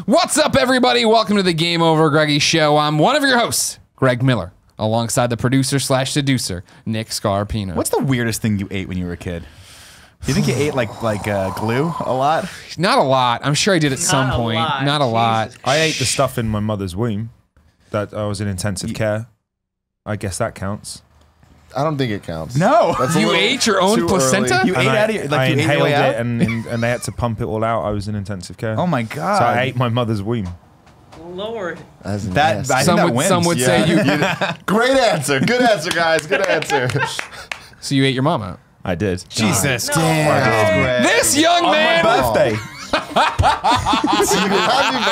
What's up, everybody? Welcome to the Game Over Greggy Show. I'm one of your hosts, Greg Miller, alongside the producer/seducer, Nick Scarpino. What's the weirdest thing you ate when you were a kid? Do you think you ate like glue a lot? Not a lot. I'm sure I did at some point. Not a lot. I ate the stuff in my mother's womb. That I was in intensive care. I guess that counts. I don't think it counts. No. You ate your own placenta? You ate out of your, like I you ate inhaled your way out? it and they had to pump it all out. I was in intensive care. Oh my god! So I ate my mother's womb. Lord. That's That- nasty. Some would say you. Great answer. Good answer, guys. Good answer. So you ate your mom out. I did. Jesus, No. damn! This young On man. my birthday. Happy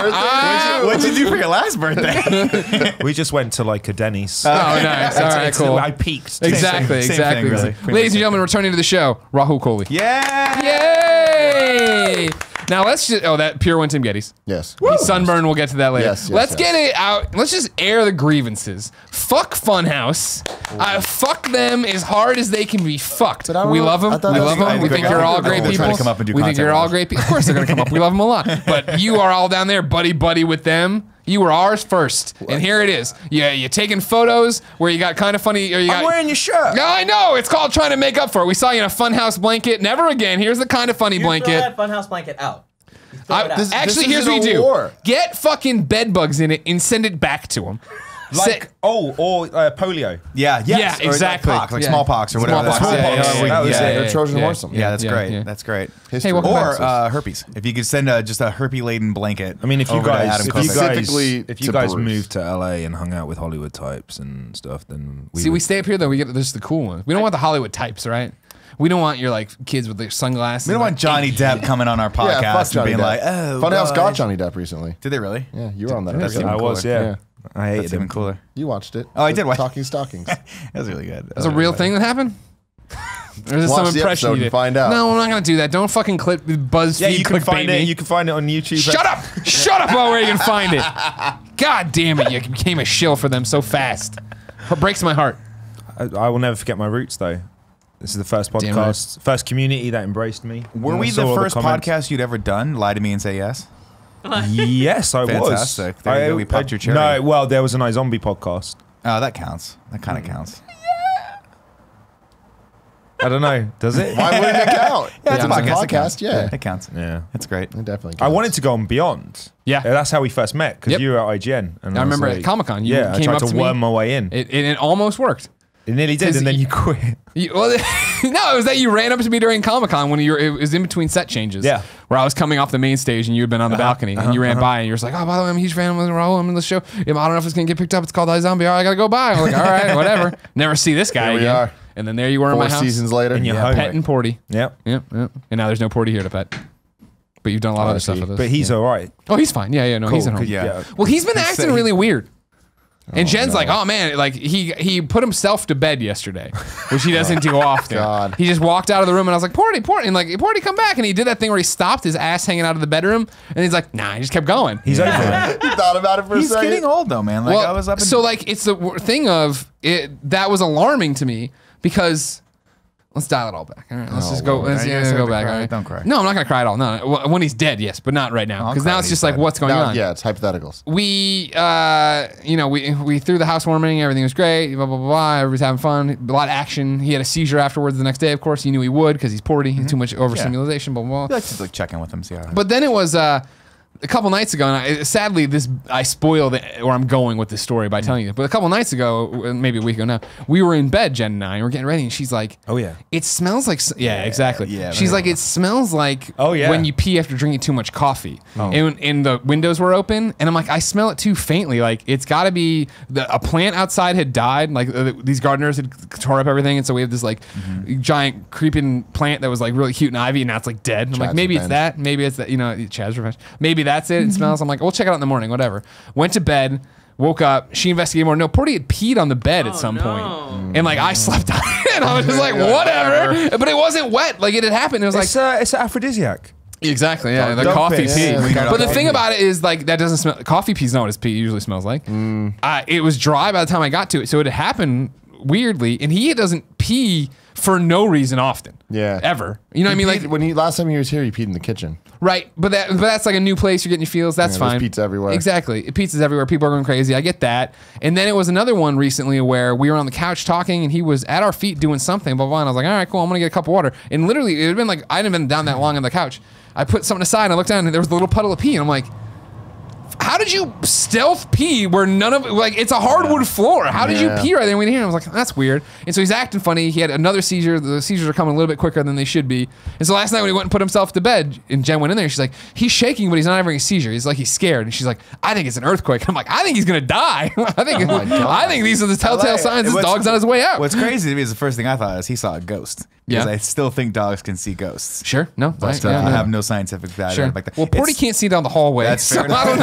birthday. What'd you do for your last birthday? We just went to like a Denny's. Oh, nice. All right, cool. I peaked. Exactly, Same exactly. thing, really. Ladies and gentlemen, returning to the show, Rahul Kohli. Yeah! Yay! Now let's just, that pure went Team Gettys. Yes. Sunburn, we'll get to that later. Yes, Let's get it out. Let's just air the grievances. Fuck Funhouse. Fuck them as hard as they can be fucked. But I don't We know. love them. I thought We that love was them. good. We think you're all great They're people. trying to come up and do We think content you're all with us. great people. Of course they're going to come up. We love them a lot. But you are all down there buddy with them. You were ours first. And here it is. Yeah, you're taking photos where you got kind of funny. Or you got, I'm wearing your shirt. No, I know. It's called trying to make up for it. We saw you in a Funhouse blanket. Never again. Here's the kind of funny You throw blanket. that funhouse blanket out. You throw it out. Actually, This here's is what you a do. war. Get fucking bed bugs in it and send it back to them. Like, or polio. Yeah, yes. Yeah, Or exactly. Like, pox, like Yeah. smallpox or whatever. Smallpox, That's- yeah, yeah, That was yeah, it. Or Trojan horse them. Yeah, that's great. yeah. That's great. History. Hey, welcome Or back. herpes. If you could send just a herpes-laden blanket. I mean, if you over to guys, Adam if you Kovacs. Specifically guys, if you to guys Bruce. moved to LA and hung out with Hollywood types and stuff, then See, we stay up here though. We get this is the cool ones. We don't want the Hollywood types, right? We don't want your like kids with their sunglasses. We don't want Johnny Depp coming on our Yeah, fuck podcast and Johnny being Depp. like, "Oh, Funhouse got guys." Johnny Depp recently. Did they really? Yeah, you were on that That's episode. even I was, cooler. yeah. Yeah. I hated That's him. even cooler. You watched it. Oh, I did watch. Talking Stockings. That was really good. It's a real thing that happened. Or is it Watch some the impression episode you and did? find out. No, I'm not gonna do that. Don't fucking clip BuzzFeed. Yeah, you can find me. it. You can find it on YouTube. Shut up! Shut up! Where you can find it. God damn it! You became a shill for them so fast. It breaks my heart. I will never forget my roots, though. This is the first Damn podcast, first community that embraced me. Were And I we saw the all first comments. podcast you'd ever done? Lie to me and say yes. Yes, I was. Fantastic. There you go. We popped your cherry. No, well, there was an iZombie podcast. Oh, that counts. That kind of counts. I don't know. Does it? Why wouldn't it count? Yeah, it's a It was podcast. It counts. yeah. It counts. Yeah. That's great. It definitely counts. I wanted to go on Beyond. Yeah. That's how we first met, because Yep. you were at IGN. And I was remember like, at Comic-Con, you Yeah, I came tried up to to me. worm my way in. It almost worked. It nearly did, Because and then you- you quit. Well, no, it was that you ran up to me during Comic-Con when it was in between set changes. Yeah. Where I was coming off the main stage and you had been on the balcony and you ran by and you were just like, oh, by the way, I'm a huge fan of Rahul. I'm in the show. I don't know if it's going to get picked up. It's called iZombie. All right, I got to go by. I'm like, all right, whatever. Never see this guy Here we again. are. And then there you were in my 4 house. seasons later. And you're yeah, home. Pet and Porty. Yep. Yep. And now there's no Porty here to pet. But you've done a lot of other stuff with us. But he's all right. Oh, he's fine. Yeah, no, he's at home. Yeah. Well, he's been acting really weird. And Jen's no. like, oh man, like he put himself to bed yesterday, which he doesn't do often. God. He just walked out of the room and I was like, Porty, and like, Porty, come back. And he did that thing where he stopped, his ass hanging out of the bedroom, and he's like, nah, he just kept going. He's over it. You thought about it for He's a second. getting old though, man. Like Well, I was up. so like it's the thing of it that was alarming to me because. Let's dial it all back. All right, let's just go. Lord. Let's Are you yeah, gonna go start to back. cry? All right. Don't cry. No, I'm not gonna cry at all. No, when he's dead, yes, but not right now I'll because cry now when it's he's just like dead. what's going No, on. yeah, it's hypotheticals. We, we threw the housewarming. Everything was great. Blah blah blah. Blah. Everybody's having fun. A lot of action. He had a seizure afterwards the next day. Of course, he knew he would because he's Porty. Too much overstimulation. Blah blah I blah. like to like check in with him, see how. But then it was a couple nights ago, and sadly, I spoiled it, where I'm going with this story by telling you. But a couple nights ago, maybe a week ago now, we were in bed, Jen and I, and we're getting ready, and she's like, Oh, yeah. it smells like, yeah, exactly. yeah, She's very like, it smells like Oh, yeah. when you pee after drinking too much coffee. And the windows were open, and I'm like, I smell it too faintly. Like, it's got to be, a plant outside had died. Like, these gardeners had tore up everything, and so we have this, like, giant creeping plant that was, like, really cute and ivy, and now it's, like, dead. And I'm like, Chad's maybe it's revenge. that. Maybe it's that, Chad's revenge. Maybe that's it. It smells. I'm like, we'll check it out in the morning, whatever. Went to bed, woke up, she investigated more. No, Porty had peed on the bed at some point. And like I slept on it. And I was just like, whatever. But it wasn't wet. Like it had happened. It was like It's an aphrodisiac. exactly, yeah. The Dog coffee piss. pee. Yeah, But the thing about it is like that doesn't smell coffee pee's not what his pee usually smells like. It was dry by the time I got to it. So it had happened weirdly, and he doesn't pee for no reason often. Yeah. Ever. You know what I mean? Like, when last time he was here, he peed in the kitchen. right. But that's like a new place. You're getting your feels. That's Yeah, there's fine. pizza everywhere. Exactly. Pizza's everywhere. People are going crazy. I get that. And then it was another one recently where we were on the couch talking and he was at our feet doing something, blah, blah, blah. And I was like, all right, cool. I'm going to get a cup of water. And literally, it had been like, I hadn't been down that long on the couch. I put something aside and I looked down and there was a little puddle of pee. And I'm like, how did you stealth pee where none of like it's a hardwood floor? How did you pee right there when you hear? I was like, that's weird. And so he's acting funny. He had another seizure. The seizures are coming a little bit quicker than they should be. And so last night when he went and put himself to bed, and Jen went in there, she's like, he's shaking, but he's not having a seizure. He's like, he's scared. And she's like, I think it's an earthquake. I'm like, I think he's gonna die. I think these are the telltale signs this dog's on his way out. What's crazy to me is the first thing I thought is he saw a ghost. Because Yeah. I still think dogs can see ghosts. Sure. No. But I have no scientific data Sure. like that. Well, Porty can't see down the hallway. That's so fair I don't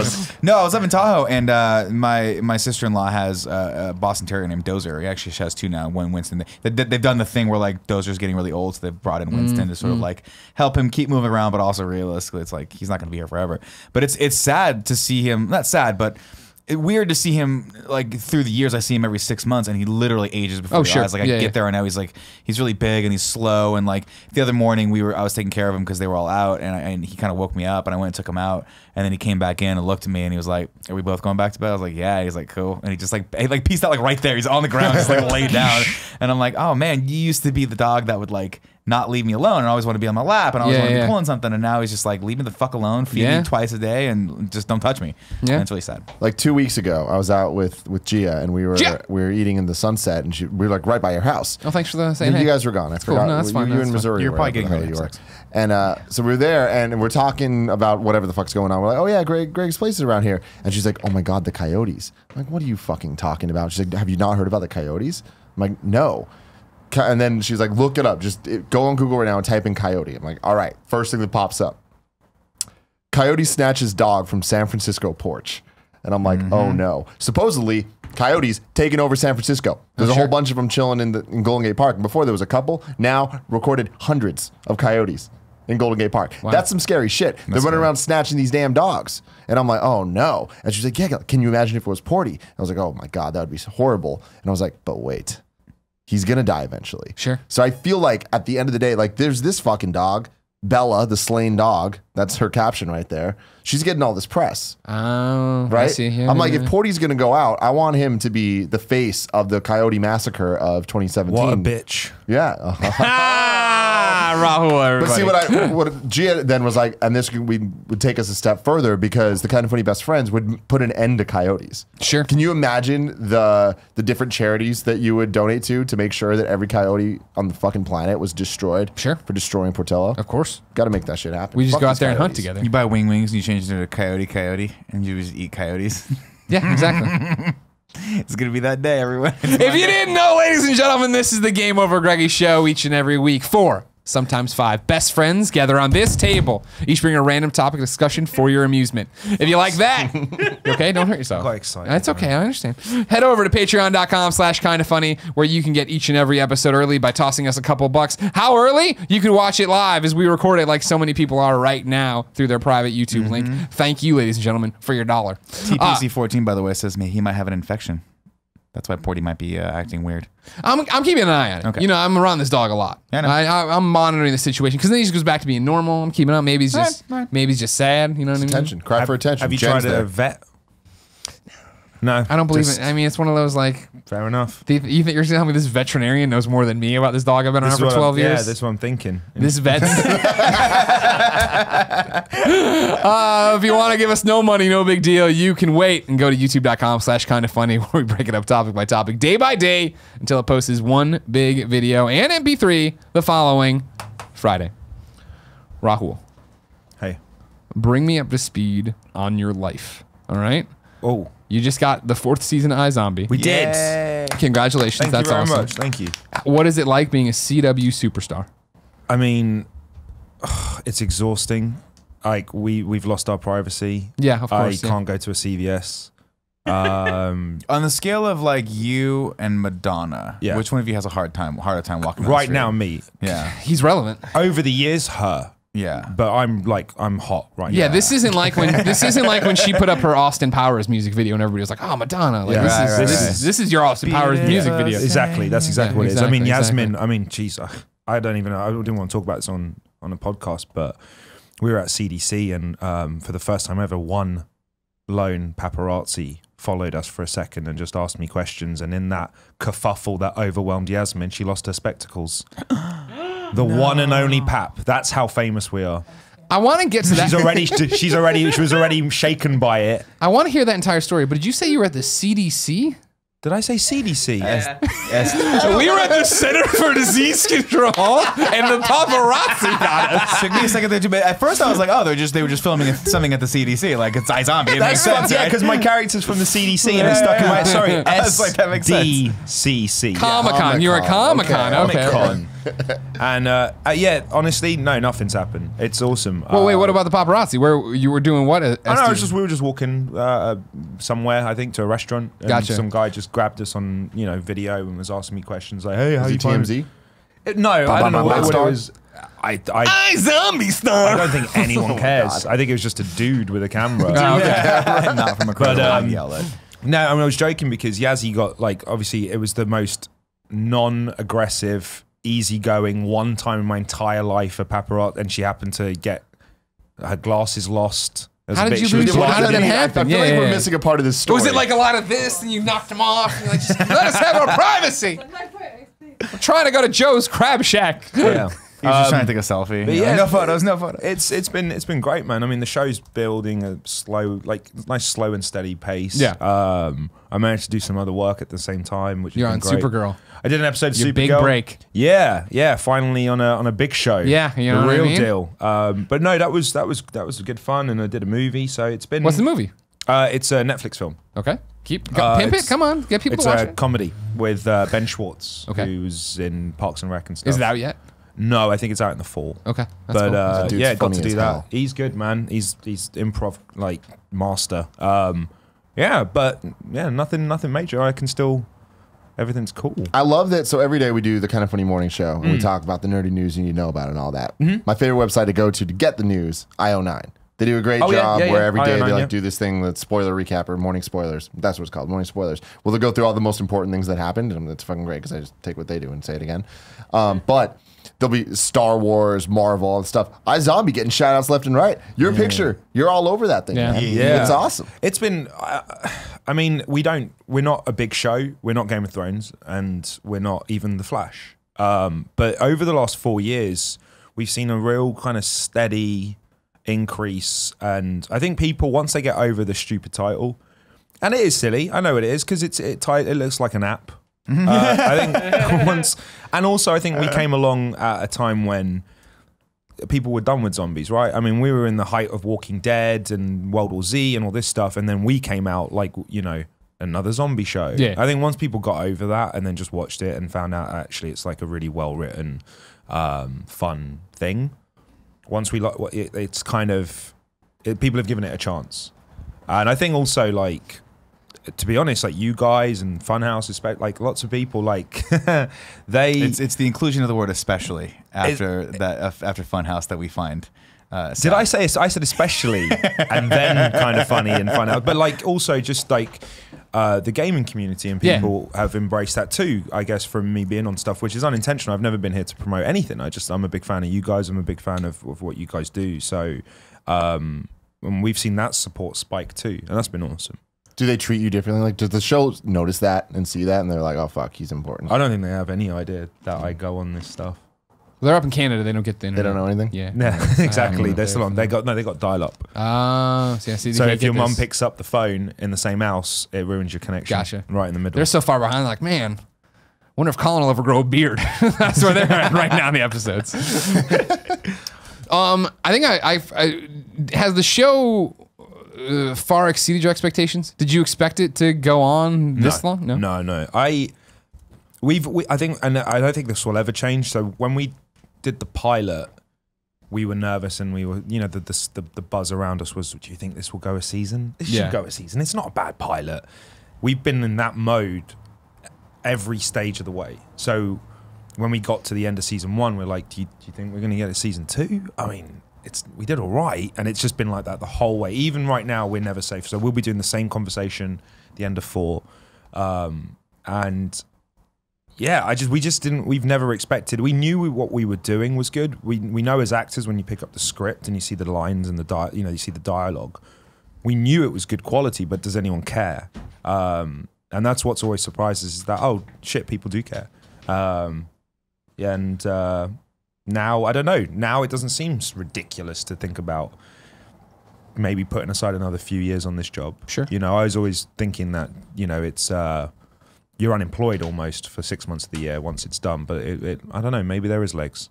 know. No, I was up in Tahoe, and my sister-in-law has a Boston Terrier named Dozer. He actually has two now. One Winston. They've done the thing where like Dozer's getting really old, so they've brought in Winston to sort of like help him keep moving around, but also realistically, it's like he's not going to be here forever. But it's sad to see him. Not sad, but weird to see him like through the years. I see him every 6 months, and he literally ages before your eyes. Like I get there, and now he's really big and he's slow. And like the other morning, I was taking care of him because they were all out, and he kind of woke me up, and I went and took him out, and then he came back in and looked at me, and he was like, "Are we both going back to bed?" I was like, "Yeah." He's like, "Cool," and he just like pieced out like right there. He's on the ground, just like laid down, and I'm like, "Oh man, you used to be the dog that would like." Not leave me alone and always want to be on my lap and always want to be pulling something, and now he's just like, leave me the fuck alone, feed me twice a day and just don't touch me. Yeah. And it's really sad. Like 2 weeks ago, I was out with Gia and we were eating in the Sunset, and we were like right by your house. Oh, thanks for the saying. You guys were gone. I forgot. Cool. No, that's fine. You in Missouri. You're probably getting you were. And so we were there, and we're talking about whatever the fuck's going on. We're like, oh yeah, Greg's place is around here. And she's like, oh my God, the coyotes. I'm like, what are you fucking talking about? She's like, have you not heard about the coyotes? I'm like, no. And then she's like, look it up. Just go on Google right now and type in coyote. I'm like, all right. First thing that pops up. Coyote snatches dog from San Francisco porch. And I'm like, oh no. Supposedly, coyotes taking over San Francisco. There's a whole bunch of them chilling in Golden Gate Park. And before there was a couple, now recorded hundreds of coyotes in Golden Gate Park. Wow. That's some scary shit. They're running around snatching these damn dogs. And I'm like, oh no. And she's like, yeah, can you imagine if it was Porty? And I was like, oh my God, that would be horrible. And I was like, but wait. He's going to die eventually. Sure. So I feel like at the end of the day, like there's this fucking dog, Bella, the slain dog. That's her caption right there. She's getting all this press. Oh, right? I see. Yeah, I'm like, if Porty's going to go out, I want him to be the face of the coyote massacre of 2017. What a bitch. Yeah. Rahul, everybody. But see what Gia then was like, and this would take us a step further because the Kind of Funny best friends would put an end to coyotes. Sure. Can you imagine the different charities that you would donate to make sure that every coyote on the fucking planet was destroyed? Sure. For destroying Portillo? Of course. Got to make that shit happen. We just go out there and hunt together. You buy wings and you change it into coyote, and you just eat coyotes. Yeah, exactly. It's going to be that day, everyone. If you didn't know, ladies and gentlemen, this is the Game Over Greggy show each and every week. 4, sometimes 5 best friends gather on this table. Each bring a random topic of discussion for your amusement. If you like that, you okay? Don't hurt yourself. Quite excited. That's okay. I understand. Head over to patreon.com/kindafunny where you can get each and every episode early by tossing us a couple bucks. How early? You can watch it live as we record it like so many people are right now through their private YouTube link. Thank you, ladies and gentlemen, for your $1. TPC14, by the way, says he might have an infection. That's why Porty might be acting weird. I'm keeping an eye on it. Okay. You know, I'm around this dog a lot. Yeah, I'm monitoring the situation because then he just goes back to being normal. I'm keeping up. Maybe he's just sad. You know what I mean? Attention. Cry for attention. Have you tried a vet? No. I don't believe it. I mean, it's one of those like. Fair enough. You think you're telling me this veterinarian knows more than me about this dog I've been around for 12 years? Yeah, that's what I'm thinking. This vet. If you want to give us no money, no big deal. You can wait and go to youtube.com/kindafunny where we break it up topic by topic, day by day, until it posts one big video and MP3 the following Friday. Rahul. Hey. Bring me up to speed on your life. All right? Oh. You just got the 4th season of iZombie. We did. Congratulations. Thank you very awesome. much. Thank you. What is it like being a CW superstar? I mean, it's exhausting. Like we've lost our privacy. Yeah, of course. I can't go to a CVS. On the scale of like you and Madonna, which one of you has a harder time walking? Right now, me. Yeah, he's relevant. Over the years, her. Yeah. But I'm hot right now. Yeah, this isn't like when she put up her Austin Powers music video and everybody was like, "Oh, Madonna!" Like this is your Austin Powers music video. Exactly, that's exactly what it is. I mean, Exactly, Yasmin. I mean, geez, I don't even know. I didn't want to talk about this on a podcast, but we were at CDC and for the first time ever, one lone paparazzi followed us for a second and just asked me questions. And in that kerfuffle that overwhelmed Yasmin, she lost her spectacles. The one and only Pap. That's how famous we are. I want to get to that. She was already shaken by it. I want to hear that entire story. But did you say you were at the CDC? Did I say CDC? We were at the Center for Disease Control, and the paparazzi got us. Took me a second there, but at first I was like, oh, they were just filming something at the CDC, like it's iZombie. It makes sense, yeah, because my character's from the CDC and it's stuck in my sorry. I was like, that makes sense. SDCC. Comic-Con. You were at Comic-Con. Okay. Comic-Con. And yeah, honestly, no, nothing's happened. It's awesome. Well, wait, what about the paparazzi? Where you were doing what? I know, we were just walking somewhere, I think, to a restaurant. And Gotcha. some guy just grabbed us on video and was asking me questions like, "Hey, how Is you he doing?" TMZ? No, I don't know what it was. Zombie star. I don't think anyone cares. I think it was just a dude with a camera. Not from a credible outlet. No, I mean, I was joking because Yazzie got obviously it was the most non-aggressive, easygoing one time in my entire life a paparazzi, and she happened to get her glasses lost. How did you lose? How did that happen? I feel like we're missing a part of this story. Was it like a lot of this, and you knocked them off? And you're like, just let us have our privacy. I'm trying to go to Joe's Crab Shack. Yeah. He was just trying to take a selfie. But yeah, no photos, no photos. It's been great, man. I mean, the show's building a nice slow and steady pace. Yeah. I managed to do some other work at the same time, which You're has on been great. Supergirl. I did an episode of Your Supergirl. big break. Yeah, finally on a big show. Yeah, you know the what I real mean? deal. But no, that was good fun, and I did a movie. So it's been. What's the movie? It's a Netflix film. Okay. Pimp it. Come on. Get people It's to watch a it. comedy with Ben Schwartz, Okay. who's in Parks and Rec and stuff. Is it out yet? No, I think it's out in the fall. Okay. That's But cool. Dude's yeah, got funny to do as that. hell. He's good, man. He's improv master. Yeah, but yeah, nothing major. I can still. Everything's cool. I love that. So every day we do the Kind of Funny morning show, and we talk about the nerdy news you need to know about and all that. My favorite website to go to get the news, IO9. They do a great Oh, yeah, job yeah, where yeah. every day IO9, they yeah. do this thing, that spoiler recap or morning spoilers. That's what it's called, morning spoilers. Well, they go through all the most important things that happened, and it's fucking great because I just take what they do and say it again. But there'll be Star Wars, Marvel, all that stuff. iZombie getting shout outs left and right. Your picture, you're all over that thing. Yeah. Man. Yeah. It's awesome. It's been. I mean, we're not a big show. We're not Game of Thrones, and we're not even The Flash. But over the last 4 years, we've seen a real kind of steady increase, and I think people, once they get over the stupid title, and it is silly, I know it is, because it looks like an app. I think once, and also I think we came along at a time when people were done with zombies, right? I mean, we were in the height of Walking Dead and World War Z and all this stuff, and then we came out like, another zombie show. Yeah. I think once people got over that and then just watched it and found out actually it's like a really well written, fun thing. Once we it's kind of people have given it a chance, and I think also to be honest, you guys and Funhouse, lots of people, they. It's the inclusion of the word "especially" after Funhouse that we find. Did I say? I said especially, and then kind of funny and Funhouse, but also just the gaming community and people have embraced that too. I guess from me being on stuff, which is unintentional. I've never been here to promote anything. I'm a big fan of you guys. I'm a big fan of what you guys do. So, and we've seen that support spike too, and that's been awesome. Do they treat you differently? Does the show notice that and see that, and they're like, "Oh fuck, he's important"? I don't think they have any idea that I go on this stuff. They're up in Canada. They don't get the internet. They don't know anything. Yeah. Yeah, exactly. They're still on. They got dial up. So if your mum picks up the phone in the same house, it ruins your connection. Gotcha. Right in the middle. They're so far behind. Like, man, wonder if Colin will ever grow a beard. That's where they're at right now in the episodes. I think I has the show far exceeded your expectations? Did you expect it to go on this long? No. I think, and I don't think this will ever change. So when we did the pilot, we were nervous, and we were, the buzz around us was, do you think this will go a season? This should go a season. It's not a bad pilot. We've been in that mode every stage of the way. So when we got to the end of season 1, we're like, do you think we're going to get a season 2? I mean, we did all right, and it's just been like that the whole way. Even right now, we're never safe. So we'll be doing the same conversation at the end of 4, and yeah, we've never expected. We knew what we were doing was good. We know as actors, when you pick up the script and you see the lines and you see the dialogue, we knew it was good quality, but does anyone care? And that's what's always surprised us, is that, oh shit, people do care. Now, I don't know. Now it doesn't seem ridiculous to think about maybe putting aside another few years on this job. Sure. I was always thinking that, it's you're unemployed almost for 6 months of the year once it's done. But I don't know. Maybe there is legs.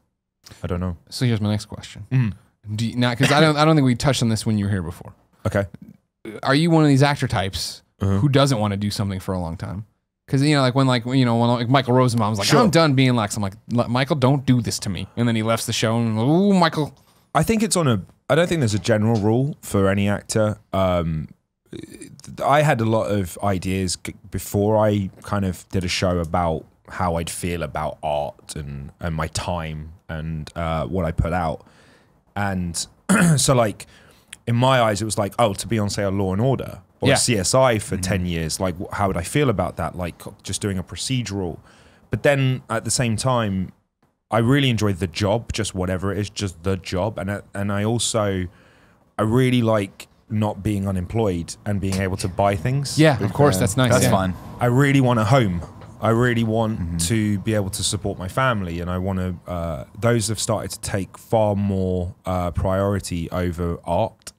I don't know. So here's my next question. Because I don't think we touched on this when you were here before. Okay. Are you one of these actor types who doesn't want to do something for a long time? Because when Michael Rosenbaum was like, Sure. I'm done being Lex. I'm like, Michael, don't do this to me. And then he left the show and, ooh, Michael. I think I don't think there's a general rule for any actor. I had a lot of ideas before I kind of did a show about how I'd feel about art and my time and what I put out. And so like, in my eyes, it was like, to be on, say, a Law and Order or a CSI for 10 years. Like, how would I feel about that? Like, just doing a procedural. But then at the same time, I really enjoyed the job, just whatever it is, just the job. And I really like not being unemployed and being able to buy things. Yeah, of course, that's nice. That's fun. I really want a home. I really want to be able to support my family, and I want to. Those have started to take far more priority over art.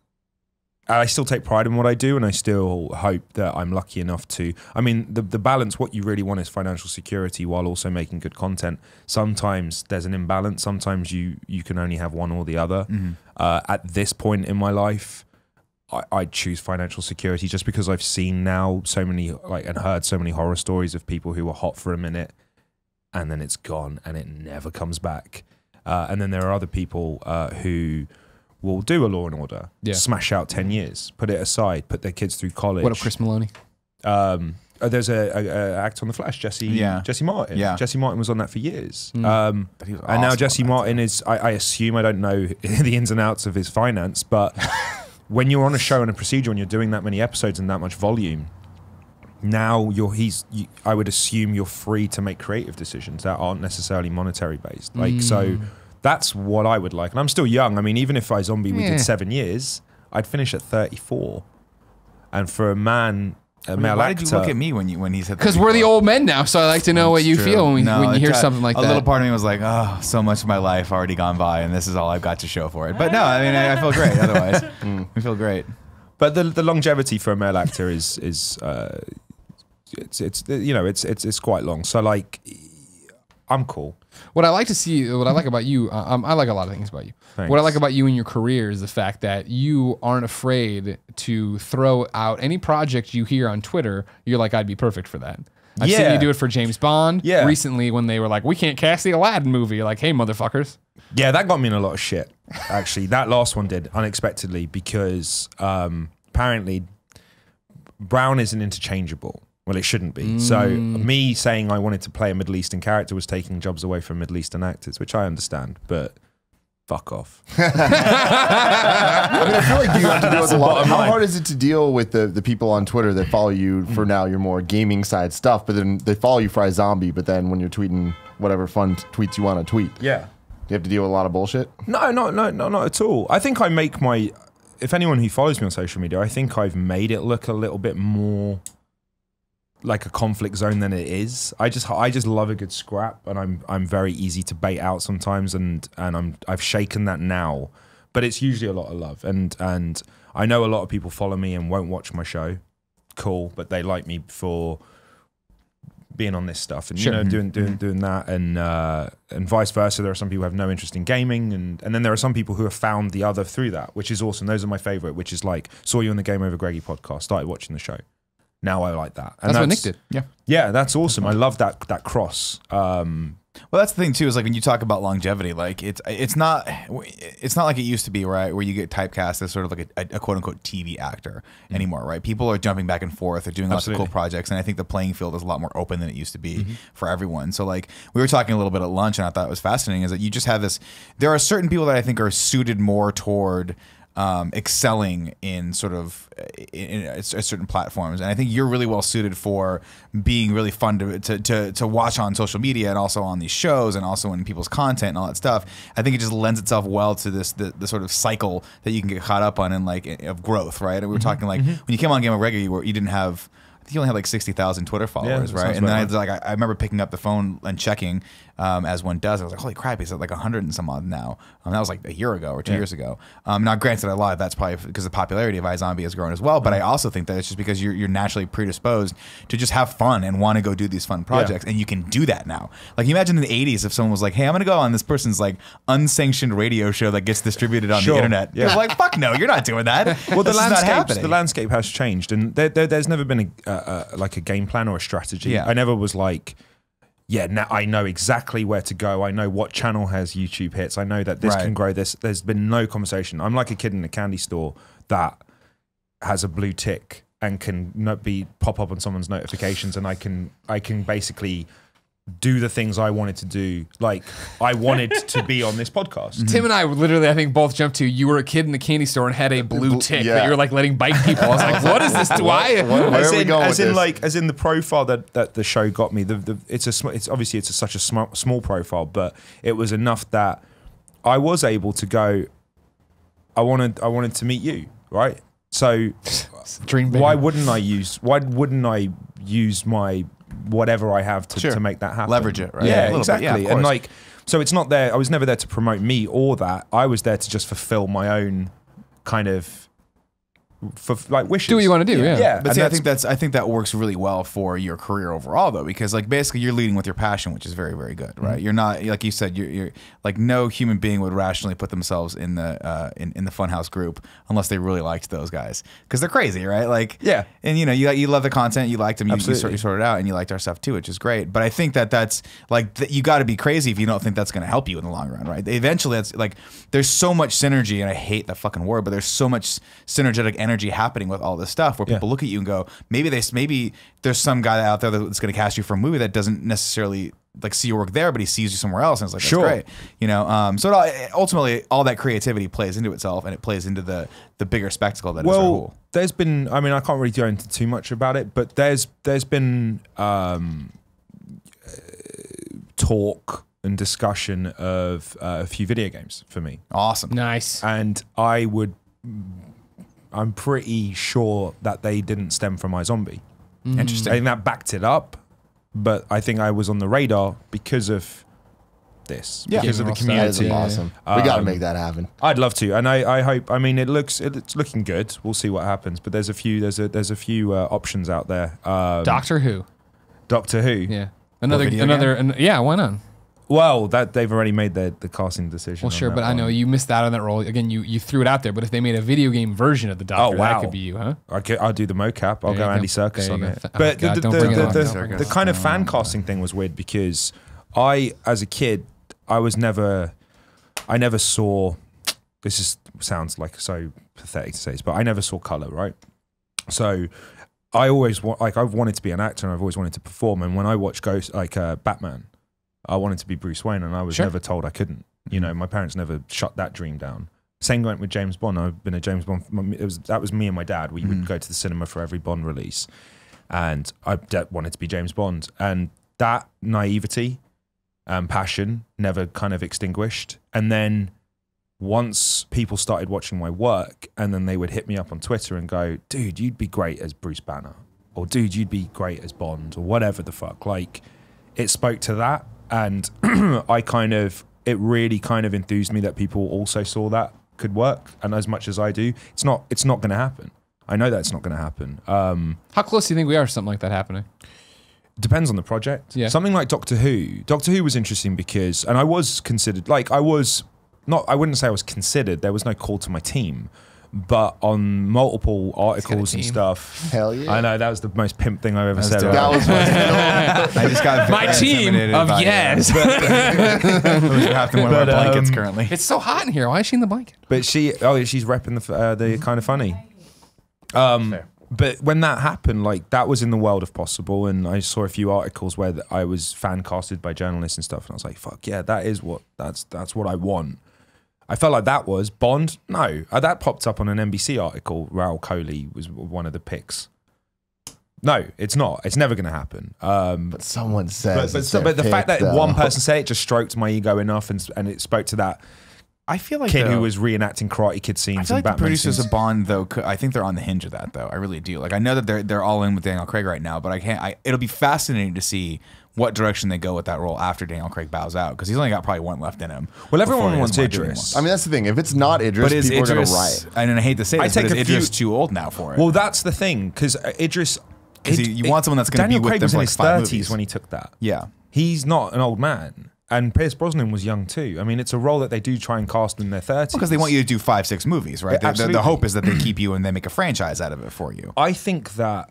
I still take pride in what I do, and I still hope that I'm lucky enough to. I mean, the balance. What you really want is financial security while also making good content. Sometimes there's an imbalance. Sometimes you can only have one or the other. At this point in my life, I'd choose financial security just because I've seen now so many and heard so many horror stories of people who were hot for a minute and then it's gone and it never comes back. And then there are other people who will do a Law and Order, smash out 10 years, put it aside, put their kids through college. What up, Chris Maloney? There's a act on The Flash, Jesse Martin. Yeah. Jesse Martin was on that for years. He was awesome and now Jesse on that Martin is, I assume, I don't know the ins and outs of his finance, but when you're on a show and a procedure and you're doing that many episodes and that much volume, now I would assume you're free to make creative decisions that aren't necessarily monetary based. So that's what I would like. And I'm still young. I mean, even if we did 7 years, I'd finish at 34. And for a male actor. Why did you look at me when he said that? Because we're the old men now, so I like to know what you feel when you hear something like that. A little part of me was like, oh, so much of my life already gone by, and this is all I've got to show for it. But no, I mean, I feel great otherwise. I feel great. But the longevity for a male actor is it's quite long. So like, I'm cool. What I like about you, I like a lot of things about you. Thanks. What I like about you and your career is the fact that you aren't afraid to throw out any project you hear on Twitter. You're like, I'd be perfect for that. I've seen you do it for James Bond. Yeah. Recently, when they were like, we can't cast the Aladdin movie. You're like, hey, motherfuckers. Yeah, that got me in a lot of shit. Actually, that last one did unexpectedly because apparently brown isn't interchangeable. Well, it shouldn't be. So me saying I wanted to play a Middle Eastern character was taking jobs away from Middle Eastern actors, which I understand, but fuck off. I mean, I feel like you have to deal with a lot. How hard is it to deal with the people on Twitter that follow you for now your more gaming side stuff, but then they follow you for iZombie, but then when you're tweeting whatever fun tweets you want to tweet, yeah, you have to deal with a lot of bullshit? No, not at all. I think I make if anyone who follows me on social media, I think I've made it look a little bit more like a conflict zone than it is. I just love a good scrap, and I'm very easy to bait out sometimes, and I've shaken that now, but it's usually a lot of love, and I know a lot of people follow me and won't watch my show. Cool, but they like me for being on this stuff and doing that, and vice versa. There are some people who have no interest in gaming, and then there are some people who have found the other through that, which is awesome. Those are my favorite, which is like, saw you on the GameOverGreggy podcast, started watching the show. now I like that. And that's what Nick did. Yeah, that's awesome. I love that cross. Well, that's the thing too. Is like when you talk about longevity, like it's not like it used to be, right? Where you get typecast as sort of like a quote unquote TV actor anymore, right? People are jumping back and forth. They're doing lots of cool projects, and I think the playing field is a lot more open than it used to be for everyone. So like we were talking a little bit at lunch, and I thought it was fascinating is that you just have this. There are certain people that I think are suited more toward excelling in sort of in certain platforms, and I think you're really well suited for being really fun to watch on social media and also on these shows and also in people's content and all that stuff. I think it just lends itself well to the sort of cycle that you can get caught up on and like of growth, right? And we were talking like when you came on GameOverGreggy, you didn't have. I think you only had like 60,000 Twitter followers, right? And then I remember picking up the phone and checking as one does. I was like, holy crap, he's at like 100 and some odd now. That was like a year ago or 2 years ago. Now, granted, I lied. That's probably because the popularity of iZombie has grown as well. But I also think that it's just because you're naturally predisposed to just have fun and want to go do these fun projects, and you can do that now. Like, you imagine in the 80s if someone was like, hey, I'm going to go on this person's like unsanctioned radio show that gets distributed on the internet. You're like, fuck no, you're not doing that. Well, the landscape has changed, and there's never been like a game plan or a strategy. I never was like, now I know exactly where to go. I know what channel has YouTube hits. I know that this can grow this. There's been no conversation. I'm like a kid in a candy store that has a blue tick and can pop up on someone's notifications, and I can basically do the things I wanted to do. Like, I wanted to be on this podcast. Tim and I literally, I think, both jumped to, you were a kid in the candy store and had a blue tick that you were like letting bite people. I was like, what is this? Why? Where are we going with this? As in the profile that the show got me, it's obviously such a small profile, but it was enough that I was able to go, I wanted to meet you, right? So Dream big. why wouldn't I use my whatever I have to make that happen? Leverage it, right? Yeah, exactly. Yeah, and like, so it's not there. I was never there to promote me or that. I was there to just fulfill my own kind of wishes. Do what you want to do, yeah. But see, I think that works really well for your career overall, though, because like basically you're leading with your passion, which is very, very good, right? You're not, like you said, you're like, no human being would rationally put themselves in the in the Funhouse group unless they really liked those guys, because they're crazy, right? Like, and you know, you love the content, you liked them, you sort it out, and you liked our stuff too, which is great. But I think that's like you got to be crazy if you don't think that's going to help you in the long run, right? Eventually, that's like there's so much synergy, and I hate that fucking word, but there's so much synergetic energy happening with all this stuff where people look at you and go, maybe there's some guy out there that's going to cast you for a movie that doesn't necessarily like see your work there, but he sees you somewhere else, and it's like, that's great, you know. So ultimately all that creativity plays into itself, and it plays into the bigger spectacle that is Rahul. There's been, I mean, I can't really go into too much about it, but there's been talk and discussion of a few video games for me. Awesome. Nice. And I'm pretty sure that they didn't stem from iZombie. Interesting. I think that backed it up, but I think I was on the radar because of this, because of the community. That is awesome. We got to make that happen. I'd love to, and I hope. I mean, it's looking good. We'll see what happens, but there's a few options out there. Doctor Who. Yeah. Yeah, why not? Well, that they've already made the casting decision. Well, sure, but I know you missed out on that role. Again, you threw it out there, but if they made a video game version of the Doctor, that could be you, huh? I'll do the mocap. I'll go Andy Serkis on it. But the kind of fan casting thing was weird because as a kid, I never saw, sounds like so pathetic to say this, but I never saw color, right? So I always I've wanted to be an actor, and I've always wanted to perform. And when I watch Batman, I wanted to be Bruce Wayne, and I was never told I couldn't. You know, my parents never shut that dream down. Same went with James Bond. I've been a James Bond. That was me and my dad. We would go to the cinema for every Bond release, and I wanted to be James Bond. And that naivety and passion never kind of extinguished. And then once people started watching my work, and then they would hit me up on Twitter and go, "Dude, you'd be great as Bruce Banner," or "Dude, you'd be great as Bond," or whatever the fuck. Like, it spoke to that. And it really kind of enthused me that people also saw that could work. And as much as I do, it's not going to happen. I know that it's not going to happen. How close do you think we are to something like that happening? Depends on the project. Yeah. Something like Doctor Who. Doctor Who was interesting because, and I was considered, I wouldn't say I was considered. There was no call to my team, but on multiple articles and team. stuff. Hell yeah. I know that was the most pimp thing I've ever said. dope. That was I just got My very team intimidated of by, yes. Who's wrapped in one of our blankets currently. It's so hot in here. Why is she in the blanket? But she's repping the kind of funny. But when that happened, like that was in the world of possible, and I saw a few articles where I was fan casted by journalists and stuff, and I was like, "Fuck yeah, that's what I want." I felt like that was Bond. No, that popped up on an NBC article. Rahul Kohli was one of the picks. No, it's not. It's never going to happen. But someone says. But the fact that one person said it just stroked my ego enough, and it spoke to that. I feel like kid who was reenacting Karate Kid scenes. I feel like and the Batman producers scenes. of Bond, though, I think they're on the hinge of that, though. I really do. Like, I know that they're all in with Daniel Craig right now, but it'll be fascinating to see what direction they go with that role after Daniel Craig bows out, because he's only got probably one left in him. Well, everyone before he wants doesn't wanna do Idris. anymore. I mean, that's the thing. If it's not Idris, But is people are going to Idris? riot. And I hate to say this, take but is a few- Idris too old now for it? Well, that's the thing, because Idris. 'Cause you want someone that's gonna be Daniel with Craig them was for in like his 5 30s movies. when he took that. Yeah. He's not an old man. And Pierce Brosnan was young too. I mean, it's a role that they do try and cast in their 30s. Because they want you to do 5-6 movies, right? Yeah, The hope is that they keep you and they make a franchise out of it for you. I think that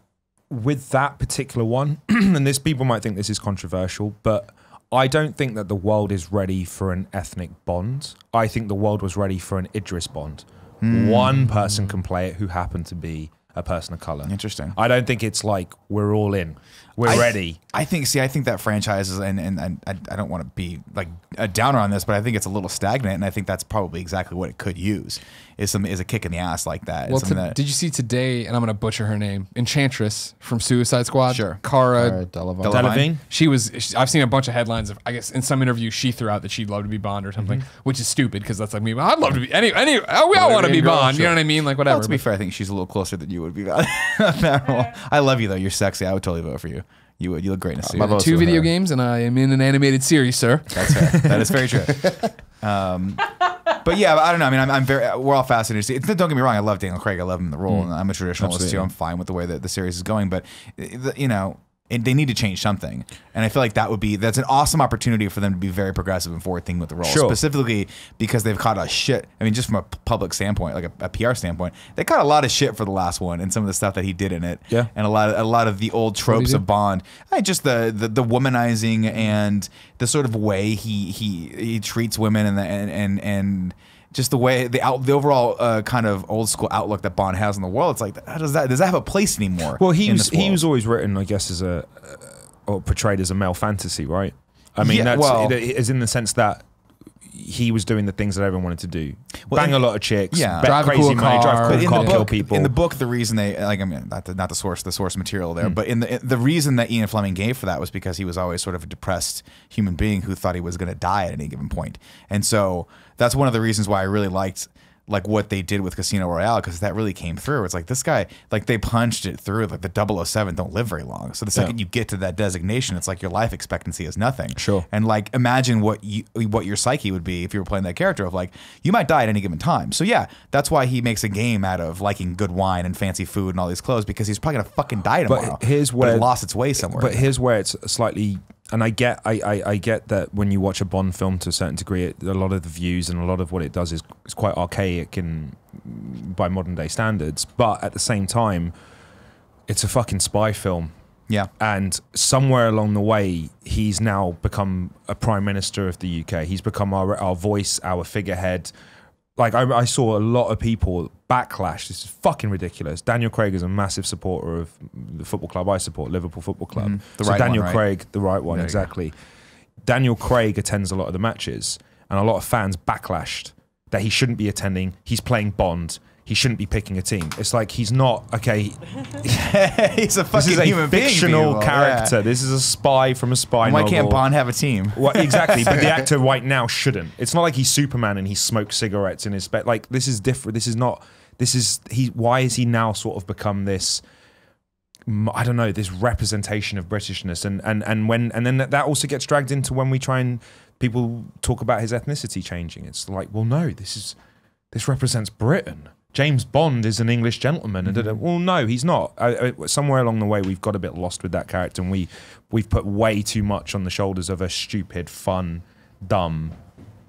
with that particular one, and people might think this is controversial, but I don't think that the world is ready for an ethnic Bond. I think the world was ready for an Idris Bond. One person can play it who happened to be a person of color. Interesting. I don't think it's like we're all in. We're ready. I think that franchise is, and I don't want to be like a downer on this, but I think it's a little stagnant, and I think that's probably exactly what it could use is a kick in the ass like that. Well, Something that did you see today? And I'm gonna butcher her name. Enchantress from Suicide Squad. Sure. Cara. Delevingne. Delevingne? I've seen a bunch of headlines of. I guess in some interview she threw out that she'd love to be Bond or something, which is stupid because that's like me. I'd love to be we all want to be Bond. You know what I mean? Like whatever. Well, to be fair, I think she's a little closer than you would be. That role. I love you though. You're sexy. I would totally vote for you. You would. You look great in a suit. my vote's 2 for video her. games and I am in an animated series, sir. That's fair. That is very true. But yeah, I don't know. I mean, we're all fascinated to see. Don't get me wrong. I love Daniel Craig. I love him in the role, and I'm a traditionalist Absolutely. too. I'm fine with the way that the series is going, but you know, they need to change something. And I feel like that's an awesome opportunity for them to be very progressive and forward thinking with the role, Sure. specifically because they've caught a shit. I mean, just from a public standpoint, like a PR standpoint, they caught a lot of shit for the last one and some of the stuff that he did in it. Yeah. And a lot of the old tropes do? of Bond, just the womanizing and the sort of way he treats women and just the way the overall kind of old school outlook that Bond has in the world. It's like, does that have a place anymore? Well, in this world? he was always written, I guess, as or portrayed as a male fantasy, right? I mean, Yeah, as in the sense that he was doing the things that everyone wanted to do. Well, Bang a lot of chicks, yeah. bet Drive a crazy cool money, car. drive a But cool in car, the kill book, people. in the book, the reason they like, I mean, not the source material there, but in the reason that Ian Fleming gave for that was because he was always sort of a depressed human being who thought he was going to die at any given point, and so that's one of the reasons why I really liked like what they did with Casino Royale, because that really came through. It's like this guy, like they punched it through. Like the 007 don't live very long, so the second you get to that designation, it's like your life expectancy is nothing. Sure. And like imagine what your psyche would be if you were playing that character of like you might die at any given time. So yeah, that's why he makes a game out of liking good wine and fancy food and all these clothes, because he's probably gonna fucking die tomorrow. But here's where it lost its way somewhere. But here's where it's slightly, and I get that when you watch a Bond film to a certain degree, a lot of the views and a lot of what it does is quite archaic and by modern day standards. But at the same time, it's a fucking spy film. yeah. And somewhere along the way, he's now become a prime minister of the UK. He's become our voice, our figurehead. Like I saw a lot of people backlash. This is fucking ridiculous. Daniel Craig is a massive supporter of the football club I support, Liverpool Football Club. The so right Daniel one, right? Craig, the right one, There you go. exactly. Daniel Craig attends a lot of the matches, and a lot of fans backlashed that he shouldn't be attending. He's playing Bond. He shouldn't be picking a team. It's like he's not okay. He's a This fucking is a human being, fictional people. character. Yeah. This is a spy from a spy And why novel. can't Bond have a team? Well, exactly, but the actor right now shouldn't. It's not like he's Superman and he smokes cigarettes in his bed. Like this is different. This is not. This is he. Why is he now sort of become this? I don't know, this representation of Britishness, and then that also gets dragged into when we try and people talk about his ethnicity changing. It's like, well, no, this represents Britain. James Bond is an English gentleman, and well, no, he's not. Somewhere along the way, we've got a bit lost with that character, and we've put way too much on the shoulders of a stupid, fun, dumb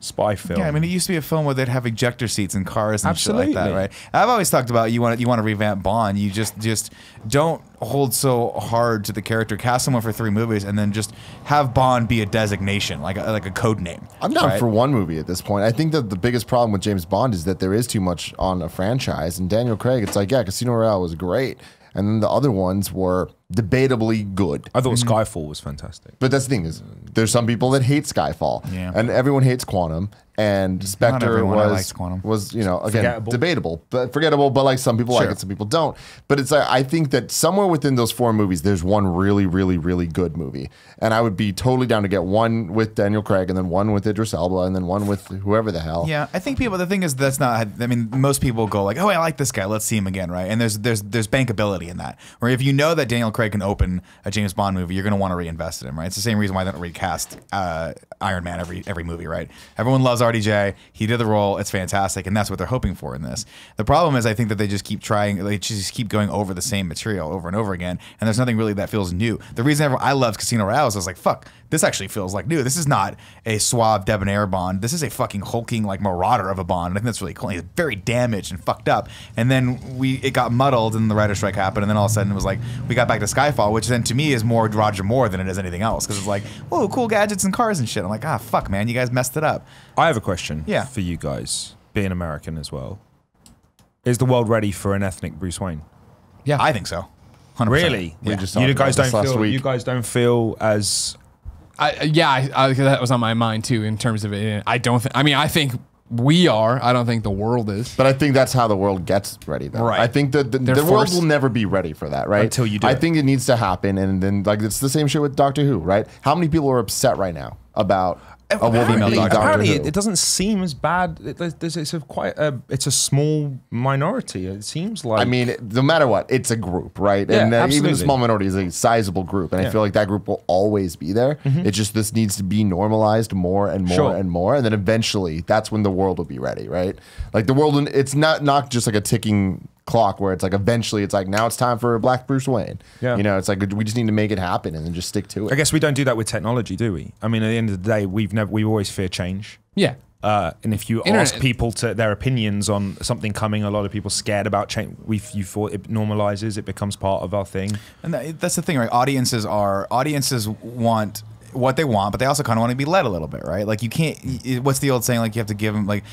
spy film. Yeah, I mean, it used to be a film where they'd have ejector seats in cars and shit Absolutely. like that, right? I've always talked about you want to revamp Bond. You just don't hold so hard to the character. Cast someone for 3 movies and then just have Bond be a designation, like a code name. I'm down right? for one movie at this point. I think that the biggest problem with James Bond is that there is too much on a franchise. And Daniel Craig, it's like, yeah, Casino Royale was great. And then the other ones were debatably good. I thought Skyfall was fantastic. But that's the thing is, there's some people that hate Skyfall, Yeah. and everyone hates Quantum. And Spectre everyone likes Quantum. was again Forgettable. debatable, but forgettable. But like some people like Sure. it, some people don't. But it's like I think that somewhere within those 4 movies, there's one really, really, really good movie, and I would be totally down to get one with Daniel Craig, and then one with Idris Elba, and then one with whoever the hell. Yeah, I think the thing is that's not, I mean, most people go like, oh, I like this guy, let's see him again, right? And there's bankability in that. Where if you know that Daniel Craig can open a James Bond movie, you're going to want to reinvest in him, right? It's the same reason why they don't recast Iron Man every movie, right? Everyone loves RDJ. He did the role. It's fantastic, and that's what they're hoping for in this. The problem is I think that they just keep trying, they just keep going over the same material over and over again, and there's nothing really that feels new. The reason I loved Casino Royale is I was like, fuck, this actually feels like new. This is not a suave debonair Bond. This is a fucking hulking like marauder of a Bond. And I think that's really cool. He's very damaged and fucked up. And then it got muddled, and the writer's strike happened, and then all of a sudden it was like we got back to Skyfall, which then to me is more Roger Moore than it is anything else, because it's like, whoa, cool gadgets and cars and shit. I'm like, ah, fuck, man, you guys messed it up. I have a question Yeah. for you guys, being American as well. Is the world ready for an ethnic Bruce Wayne? Yeah, I think so. 100%. Really? Yeah. just You talked guys about this don't last feel. week. You guys don't feel as. That was on my mind too in terms of it. I don't. I think we are. I don't think the world is. But I think that's how the world gets ready, though. Right. I think that the world forced. will never be ready for that, right? Until you do I it. think it needs to happen, and then like it's the same shit with Doctor Who, right? How many people are upset right now about a woman Apparently, being Doctor apparently Who? it doesn't seem as bad. It's a small minority. It seems like. I mean, no matter what, it's a group, right? Yeah, and even absolutely. a small minority is a sizable group, and I Yeah. feel like that group will always be there. It's just this needs to be normalized more and more Sure. and more, and then eventually that's when the world will be ready, right? Like the world, it's not just like a ticking clock where it's like eventually it's like now it's time for a Black Bruce Wayne. Yeah. You know, it's like we just need to make it happen and then just stick to I it. guess we don't do that with technology, do we? I mean, at the end of the day, we always fear change. Yeah. And if you Internet- ask people to their opinions on something coming, a lot of people scared about change. You thought it normalizes, it becomes part of our thing. And that's the thing, right? Audiences want what they want, but they also kind of want to be led a little bit, right? Like you can't. What's the old saying? Like you have to give them like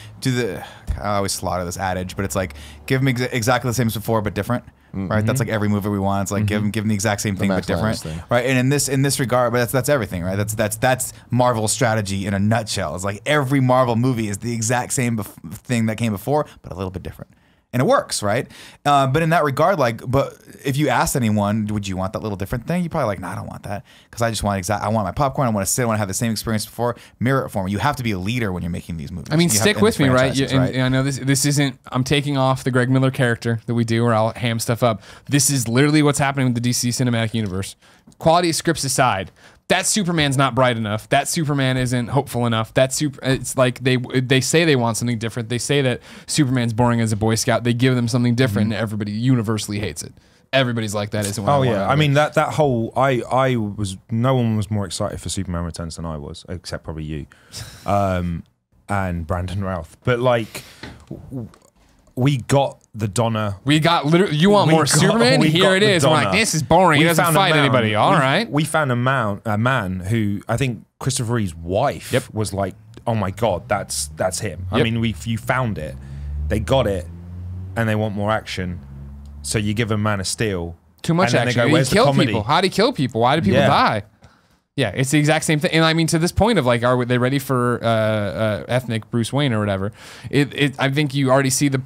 I always slaughter this adage, but it's like give them exactly the same as before, but different. Right, that's like every movie we want. It's like give them the exact same thing but Max different, Landis thing. right? And in this regard, but that's everything, right? That's Marvel's strategy in a nutshell. It's like every Marvel movie is the exact same thing that came before, but a little bit different. And it works, right? But in that regard, but if you asked anyone, would you want that little different thing? You're probably like, no, I don't want that, because I just want I want my popcorn. I want to sit. I want to have the same experience before. Mirror it for me. You have to be a leader when you're making these movies. I mean, You have stick to- in with these me, right? franchises, And I know this isn't. I'm taking off the Greg Miller character that we do, or I'll ham stuff up. This is literally what's happening with the DC cinematic universe. Quality of scripts aside, that Superman's not bright enough. That Superman isn't hopeful enough. It's like they say they want something different. They say that Superman's boring as a Boy Scout. They give them something different, and everybody universally hates it. Everybody's like that. Isn't what I want out I of mean it. that whole no one was more excited for Superman Returns than I was, except probably you, and Brandon Routh. But like, we got the Donna. We got literally. You want more Superman? Here it is. I'm like, this is boring. He doesn't fight anybody. All right. We found a man who I think Christopher Reeve's wife was like, oh my god, that's him. I mean, you found it. They got it, and they want more action. So you give him Man of Steel. Too much and then they action. go, He "Where's the killed comedy?" people. How did he kill people? Why did people Yeah. die? Yeah, it's the exact same thing. And I mean, to this point of like, are they ready for ethnic Bruce Wayne or whatever? I think you already see the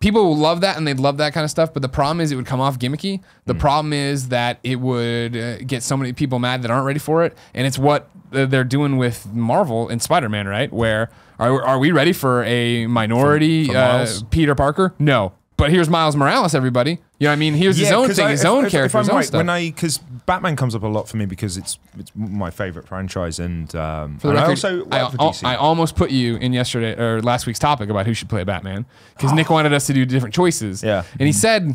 people will love that and they'd love that kind of stuff. But the problem is it would come off gimmicky. The problem is that it would get so many people mad that aren't ready for it. And it's what they're doing with Marvel and Spider-Man, right? Where are we ready for a minority For Miles? Peter Parker? No. But here's Miles Morales, everybody. You know what I mean? Here's his own 'cause thing, his own character, his own stuff. Because Batman comes up a lot for me because it's my favorite franchise, and For the and record, I also work for DC. I almost put you in yesterday or last week's topic about who should play Batman because Nick wanted us to do different choices. Yeah. and he said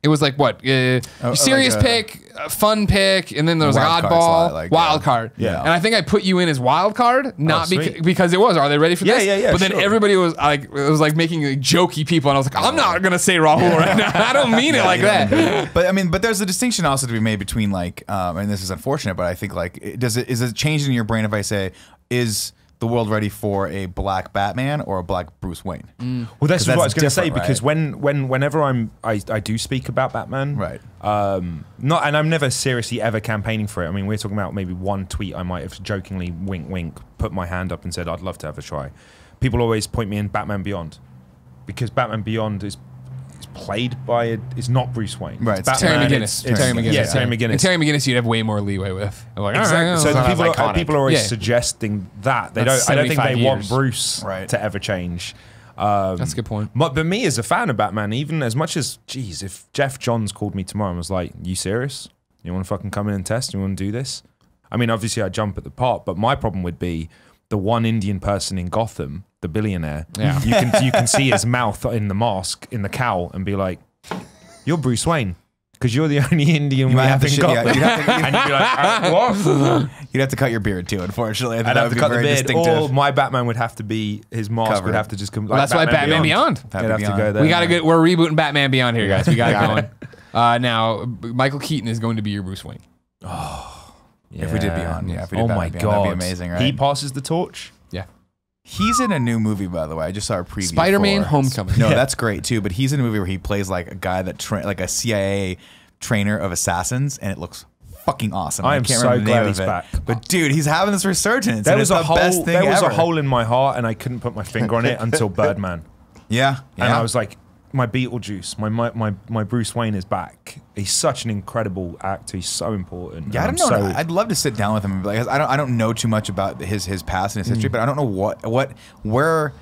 It was like what? Serious like pick, fun pick, and then there was like wild card oddball, slot, like, wild card. Yeah. And I think I put you in as wild card, not sweet. because it was. Are they ready for this? Yeah. But then everybody was like, it was like making like, jokey people, and I was like, I'm not gonna say Rahul right now. I don't mean it like that. But I mean, but there's a distinction also to be made between like, and this is unfortunate, but I think like, is it changing in your brain if I say, is the world ready for a black Batman or a black Bruce Wayne? Well, that's what I was going to say, different, because right? whenever I do speak about Batman, Right. and I'm never seriously ever campaigning for it. I mean, we're talking about maybe one tweet I might have jokingly wink wink put my hand up and said I'd love to have a try. People always point me in Batman Beyond, because Batman Beyond is played by it's not Bruce Wayne. Right. It's Terry Batman, McGinnis. it's- Terry McGinnis. Yeah, Terry McGinnis. And Terry McGinnis, you'd have way more leeway with. I'm like, Exactly. all right, So well, the iconic. people are always Yeah. suggesting that they That's don't. I don't think 75 they want years. Bruce Right. to ever change. that's a good point. But me as a fan of Batman, even as much as, geez, if Jeff Johns called me tomorrow and was like, "You serious? You want to fucking come in and test? You want to do this?" I mean, obviously I'd jump at the part, but my problem would be the one Indian person in Gotham, the billionaire. Yeah. You can see his mouth in the mask, in the cowl, and be like, "You're Bruce Wayne." Because you're the only Indian we might have have to in shit- yeah, Gotham. you'd have to- And you'd be like, what? You'd have to cut your beard too, unfortunately. I think I'd that have would to be cut the very beard, distinctive. or my Batman would have to be, his mask Covered. would have to just come. Well, that's why Batman Beyond. Have You'd to have be to on. go there. We got to get. We're rebooting Batman Beyond here, guys. We got it Got going. Now, Michael Keaton is going to be your Bruce Wayne. If we did Beyond, yeah. If we did Oh Batman my Beyond, god, that'd be amazing, right? He passes the torch. Yeah. He's in a new movie, by the way. I just saw a preview. Spider-Man for. Homecoming. No, that's great too. But he's in a movie where he plays like a guy that like a CIA trainer of assassins, and it looks fucking awesome. I am can't so remember the glad name he's of it. back. But dude, he's having this resurgence. There and was it's a the hole. best thing There was ever. a hole in my heart, and I couldn't put my finger on it until Birdman. Yeah, And I was like, my Beetlejuice, my Bruce Wayne is back. He's such an incredible actor. He's so important. yeah, I And don't know. I'm so- I'd love to sit down with him. And be like, I don't know too much about his past and his history, but I don't know where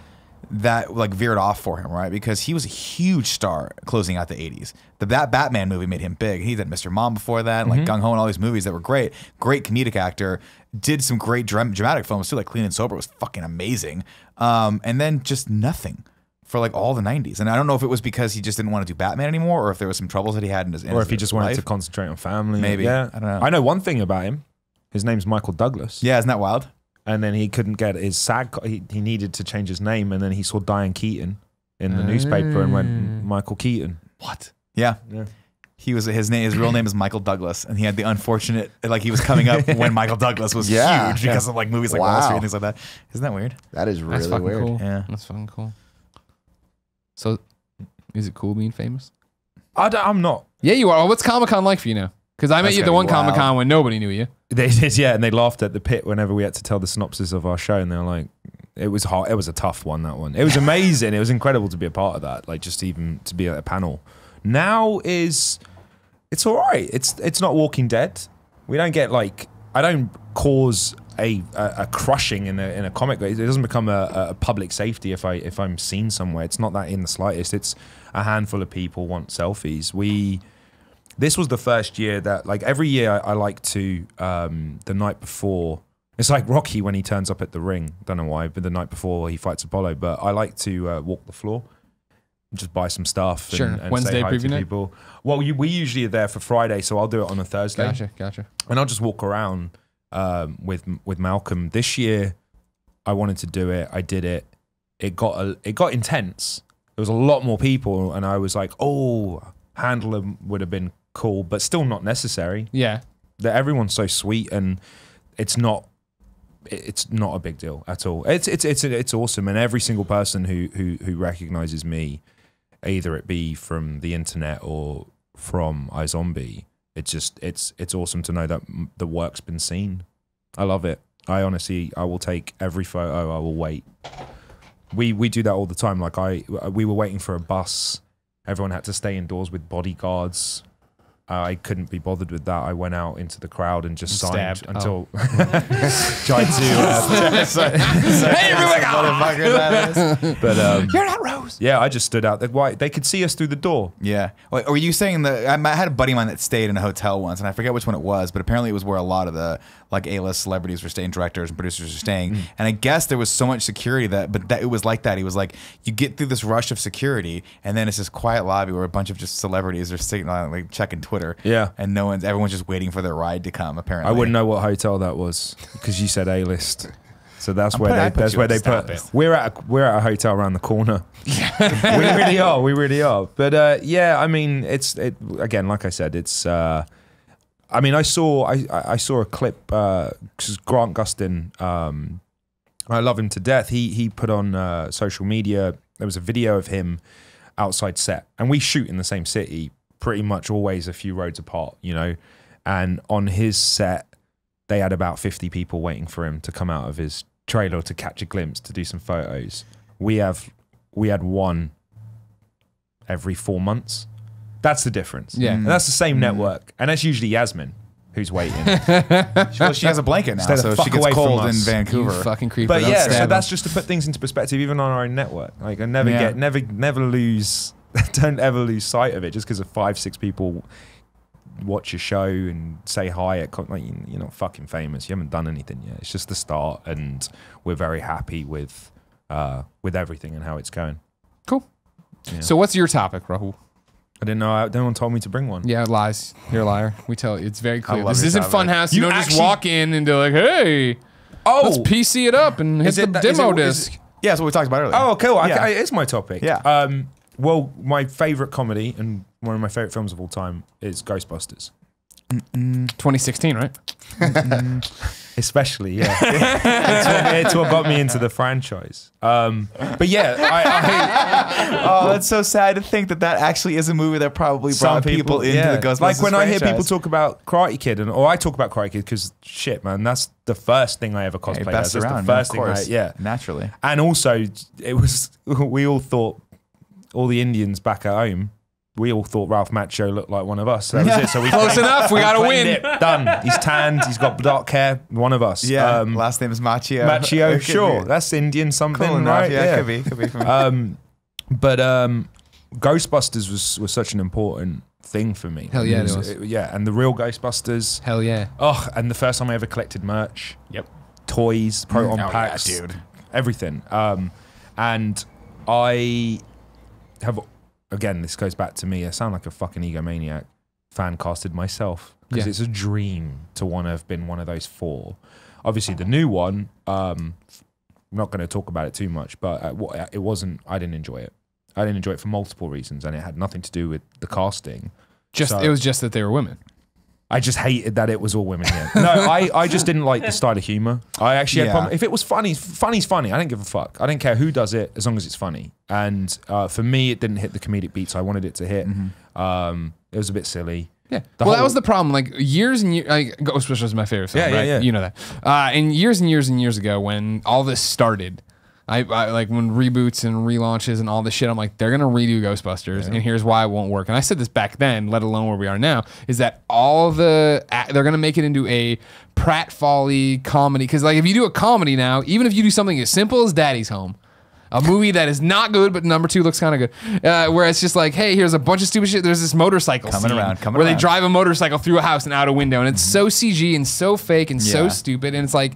that like veered off for him, right? Because he was a huge star closing out the 80s. That Batman movie made him big. He did Mr. Mom before that, and like Gung Ho and all these movies that were great. Great comedic actor. Did some great dramatic films too, like Clean and Sober was fucking amazing. And then just nothing for like all the 90s. And I don't know if it was because he just didn't want to do Batman anymore, or if there was some troubles that he had in his or if he just wanted life. to concentrate on family. Maybe. Yeah, I don't know. I know one thing about him. His name's Michael Douglas. Yeah, isn't that wild? And then he couldn't get his SAG. He needed to change his name, and then he saw Diane Keaton in the newspaper and went Michael Keaton. What? Yeah. Yeah. He was his real name is Michael Douglas, and he had the unfortunate like he was coming up when Michael Douglas was Yeah. huge because of like movies like Wall Wow. Street and things like that. Isn't that weird? That is That's really fucking weird. cool. Yeah. That's fucking cool. So, is it cool being famous? I'm not. Yeah, you are. What's Comic Con like for you now? Because I met That's you at the gotta one be wild. Comic Con when nobody knew you. They did, yeah, and they laughed at the pit whenever we had to tell the synopsis of our show, and they were like, "It was hard. It was a tough one. That one. It was amazing. It was incredible to be a part of that. Like just even to be at a panel. Now it's all right. It's not Walking Dead. We don't get like I don't cause a crushing in a comic. It doesn't become a public safety if I'm seen somewhere. It's not that in the slightest. It's a handful of people want selfies. This was the first year that, like, every year I like to, the night before, it's like Rocky when he turns up at the ring. Don't know why, but the night before he fights Apollo. But I like to walk the floor, just buy some stuff Sure. and Wednesday say hi preview to night? people. Well, we usually are there for Friday, so I'll do it on a Thursday. Gotcha. And I'll just walk around with Malcolm. This year, I wanted to do it. I did it. It got intense. There was a lot more people, and I was like, oh, handler would have been cool, but still not necessary. Yeah. That everyone's so sweet, and it's not a big deal at all. It's awesome, and every single person who recognizes me, either it be from the internet or from iZombie, it's awesome to know that the work's been seen. I love it. I will take every photo. I will wait. We do that all the time. Like we were waiting for a bus. Everyone had to stay indoors with bodyguards. I couldn't be bothered with that. I went out into the crowd and just signed Stabbed. until tried to. Hey, everyone! But You're not Rose. yeah, I just stood out. They could see us through the door. Yeah. Or were you saying that I had a buddy of mine that stayed in a hotel once, and I forget which one it was, but apparently it was where a lot of the like A-list celebrities were staying, directors and producers were staying. And I guess there was so much security that it was like that. He was like, you get through this rush of security, and then it's this quiet lobby where a bunch of just celebrities are sitting like checking Twitter. Yeah. And everyone's just waiting for their ride to come. Apparently, I wouldn't know what hotel that was because you said A-list. So that's I'm where putting- I they put that's you where on. they Stop put. it. We're at a hotel around the corner. We really are. But yeah, I mean, again, like I said, it's. I mean, I saw a clip because Grant Gustin, I love him to death. He put on social media. There was a video of him outside set, and we shoot in the same city, pretty much always a few roads apart, you know. And on his set, they had about 50 people waiting for him to come out of his trailer to catch a glimpse, to do some photos. We had one every 4 months. That's the difference. Yeah. And that's the same network. And that's usually Yasmin who's waiting. Well, she has a blanket now, Stay the so fuck she gets away from cold in us. You Vancouver. fucking creeper. But Don't yeah, stab so him. that's just to put things into perspective, even on our own network. Like I never Yeah. never lose, don't ever lose sight of it just because of 5-6 people watch your show and say hi at like you're not fucking famous. You haven't done anything yet. It's just the start, and we're very happy with everything and how it's going. Cool. Yeah. So what's your topic, Rahul? I didn't know. No one told me to bring one. Yeah, lies. You're a liar. We tell you. It's very clear. love This your isn't topic. Funhouse. You You don't just actually- walk in and do like, hey, Oh, let's PC it up and hit Is the it that- demo is it- is disc. Yeah, that's what we talked about earlier. oh, cool. Yeah. It's my topic. Yeah. Well, my favorite comedy and one of my favorite films of all time is Ghostbusters. 2016, right? Especially, yeah. it's what got me into the franchise. But yeah, Oh, that's so sad to think that actually is a movie that probably brought people into the Ghostbusters Like when I hear franchise. people talk about Karate Kid, or I talk about Karate Kid, because shit, man, that's the first thing I ever Hey, cosplayed best as. That's around, the man, first of thing course. yeah. Naturally. And also, it was, we all thought, all the Indians back at home, we all thought Ralph Macchio looked like one of us. So that was it. So we Close enough. We got to win. claimed it. Done. He's tanned. He's got dark hair. One of us. Yeah. Last name is Macchio. Macchio, It could sure. be. That's Indian something, Cool enough. right? Yeah, it could be for me. But Ghostbusters was such an important thing for me. Hell yeah, it was. Yeah, and the real Ghostbusters. Hell yeah. Oh, and the first time I ever collected merch. Yep. Toys, proton Oh, yeah, packs, dude. everything. And I have, again, this goes back to me. I sound like a fucking egomaniac. Fan casted myself because Yeah. it's a dream to want to have been one of those 4. Obviously, the new one. I'm not going to talk about it too much, but it wasn't. I didn't enjoy it. I didn't enjoy it for multiple reasons, and it had nothing to do with the casting. It was just that they were women. I just hated that it was all women. Yeah. No, I just didn't like the style of humor. I actually had a problem. If it was funny, funny's funny. I don't give a fuck. I don't care who does it as long as it's funny. And for me, it didn't hit the comedic beats I wanted it to hit. It was a bit silly. Yeah. That was the problem. Like years and years, like Ghostbusters is my favorite film, Yeah, right? yeah. You know that. And years and years and years ago, when all this started, I like when reboots and relaunches and all this shit, I'm like, they're gonna redo Ghostbusters, and here's why it won't work. And I said this back then, let alone where we are now, is that they're gonna make it into a pratfally comedy. Because like if you do a comedy now, even if you do something as simple as Daddy's Home, a movie that is not good, but number 2 looks kind of good. Where it's just like, hey, here's a bunch of stupid shit. There's this motorcycle Coming scene around. where they drive a motorcycle through a house and out a window, and it's so CG and so fake and so Yeah. stupid. And it's like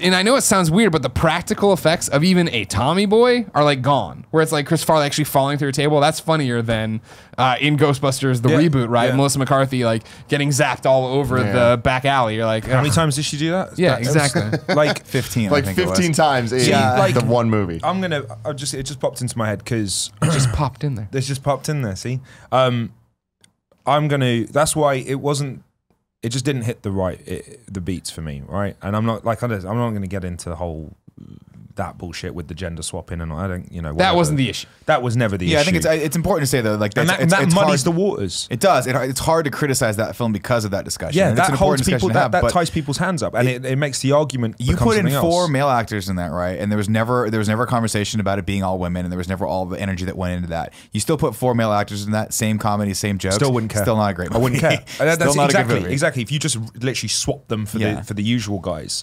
and I know it sounds weird, but the practical effects of even a Tommy Boy are like gone. Where it's like Chris Farley actually falling through a table. That's funnier than in Ghostbusters, the reboot, right? yeah. Melissa McCarthy like getting zapped all over the back alley. You're like, How many ugh. times did she do that? Yeah, That was- exactly. like 15. Like I think it was. 15 times in like- the one movie. it just popped into my head because just popped in there. this just popped in there. See, that's why it wasn't. It just didn't hit the beats for me, right? And I'm not going to get into the whole that bullshit with the gender swapping and I don't, That whatever. wasn't the issue. That was never the issue. Yeah, I think it's important to say though, like and that's, that it's muddies hard, the waters. It does. It's hard to criticize that film because of that discussion. Yeah, And it's that an holds important people. discussion to have, That but ties people's hands up, and it makes the argument. you become put in something 4 else. male actors in that, right? And there was never a conversation about it being all women, and there was never all the energy that went into that. You still put 4 male actors in that, same comedy, same jokes. Still wouldn't care. Still not a great movie. I wouldn't care. Still That's not a good exactly movie. exactly. If you just literally swap them for the usual guys,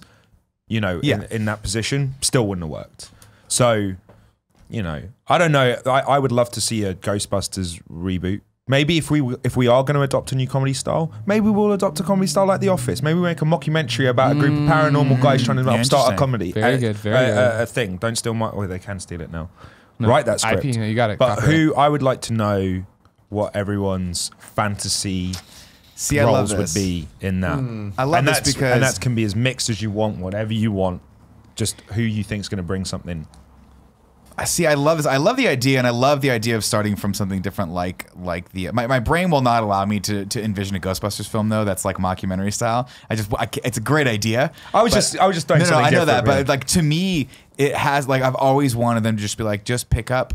in that position, still wouldn't have worked. So, I don't know. I would love to see a Ghostbusters reboot. Maybe if we are going to adopt a new comedy style, maybe we'll adopt a comedy style like The Office. Maybe we make a mockumentary about a group of paranormal guys trying to start a interesting. comedy. Very good, very good. A thing. Don't steal my. Oh, they can steal it now. Write that script. IP, you got it. But Copyright. I would like to know what everyone's fantasy See, I love roles would this. be in that. I love and this that's, because- and that can be as mixed as you want, whatever you want. Just who you think's going to bring something. I love this. I love the idea, and I love the idea of starting from something different, like the. My brain will not allow me to envision a Ghostbusters film though. That's like mockumentary style. It's a great idea. I was just throwing no, something I know that, different, but like to me, it has like I've always wanted them to just be like, just pick up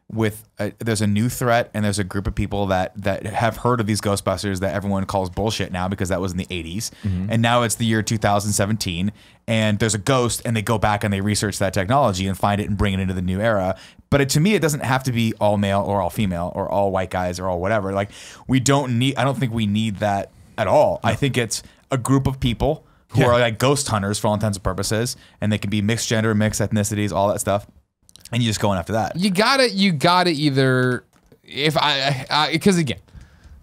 with there's a new threat and there's a group of people that have heard of these Ghostbusters that everyone calls bullshit now because that was in the 80s, and now it's the year 2017 and there's a ghost and they go back and they research that technology and find it and bring it into the new era. But to me, it doesn't have to be all male or all female or all white guys or all whatever. Like I don't think we need that at all. No. I think it's a group of people who are like ghost hunters for all intents and purposes, and they can be mixed gender, mixed ethnicities, all that stuff. And you just going after that. You gotta either because again,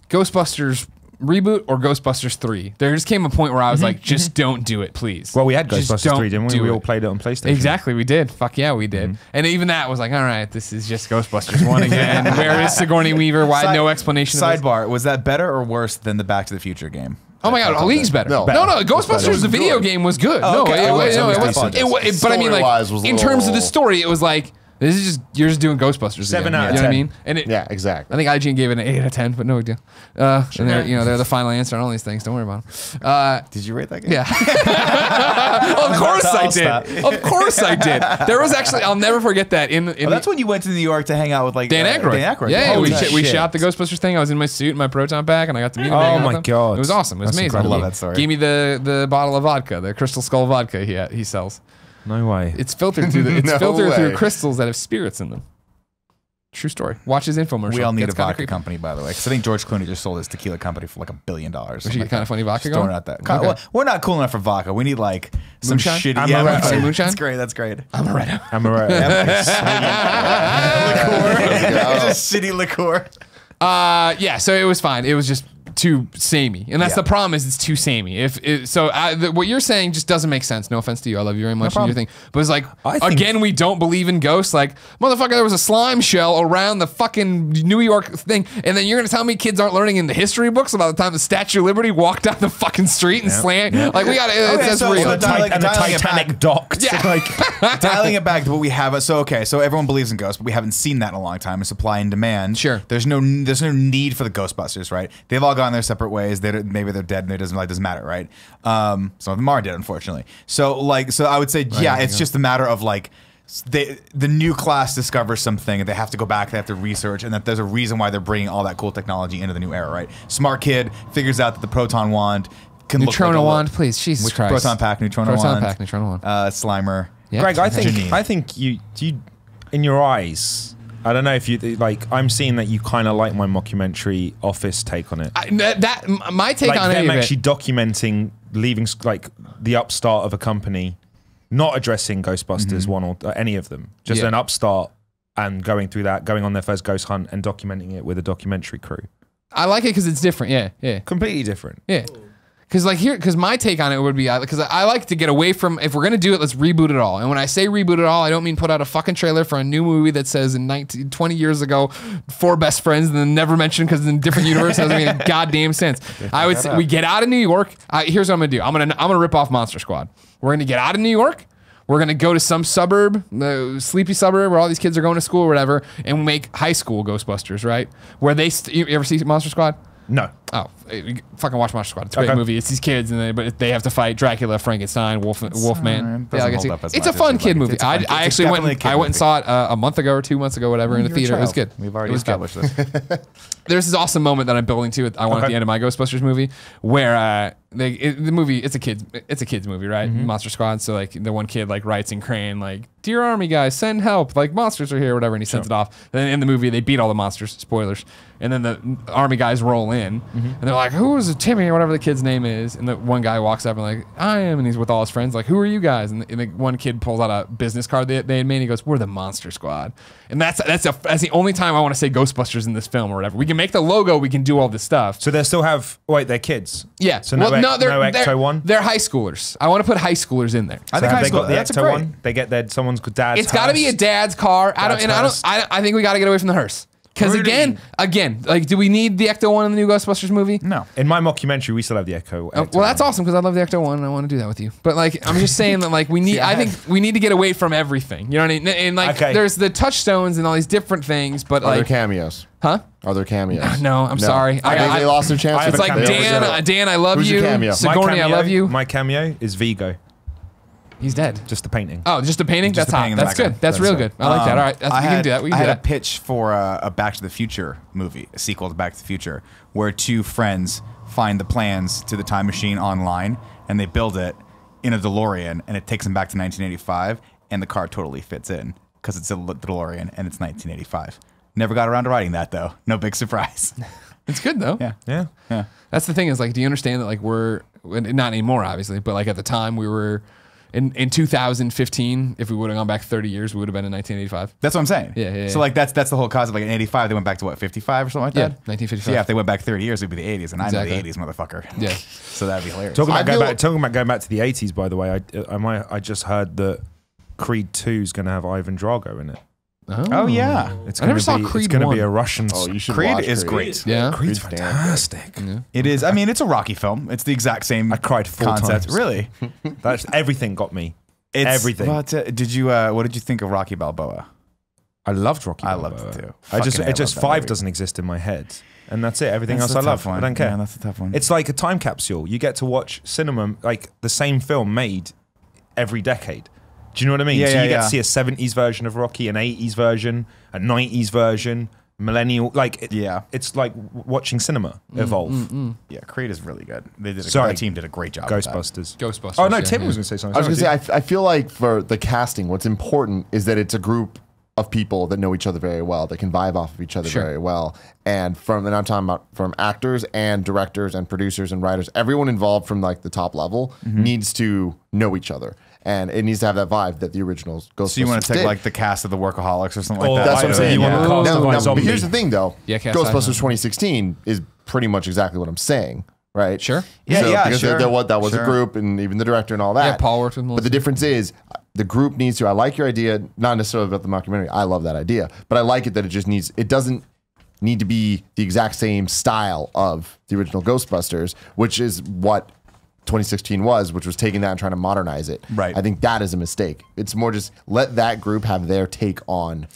Ghostbusters reboot or Ghostbusters 3. There just came a point where I was like, just don't do it, please. Well, we had Just Ghostbusters 3, didn't we? We all it. played it on PlayStation. Exactly, we did. Fuck yeah, we did. And even that was like, all right, this is just Ghostbusters 1 again. Where is Sigourney Weaver? Why no explanation? Sidebar: was that better or worse than the Back to the Future game? Oh my god, League's better. No. No, Ghostbusters the video game was good. okay. No, Okay. but I mean, Story-wise was like a in terms of the little- story, it was like this is just you're just doing Ghostbusters. 7 again. out of You know 10. what I mean? And it, Yeah, exactly. I think IGN gave it an 8 out of 10, but no big deal. And they're the final answer on all these things. Don't worry about them. Did you rate that game? Yeah. Of course I did. Of course I did. There was actually, I'll never forget that. That's when you went to New York to hang out with like Dan Aykroyd. Dan Aykroyd. Yeah, Holy we shit. shot the Ghostbusters thing. I was in my suit and my proton pack, and I got to meet him. Oh hang out my with him. God. It was awesome. It was That's amazing. incredible. I love that story. Gave me the bottle of vodka, the Crystal Skull vodka he sells. No way. It's filtered through No filtered through way. crystals that have spirits in them. True story. Watch his infomercial. We all need Gets a kinda vodka creepy. company, by the way, because I think George Clooney just sold his tequila company for like $1 billion. We should get kind of funny vodka Just throwing going. out that. Okay. Well, we're not cool enough for vodka. We need like some Moonshine? shitty. Amaretto. Moonshine? That's great. That's great. Amaretto. I'm alright. It's just shitty liqueur. Yeah. So it was fine. It was just too samey, and that's Yeah. the problem. Is it's too samey. What you're saying just doesn't make sense. No offense to you. I love you very much and your thing, but it's like I think- again, we don't believe in ghosts. Like motherfucker, there was a slime shell around the fucking New York thing, and then you're gonna tell me kids aren't learning in the history books about the time the Statue of Liberty walked down the fucking street and slammed. Like we got to. Okay, That's so real. the and the dialing it Titanic back. docked. Yeah. Like, Dialing it back to what we have. So everyone believes in ghosts, but we haven't seen that in a long time. It's supply and demand. Sure. There's no need for the Ghostbusters, right? They've all gone their separate ways. Maybe they're dead, and it doesn't matter, right? Some of them are dead, unfortunately. So I would say, it's just a matter of like. The new class discovers something and they have to go back, they have to research, and that there's a reason why they're bringing all that cool technology into the new era, right? Smart kid figures out that the proton wand can Neutrona look like wand, please. Jesus Christ. Proton pack, neutrona wand. wand. Slimer. Yeah. Greg, I Janine. think you in your eyes. I don't know if you like. I'm seeing that you kind of like my mockumentary Office take on it. My take Like on them it. actually documenting leaving like the upstart of a company, not addressing Ghostbusters one or any of them, just Yeah. an upstart and going through that, going on their first ghost hunt and documenting it with a documentary crew. I like it because it's different. Yeah. Completely different. Yeah. Because my take on it would be, because I like to get away from, if we're going to do it, let's reboot it all. And when I say reboot it all, I don't mean put out a fucking trailer for a new movie that says 20 years ago, 4 best friends, and then never mentioned because in a different universe. That doesn't make a goddamn sense. I would say we get out of New York. Here's what I'm going to do. I'm gonna rip off Monster Squad. We're going to get out of New York. We're going to go to some suburb, sleepy suburb where all these kids are going to school or whatever, and make high school Ghostbusters, right? Where you ever see Monster Squad? No. Oh, fucking watch Monster Squad. It's a great movie. It's these kids, and they have to fight Dracula, Frankenstein, Wolfman. Yeah, it's a fun kid movie. I actually went and saw it a month ago or 2 months ago, whatever, in the theater. It was good. We've already established this. There's this awesome moment that I'm building to. I want at the end of my Ghostbusters movie where the movie it's a kids movie, right? Monster Squad. So like the one kid like writes in crayon like, "Dear Army guys, send help! Like monsters are here, whatever," and he sends it off. Then in the movie they beat all the monsters. Spoilers. And then the Army guys roll in, and they're like, "Who is Timmy?" or whatever the kid's name is. And the one guy walks up and like, "I am," and he's with all his friends. Like, "Who are you guys?" And the one kid pulls out a business card they had made. And he goes, "We're the Monster Squad." And that's the only time I want to say Ghostbusters in this film or whatever. We can make the logo. We can do all this stuff. So they still have they're kids. Yeah. So no Ecto one. They're high schoolers. I want to put high schoolers in there. I think high school. That's Ecto one. They get someone's dad's. It's got to be a dad's car. I think we got to get away from the hearse. Because again, like, do we need the Ecto one in the new Ghostbusters movie? No. In my mockumentary, we still have the Ecto. Well, that's awesome because I love the Ecto one and I want to do that with you. But like, I'm just saying that like we need. I think we need to get away from everything. You know what I mean? And like, there's the touchstones and all these different things. But Are like, there cameos? Huh? Are there cameos? No, I'm sorry. I think they lost their chance. It's like Dan, I love Who's you. your cameo? Sigourney, I love you. My cameo is Vigo. He's dead. Just the painting. Oh, just the painting? Just That's the hot. painting That's good. That's real good. I like that. All right. We can do that. We can I do had that. a pitch for a Back to the Future movie, a sequel to Back to the Future, where two friends find the plans to the time machine online, and they build it in a DeLorean, and it takes them back to 1985, and the car totally fits in because it's a DeLorean, and it's 1985. Never got around to writing that, though. No big surprise. It's good, though. Yeah. That's the thing is, like, do you understand that, like, we're, not anymore, obviously, but, like, at the time, we were... In 2015, if we would have gone back 30 years, we would have been in 1985. That's what I'm saying. Yeah. So like that's the whole concept. Like in '85, they went back to what 55 or something like that. 1955. So yeah, if they went back 30 years, it'd be the '80s, and Exactly. I know the '80s, motherfucker. Yeah. So that'd be hilarious. Talking about going back to the '80s, by the way, I just heard that Creed 2 is going to have Ivan Drago in it. Oh yeah, I never saw Creed It's going to 1. be a Russian. Oh, you should Creed watch is great. Yeah. Creed's Creed's fantastic. It is. I mean, it's a Rocky film. It's the exact same. I cried 4 concept. times. Really? That's everything got me. Everything. But did you? What did you think of Rocky Balboa? I loved Rocky. I loved it too. It just 5 doesn't exist in my head, and that's it. Everything else I love. I don't care. Yeah, that's a tough one. It's like a time capsule. You get to watch cinema, like the same film made every decade. Do you know what I mean? Yeah, so you yeah, get to see a 70s version of Rocky, an 80s version, a 90s version, millennial. Like, it's like watching cinema evolve. Yeah, Creed is really good. Sorry. The team did a great job. Ghostbusters. Ghostbusters. Oh no, yeah, Tim was going to say something. I was going to say, I feel like for the casting, what's important is that it's a group of people that know each other very well, that can vibe off of each other very well. And I'm talking about from actors and directors and producers and writers, everyone involved from like the top level needs to know each other. And it needs to have that vibe that the original Ghostbusters So you want to take did. like the cast of the Workaholics or something like that? That's what I'm saying. You want to cast No, a but zombie. here's the thing, though. Yeah, cast Ghostbusters 2016 is pretty much exactly what I'm saying, right? Sure. Yeah, because that was a group, and even the director and all that. Yeah, Paul worked with Melissa. But the difference is, the group needs to. I like your idea, not necessarily about the mockumentary. I love that idea, but I like it that it doesn't need to be the exact same style of the original Ghostbusters, which is what 2016 was, which was taking that and trying to modernize it. Right. I think that is a mistake. It's more just let that group have their take on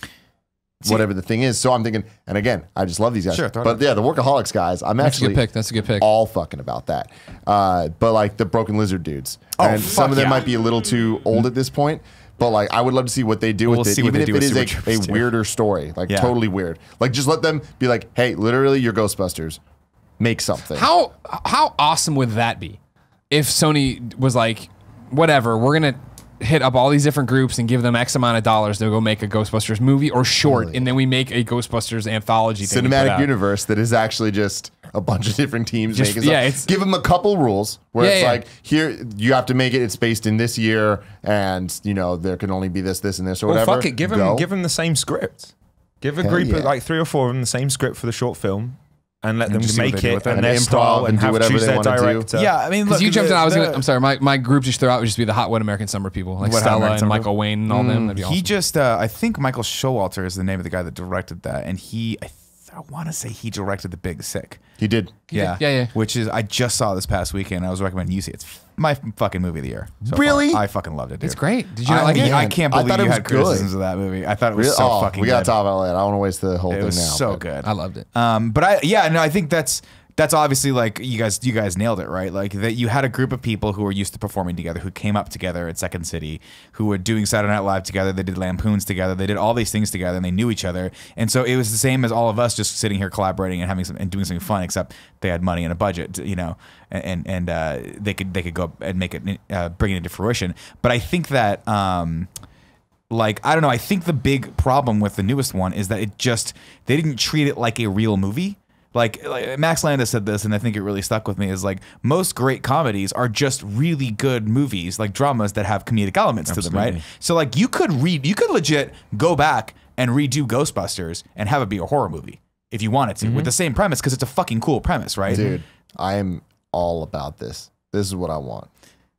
whatever the thing is. So I'm thinking, and again, I just love these guys. Sure, but yeah, the Workaholics guys, I'm actually That's a good pick. all fucking about that. But like the Broken Lizard dudes, and fuck some of them yeah. might be a little too old at this point. But like, I would love to see what they do with it, even if it is a weirder story, like totally weird. Like, just let them be like, hey, literally, you're Ghostbusters. Make something. How awesome would that be? If Sony was like, whatever, we're going to hit up all these different groups and give them X amount of dollars to go make a Ghostbusters movie or short, and then we make a Ghostbusters anthology thing Cinematic universe that is actually just a bunch of different teams making stuff. Give them a couple rules where it's like, here, you have to make it, it's based in this year, and, you know, there can only be this, this, and this, or whatever. Fuck it, give them the same script. Give a group of like 3 or 4 of them the same script for the short film. And let them make it and their style and have choose their director. Yeah, I mean, look, because you jumped in. I'm sorry. My group just threw out would just be the Hot Wet American Summer people, like Stella and Michael Wayne and all them. That'd be awesome. He just, I think Michael Showalter is the name of the guy that directed that, and I want to say he directed The Big Sick. He did. Yeah. Which is, I just saw this past weekend. I was recommending you see it. It's my fucking movie of the year. So really? far. I fucking loved it, dude. It's great. Did you not like it? I can't believe thought it you was had good. criticisms of that movie. I thought it was so fucking good. We got to talk about it. I don't want to waste the whole thing now. It was so good. I loved it. I think that's obviously like you guys nailed it, right? Like that you had a group of people who were used to performing together, who came up together at Second City, who were doing Saturday Night Live together. They did Lampoons together. They did all these things together, and they knew each other. And so it was the same as all of us just sitting here collaborating and having and doing something fun, except they had money and a budget, you know, and they could go and make it bring it into fruition. But I think that. Like, I don't know. I think the big problem with the newest one is that they didn't treat it like a real movie. Like Max Landis said this, and I think it really stuck with me, is like most great comedies are just really good movies, like dramas that have comedic elements to them, right? So like you could legit go back and redo Ghostbusters and have it be a horror movie if you wanted to, with the same premise, because it's a fucking cool premise, right? Dude, I am all about this. This is what I want.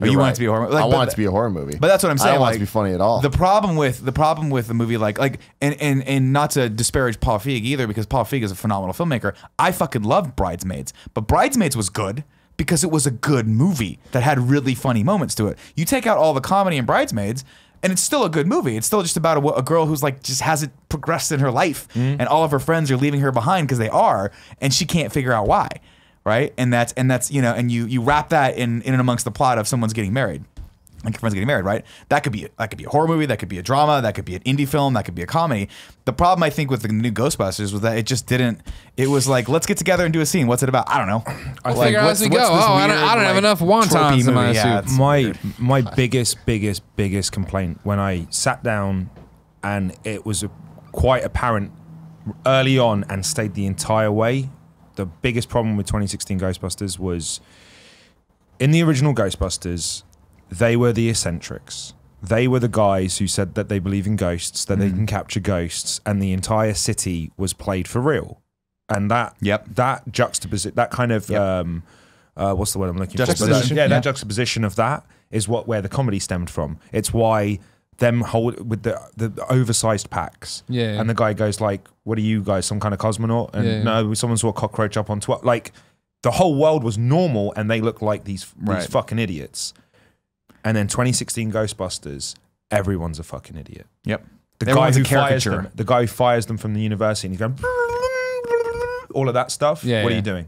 You want it to be a horror movie? Like, I want it to be a horror movie. But that's what I'm saying. I don't want it to be funny at all. The problem with the movie, and not to disparage Paul Feig either, because Paul Feig is a phenomenal filmmaker. I fucking loved Bridesmaids, but Bridesmaids was good because it was a good movie that had really funny moments to it. You take out all the comedy in Bridesmaids, and it's still a good movie. It's still just about a girl who's like just hasn't progressed in her life, and all of her friends are leaving her behind because they are, and she can't figure out why. Right, and that's you know, and you wrap that in and amongst the plot of someone's getting married, like your friend's getting married, right? That could be a horror movie, that could be a drama, that could be an indie film, that could be a comedy. The problem I think with the new Ghostbusters was that it just didn't. It was like, let's get together and do a scene. What's it about? I don't know. I figure out as we go. I don't have enough wontons in my suit. My biggest complaint when I sat down, and it was quite apparent early on and stayed the entire way. The biggest problem with 2016 Ghostbusters was, in the original Ghostbusters, they were the eccentrics. They were the guys who said that they believe in ghosts, that they can capture ghosts, and the entire city was played for real. And that juxtaposition, that kind of what's the word I'm looking for? Juxtaposition. That juxtaposition of that is where the comedy stemmed from. It's why them hold with the oversized packs, and the guy goes like, "What are you guys, some kind of cosmonaut?" And no, someone saw a cockroach up on Twitter. Like the whole world was normal, and they look like these fucking idiots. And then 2016 Ghostbusters, everyone's a fucking idiot. Yep, the guy who fires them from the university, and he's going all of that stuff. What are you doing?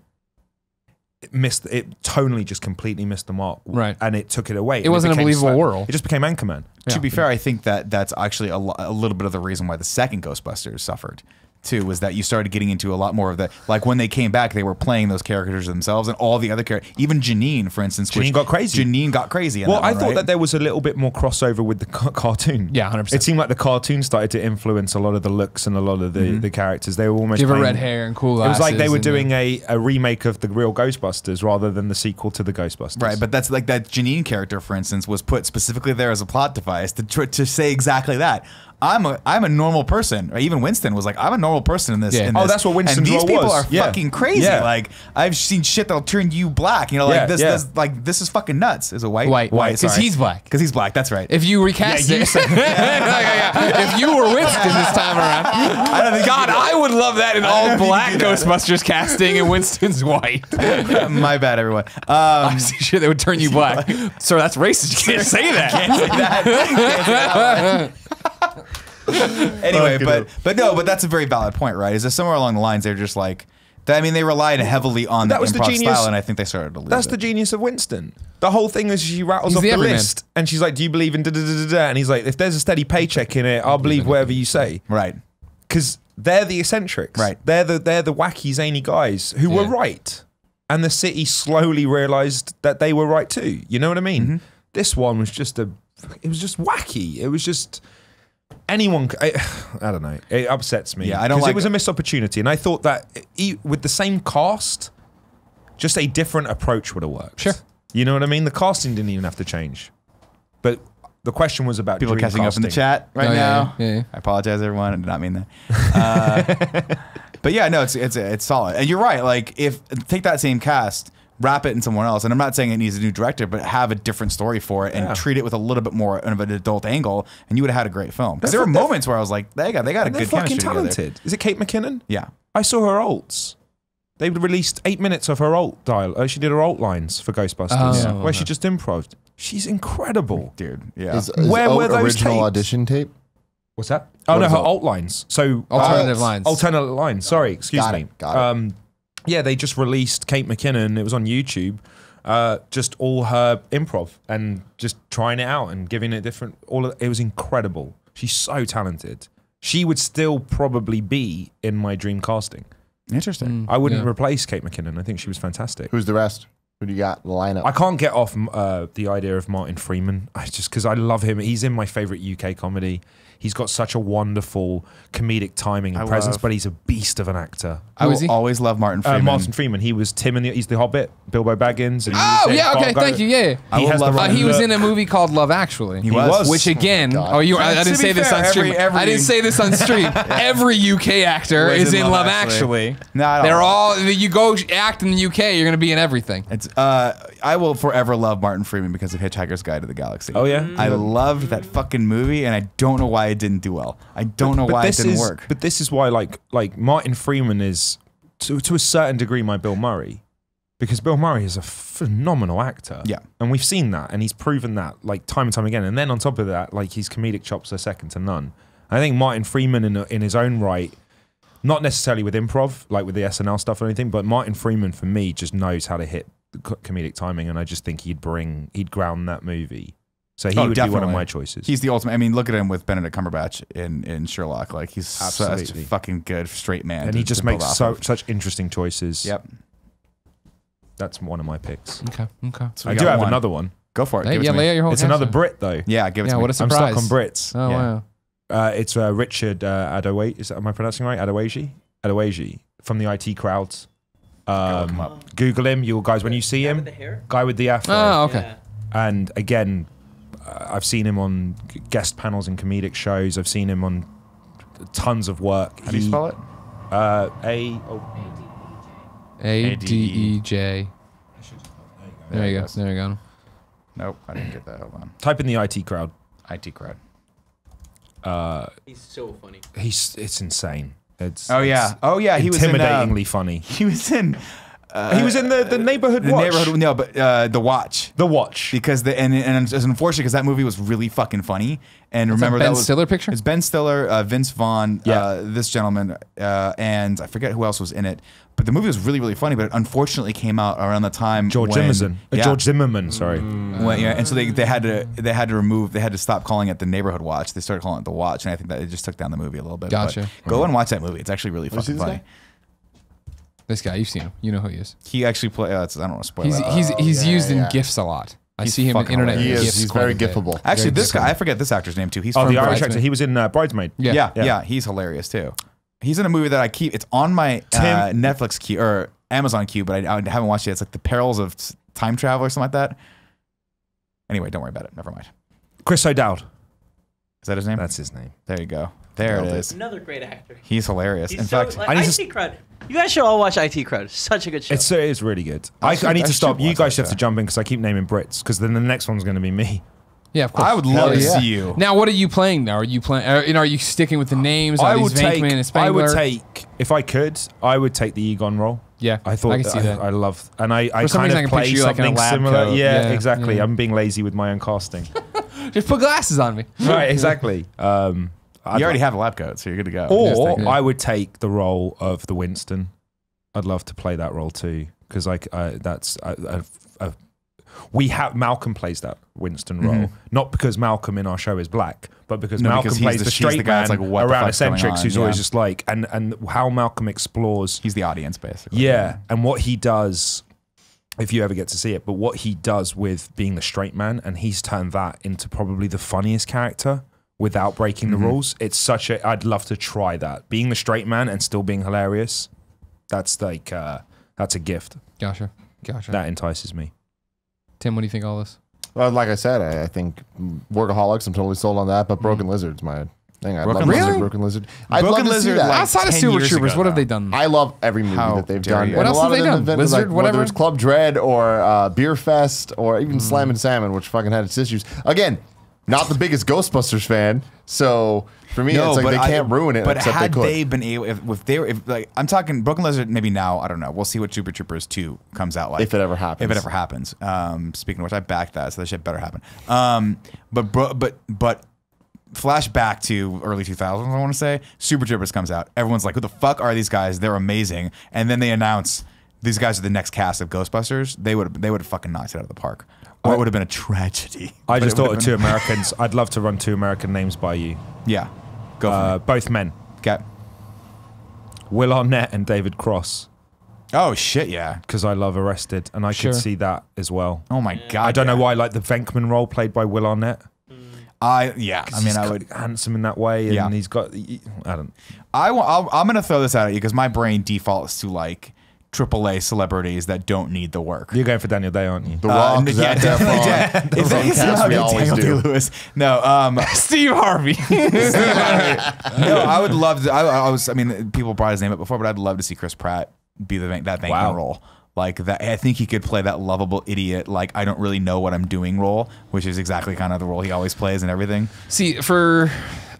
It tonally just completely missed the mark, right? And it took it away. It wasn't a believable world. It just became Anchorman. To be fair, I think that's actually a little bit of the reason why the second Ghostbusters suffered too, was that you started getting into a lot more of the, like when they came back, they were playing those characters themselves, and all the other characters, even Janine, for instance. Janine got crazy. Janine got crazy. Well, I thought that there was a little bit more crossover with the cartoon. Yeah, 100%. It seemed like the cartoon started to influence a lot of the looks and a lot of the characters. They were almost give her red hair and cool glasses. It was like they were doing a remake of the real Ghostbusters rather than the sequel to the Ghostbusters. Right, but that's like that Janine character, for instance, was put specifically there as a plot device to say exactly that. I'm a normal person. Or even Winston was like, I'm a normal person in this. Yeah. Oh, that's what Winston's And these role people was. are fucking crazy. Yeah. Like I've seen shit that'll turn you black. You know, like this is fucking nuts. Is it white? White, because he's black. Because he's black. That's right. If you recast it, if you were Winston this time around, I would love that in all black Ghostbusters casting, and Winston's white. My bad, everyone. I see shit that would turn you black. Sir, that's racist. You can't say that. Can't say that. Anyway, but that's a very valid point, right? Is that somewhere along the lines they're just like, I mean, they relied heavily on that improv style, and I think they started to lose That's it. the genius of Winston. The whole thing is she rattles off the list, and she's like, "Do you believe in da da da da?" And he's like, "If there's a steady paycheck in it, I'll believe whatever you say." Right? Because they're the eccentrics. Right? They're the wacky zany guys who were right, and the city slowly realized that they were right too. You know what I mean? This one was just it was just wacky. It was just. Anyone, I don't know. It upsets me. Yeah, I don't like it was a missed opportunity, and I thought that with the same cast, just a different approach would have worked. Sure, you know what I mean. The casting didn't even have to change, but the question was about people catching up in the chat right now. Yeah. I apologize, everyone. I did not mean that. But yeah, no, it's solid, and you're right. Like take that same cast. Wrap it in someone else, and I'm not saying it needs a new director, but have a different story for it and treat it with a little bit more of an adult angle, and you would have had a great film. Because there were moments where I was like, they got a good chemistry talented. together. Is it Kate McKinnon? Yeah, I saw her alts. They released 8 minutes of her alt dial. She did her alt lines for Ghostbusters, where she just improv'd. She's incredible, dude. Yeah. Is where were those original tapes? audition tape? What's that? Oh no, her alt lines. So alternative lines. Alternative lines. Sorry, excuse me. Got it. yeah, they just released Kate McKinnon. It was on YouTube. Just all her improv and just trying it out and giving it different. It was incredible. She's so talented. She would still probably be in my dream casting. Interesting. I wouldn't replace Kate McKinnon. I think she was fantastic. Who's the rest? Who do you got in the lineup? I can't get off the idea of Martin Freeman. Just because I love him. He's in my favorite UK comedy. He's got such a wonderful comedic timing and presence, but he's a beast of an actor. I will always love Martin Freeman. Martin Freeman. He was Tim he's the Hobbit, Bilbo Baggins. And okay, thank you. Yeah, he was in a movie called Love Actually. He was. Which again, I didn't say this on stream. I didn't say this on stream. Every UK actor is in Love Actually. No, they're all. You go act in the UK, you're going to be in everything. It's. I will forever love Martin Freeman because of Hitchhiker's Guide to the Galaxy. Oh yeah, I loved that fucking movie, and I don't know why it didn't do well. I don't know why it didn't work. But this is why, like Martin Freeman is to a certain degree my Bill Murray, because Bill Murray is a phenomenal actor. Yeah, and we've seen that, and he's proven that like time and time again. And then on top of that, like his comedic chops are second to none. I think Martin Freeman in his own right. Not necessarily with improv, like with the SNL stuff or anything, but Martin Freeman for me just knows how to hit comedic timing, and I just think he'd ground that movie. So he would be one of my choices. He's the ultimate. I mean, look at him with Benedict Cumberbatch in Sherlock. Like he's such a fucking good straight man, and he just makes such interesting choices. Yep, that's one of my picks. Okay. So I do have another one. Go for it. Hey, lay out your whole. It's another Brit though. Yeah, give it to me. What a surprise! I'm stuck on Brits. Oh wow. It's Richard Adowaji. Am I pronouncing right? Adowaji from the IT Crowds. Google him, you guys. When you see him, guy with the afro. Oh, okay. Yeah. And again, I've seen him on guest panels and comedic shows. I've seen him on tons of work. How do you spell it? Adej. There you go. There you go. Nope, I didn't get that. Hold on. Type in the IT Crowd. IT Crowd. He's so funny. It's insane. Oh yeah. He was intimidatingly funny. He was in. He was in the Neighborhood Watch. No, but The Watch. The Watch. Because and it's unfortunate because that movie was really fucking funny. And remember that that Ben was Stiller picture? It's Ben Stiller, Vince Vaughn, this gentleman, and I forget who else was in it. But the movie was really, really funny. But it unfortunately came out around the time George Zimmerman. Sorry. And so they had to stop calling it the Neighborhood Watch. They started calling it The Watch, and I think that it just took down the movie a little bit. Gotcha. But go and watch that movie. It's actually really fucking funny. This guy, you've seen him. You know who he is. He actually plays. I don't want to spoil it. He's used in GIFs a lot. I see him in internet GIFs. He's very gifable. Actually, this guy, I forget this actor's name too. He's from the Irish actor. He was in Bridesmaid. Yeah, he's hilarious too. He's in a movie that I keep. It's on my Netflix queue or Amazon queue, but I haven't watched it. It's like The Perils of Time Travel or something like that. Anyway, don't worry about it. Never mind. Chris O'Dowd. Is that his name? That's his name. There you go. There it is. Another great actor. He's hilarious. In fact, like, IT Crowd. You guys should all watch IT Crowd. Such a good show. It is really good. I need to stop. You guys have to jump in because I keep naming Brits because then the next one's going to be me. Yeah, of course. I would love to see you. Now, what are you playing now? Are you playing? Are you sticking with the names? I would take, if I could, I would take the Egon role. Yeah, I thought I can see that. I love, and I For some kind reason, of I can play picture you like in a something lab similar. coat. Yeah, Yeah, exactly. yeah. I'm being lazy with my own casting. Just put glasses on me. Right, exactly. You already have a lab coat, so you're good to go. Or I would take the role of the Winston. I'd love to play that role too, because Malcolm plays that Winston role, not because Malcolm in our show is black, but because Malcolm plays the straight man like, around eccentrics who's always just like, and how Malcolm explores. He's the audience, basically. Yeah, and what he does, if you ever get to see it, but what he does with being the straight man, and he's turned that into probably the funniest character without breaking the rules. It's I'd love to try that. Being the straight man and still being hilarious, that's like, that's a gift. Gotcha. That entices me. Tim, what do you think of all this? Well, like I said, I think Workaholics, I'm totally sold on that, but Broken Lizard's my thing. I love Broken Lizard. I'd love to see that. like, Outside of 10 Super years Troopers, ago, what have though. they done? I love every movie How that they've dare done. you. What And else a lot have they of them done? invented, Lizard, like, whatever? whether it's Club Dread or Beer Fest or even Slam and Salmon, which fucking had its issues. Again, not the biggest Ghostbusters fan, so for me, it's like they can't ruin it. But except had they could. they been able, if like I'm talking Broken Lizard, maybe now I don't know. We'll see what Super Troopers 2 comes out like If it ever happens. If it ever happens. Speaking of which, I backed that, so that shit better happen. But flash back to early 2000s. I want to say Super Troopers comes out. Everyone's like, "Who the fuck are these guys? They're amazing!" And then they announce these guys are the next cast of Ghostbusters, they would have fucking knocked it out of the park. Or it would have been a tragedy. I But just it thought would've of been- 2 Americans. I'd love to run 2 American names by you. Yeah, go for it. Both men. Okay. Will Arnett and David Cross. Oh shit, yeah. Because I love Arrested, and I Sure. could see that as well. Oh my god. I don't know yeah. why, like the Venkman role played by Will Arnett. I mean, He's I would. handsome in that way, and Yeah. he's got. I don't. I'm gonna throw this out at you because my brain defaults to like AAA celebrities that don't need the work. You're going for Daniel Day, aren't you? The Rock, Zac definitely. Efron. Yeah. The wrong cast we always do. Lewis. No, Steve Harvey. no, I would love to. I mean, people brought his name up before, but I'd love to see Chris Pratt be that Venkman Wow. role. Like that, I think he could play that lovable idiot. Like I don't really know what I'm doing role, which is exactly kind of the role he always plays and everything. See, for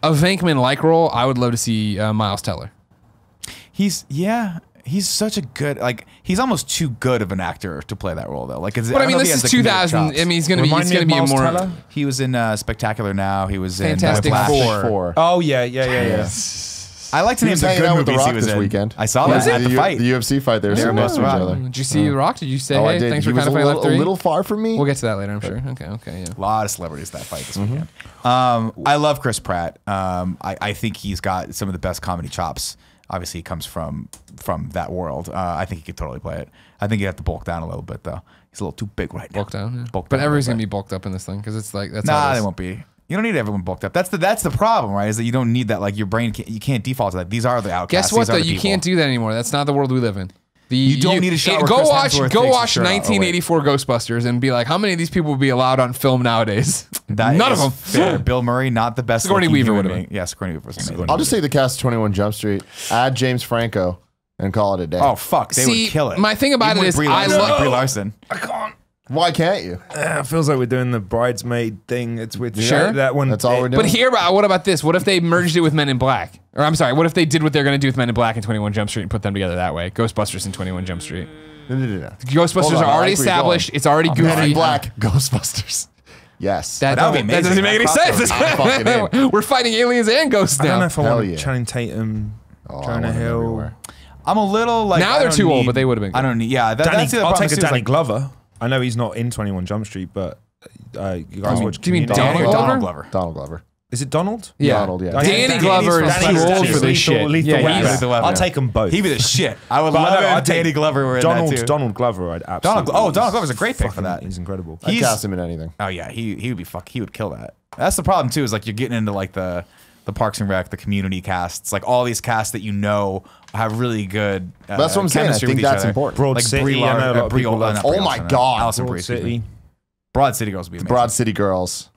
a Venkman-like role, I would love to see Miles Teller. He's such a good he's almost too good of an actor to play that role though. Like, But I mean, this is 2000. I mean, he's gonna Remind it's me gonna of be a Miles more. Teller? He was in Spectacular Now. He was Fantastic in Black. Four. Oh yeah. I like to He name was the hanging good out with The movies he Rock was this in. weekend. I saw Was that it? at the fight. The UFC fight. They're Yeah, sitting next to each Rock. other. Did you see The Rock? Did you say, Oh, hey, I did. thanks He for was kind of a fighting Left 3? little far from me. We'll get to that later, I'm sure. Okay, yeah. A lot of celebrities that fight this weekend. I love Chris Pratt. I think he's got some of the best comedy chops. Obviously, he comes from that world. I think he could totally play it. I think you have to bulk down a little bit though. He's a little too big right now. Bulked down, yeah. Bulked But down a everybody's little gonna bit. be bulked up in this thing because it's like that's how Nah, it they is. won't be. You don't need everyone bulked up. That's the problem, right? Is that you don't need that. Like your brain, you can't default to that. These are the outcasts. Guess what These are though? the You people. can't do that anymore. That's not the world we live in. You don't need a shot where Go Chris watch Hemsworth takes his 1984 Ghostbusters and be like, how many of these people would be allowed on film nowadays? That None of is them. fair. Bill Murray, not the best. Sigourney looking Weaver human would've being. Yeah, Sigourney Weaver was amazing. I'll just take the cast of 21 Jump Street, add James Franco, and call it a day. Oh fuck, they See, would kill it. my thing about Even it with is Brie I Larson, love- Brie Larson. I can't. Why can't you? It feels like we're doing the bridesmaid thing. It's with Sure. that one. That's all we're doing. But what about this? What if they merged it with Men in Black? Or I'm sorry, what if they did what they're going to do with Men in Black and 21 Jump Street and put them together that way? Ghostbusters and 21 Jump Street. No. Ghostbusters Hold on, are I already like where you're established. going. It's already goofy. Men in Black, Ghostbusters. Yes. That That would be amazing. doesn't make any That sense. I'm fucking We're fighting aliens and ghosts I don't know now. if I Hell want yeah. Channing Tatum, Oh, I Jonah want them Hill. everywhere. I'm a little like Now I they're don't too old, need- but they would've been I good. don't need. Yeah, Danny, that's the I'll problem. take a It seems Danny like- Glover. I know he's not in 21 Jump Street, but you guys watch. do you mean Community. Donald Glover? Donald Glover. Donald Glover. Is it Donald? Yeah. Donald, yeah. Danny Glover is Danny's too old for this lethal- shit. lethal Yeah, weapon. he's- Weapon. I'll take them both. He'd be the shit. I would But love no, it I'd if take Danny Glover were in that too. Donald Glover, I'd absolutely. Donald Glover's a great pick for fucking- that. He's incredible. I'd He's- cast him in anything. Oh yeah, he would be he would kill that. That's the problem too. Is like you're getting into like the Parks and Rec, the Community casts, like all these casts that you know have really good. That's what I'm saying. I chemistry think with each that's other. important. Broad Like City, Brie I know a lot of Brie people love- not Brie Oh my Larson, God. Alison Broad Brie, excuse City. me. Broad City Girls would be amazing. Broad City Girls.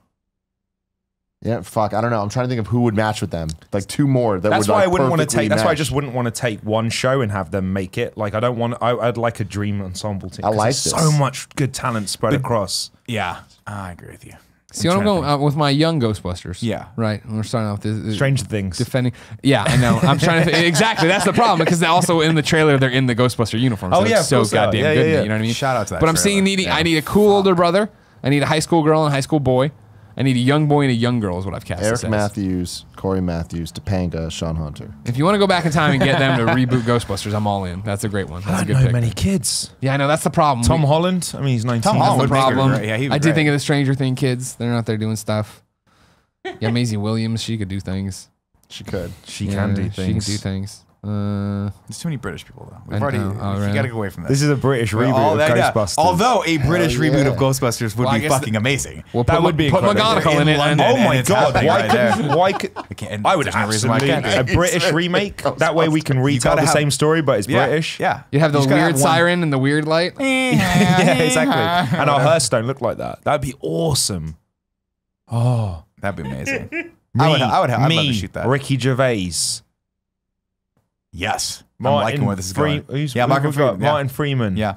Yeah, fuck. I don't know. I'm trying to think of who would match with them. Like two more. That's would, why like, I wouldn't want to perfectly take. That's why I match. just wouldn't want to take one show and have them make it. Like I don't want. I'd like a dream ensemble team. I 'cause like there's this. so much good talent spread across. Yeah, I agree with you. See, I'm going with my young Ghostbusters. Yeah. Right. We're starting off this. Stranger Things. Defending. Yeah, I know. I'm trying to. Exactly. That's the problem because also in the trailer they're in the Ghostbuster uniforms. Oh, They yeah, look of so course they are. goddamn Yeah, good. yeah, in it, yeah. You know what I mean? Shout out to that But I'm trailer. saying I need a cool older brother. I need a high school girl and a high school boy. I need a young boy and a young girl is what I've cast. Eric this as. Matthews, Corey Matthews, Topanga, Sean Hunter. If you want to go back in time and get them to reboot Ghostbusters, I'm all in. That's a great one. That's I a don't good know pick. many kids. Yeah, I know. That's the problem. Tom Holland. I mean, he's 19. Tom That's Holland the would make it problem. great. Yeah, he would I be did great. think of the Stranger Thing kids. They're out there doing stuff. Yeah, Maisie Williams. She could do things. She could. She Yeah, can do She things. can do things. There's too many British people though. We've I already. know. Oh, You really? got to go away from this. This is a British We're reboot all of that- yeah. Ghostbusters. Although a British Hell reboot yeah. of Ghostbusters would Well, I be guess fucking amazing. We'll That would be put incredible. McGonagall in it. London. Oh my And it's god! happening Why right there. couldn't? Why could? I can't- I would there's no reason why I absolutely can't. a British remake. That way we can You retell gotta the have- same story, but it's Yeah, British. Yeah. You'd have the You just gotta weird one- siren and the weird light. yeah, exactly. And our hearse don't look like that. That'd be awesome. Oh, That'd be amazing. I'd love to shoot that. Ricky Gervais. Yes. I'm liking where this is going. Yeah, Martin Freeman. Yeah. Martin Freeman. Yeah.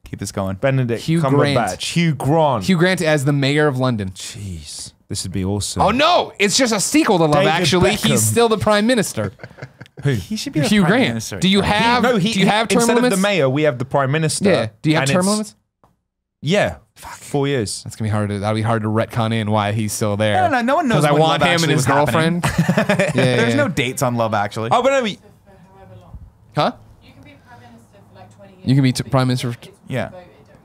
Keep this going. Benedict Hugh Cumberbatch. Grant. Hugh Grant. Hugh Grant as the mayor of London. Jeez, this would be awesome. Oh no, it's just a sequel to Love David Actually. Beckham. He's still the prime minister. He should be the Hugh prime Grant. minister. Do you have? do you have term instead limits? of the mayor, we have the prime minister. Yeah. Do you have and term it's- limits? Yeah. 4 years. That's gonna be hard. That'll be hard to retcon in why he's still there. No one knows Because I when want Love him and Actually his was happening. girlfriend. Yeah, There's yeah. no dates on Love Actually. Oh, but no, we, For however long. Huh? You can be prime minister for like 20 years You can be prime minister. Yeah.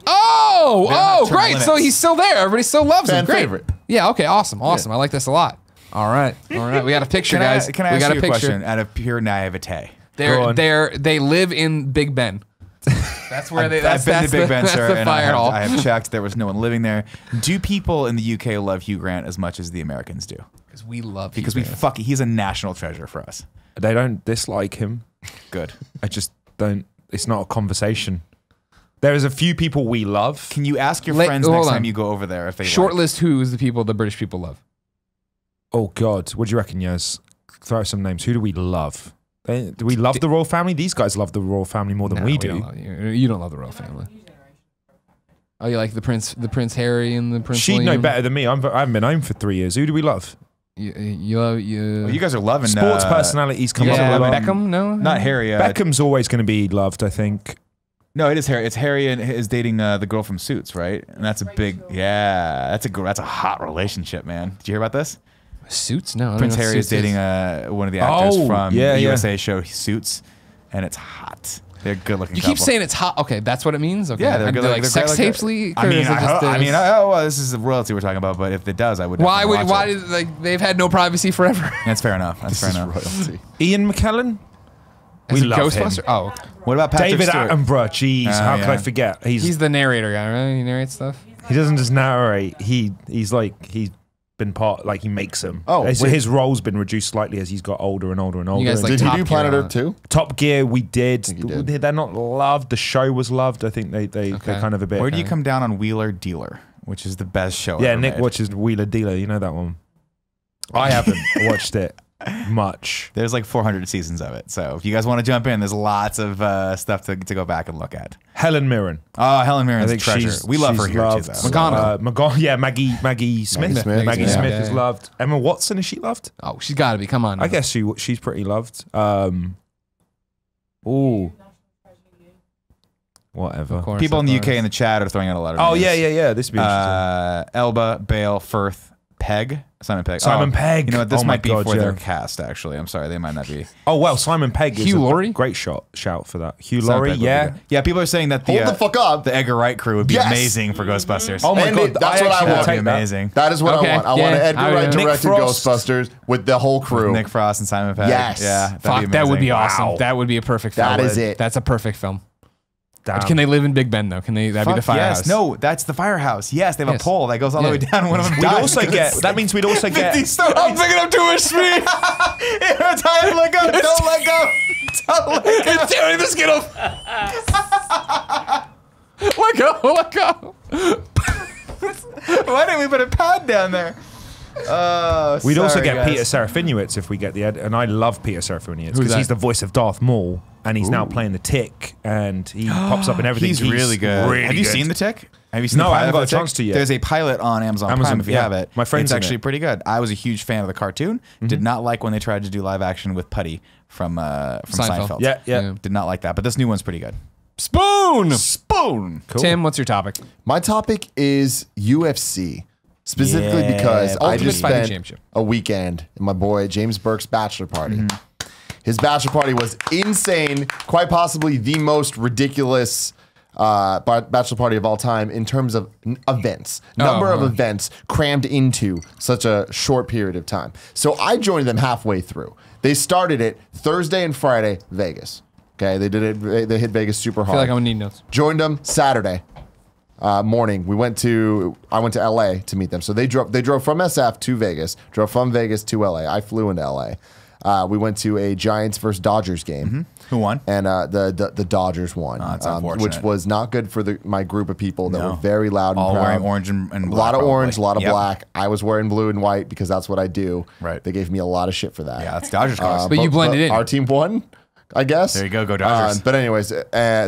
Oh, term great. So limits. he's still there. Everybody still loves him. Fan Great. favorite. Yeah. Okay. Awesome. I like this a lot. All right. We got a picture, guys. Can I we ask got you a a picture. question out of pure naivete? They live in Big Ben. That's where they. I've been to Big Ben, that's sir, the and fire hall. I have checked. There was no one living there. Do people in the UK love Hugh Grant as much as the Americans do? Because we love. Because he's a national treasure for us. They don't dislike him. Good. I just don't. It's not a conversation. There is a few people we love. Can you ask your friends hold next on. time you go over there if they Shortlist who is the people the British people love. Oh God, what do you reckon, Yaz? Throw some names. Who do we love? Do we love the royal family? These guys love the royal family more than we do. Don't love you don't love the royal family. Oh, you like the Prince Harry and the Prince She'd William? know better than me. I haven't been home for 3 years. Who do we love? You love you. Well, you guys are loving Sports personalities come yeah, up a lot. Beckham. No, Not Harry. Beckham's always going to be loved, I think. No, it is Harry. It's Harry and is dating the girl from Suits, right? And that's a big, that's a hot relationship, man. Did you hear about this? Suits. No, I don't Prince know what Harry is Suits dating one of the actors from the yeah. USA show Suits, and it's hot. They're good looking. You keep saying it's hot. Okay, that's what it means. Okay, Yeah, they're good. like They're sex great, tapes leak. I mean, well, this is the royalty we're talking about, but if it does, I would. why definitely watch it. did they've had no privacy forever? That's fair enough. That's fair enough. Royalty. Ian McKellen? As We a love Ghostbuster. him. Oh, What about Patrick David Stewart? Attenborough. Jeez, how could yeah. I forget? he's the narrator guy, right? He narrates stuff. He doesn't just narrate. He's been part, like he makes them. Oh, wait. His role's been reduced slightly as he's got older and older and older. guys like Did he Top do Gear Planet on Earth too? Top Gear, we did. think he did. They're not loved. The show was loved. I think they're kind of a bit. Where do you come down on Wheeler Dealer, which is the best show? Yeah, ever Nick made? watches Wheeler Dealer. You know that one. I haven't watched it much. There's like 400 seasons of it, so if you guys want to jump in, there's lots of stuff to go back and look at. Helen Mirren. Oh, Helen I Mirren's a think treasure. We love her she's here loved. too, though. McGonagall. Yeah, Maggie Smith. Smith, Maggie yeah. Smith Yeah, is yeah. loved. Emma Watson, is she loved? Oh, she's got to be. Come on. I guess she's pretty loved. Ooh. Whatever. Of course, People in of the UK course. in the chat are throwing out a lot of Oh names. yeah. This would be interesting. Elba, Bale, Firth, Pegg, Simon Pegg. Simon Pegg. You know what? This Oh my might be God, for their yeah. cast. Actually, I'm sorry, they might not be. Oh well, Simon Pegg is Hugh a Laurie? great shout for that. Hugh Simon Laurie, Pegg would be yeah. good. Yeah, people are saying that Hold the fuck up. the Edgar Wright crew would be Yes. amazing for Ghostbusters. Oh my And God, that's what I actually want. would That'd be take that. amazing. That is what Okay, I want. I yeah, want an Edgar I Wright would. directed Nick Frost. Ghostbusters with the whole crew. Nick Frost and Simon Pegg. Yes. Yeah, Fuck, that would be amazing. awesome. That would be a perfect film. That is it. That's a perfect film. Damn. Can they live in Big Ben though? Can they? That'd be the Fuck firehouse. yes. No, that's the firehouse. Yes, they have Yes. a pole that goes all the way Yeah. down. One of them We'd dies also 'cause get. it's That means we'd also 50 get. stories. I'm picking up too much speed. Every time, let go. Don't let go. Don't let go. It's tearing the skin off. Let go. Let go. Why didn't we put a pad down there? Oh, We'd also sorry, get guys. Peter Serafinowicz if we get the and I love Peter Serafinowicz Who's because that? he's the voice of Darth Maul and he's now playing the Tick and he pops up in everything. He's really good. really have you good. seen The Tick? Have you seen No, the I pilot haven't got for a The Tick? chance to yet. There's a pilot on Amazon Prime if you yeah. have it. My friend's It's in actually it. pretty good. I was a huge fan of the cartoon. Did not like when they tried to do live action with Putty from Seinfeld. Yeah. Yeah. Did not like that, but this new one's pretty good. Spoon. Spoon. Cool. Tim, what's your topic? My topic is UFC. Specifically Yeah, because I Ultimate just Fighting spent Championship. a weekend at my boy James Burke's bachelor party. His bachelor party was insane, quite possibly the most ridiculous bachelor party of all time in terms of events. Number of events crammed into such a short period of time. So I joined them halfway through. They started it Thursday and Friday, Vegas. Okay, they did it. They hit Vegas super I hard. feel like I'm gonna need notes. Joined them Saturday morning. I went to LA to meet them. So they drove from SF to Vegas, drove from Vegas to LA. I flew into LA. We went to a Giants versus Dodgers game. Who won? And the Dodgers won, that's unfortunate. which was not good for my group of people that No. were very loud and All proud. wearing orange and a black. lot of probably. orange, a lot of Yep. black. I was wearing blue and white because that's what I do. Right. They gave me a lot of shit for that. Yeah, that's Dodgers colors. But you blended in. Our team won, I guess. There you go, go Dodgers. But anyways,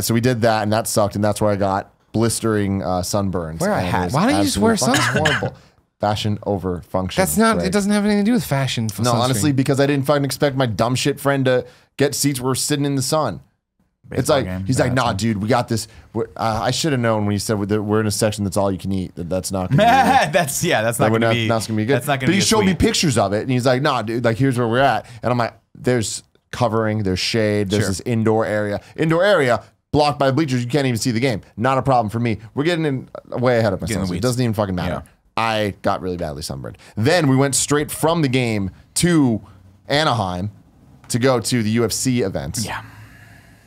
so we did that, and that sucked, and that's where I got blistering sunburns. Wear a and it hat. was Why don't you just wear absolutely fucking sunscreen? horrible. Fashion over function. That's not. Greg. It doesn't have anything to do with fashion. For No, sunscreen. honestly, because I didn't fucking expect my dumb shit friend to get seats where we're sitting in the sun. It's Baseball like game. he's Yeah, like, that's nah, fine. dude, we got this. I should have known when you said we're in a section that's all you can eat. That's not. Gonna be that's not we're going to be. That's gonna be good. That's not going to But be. he a showed me sweet. pictures of it, and he's like, nah, dude, like here's where we're at. And I'm like, there's covering, there's shade, there's Sure. this indoor area. Indoor area, blocked by the bleachers. You can't even see the game. Not a problem for me. We're getting in way ahead of myself. So it doesn't even fucking matter. Yeah. I got really badly sunburned. Then we went straight from the game to Anaheim to go to the UFC events. Yeah.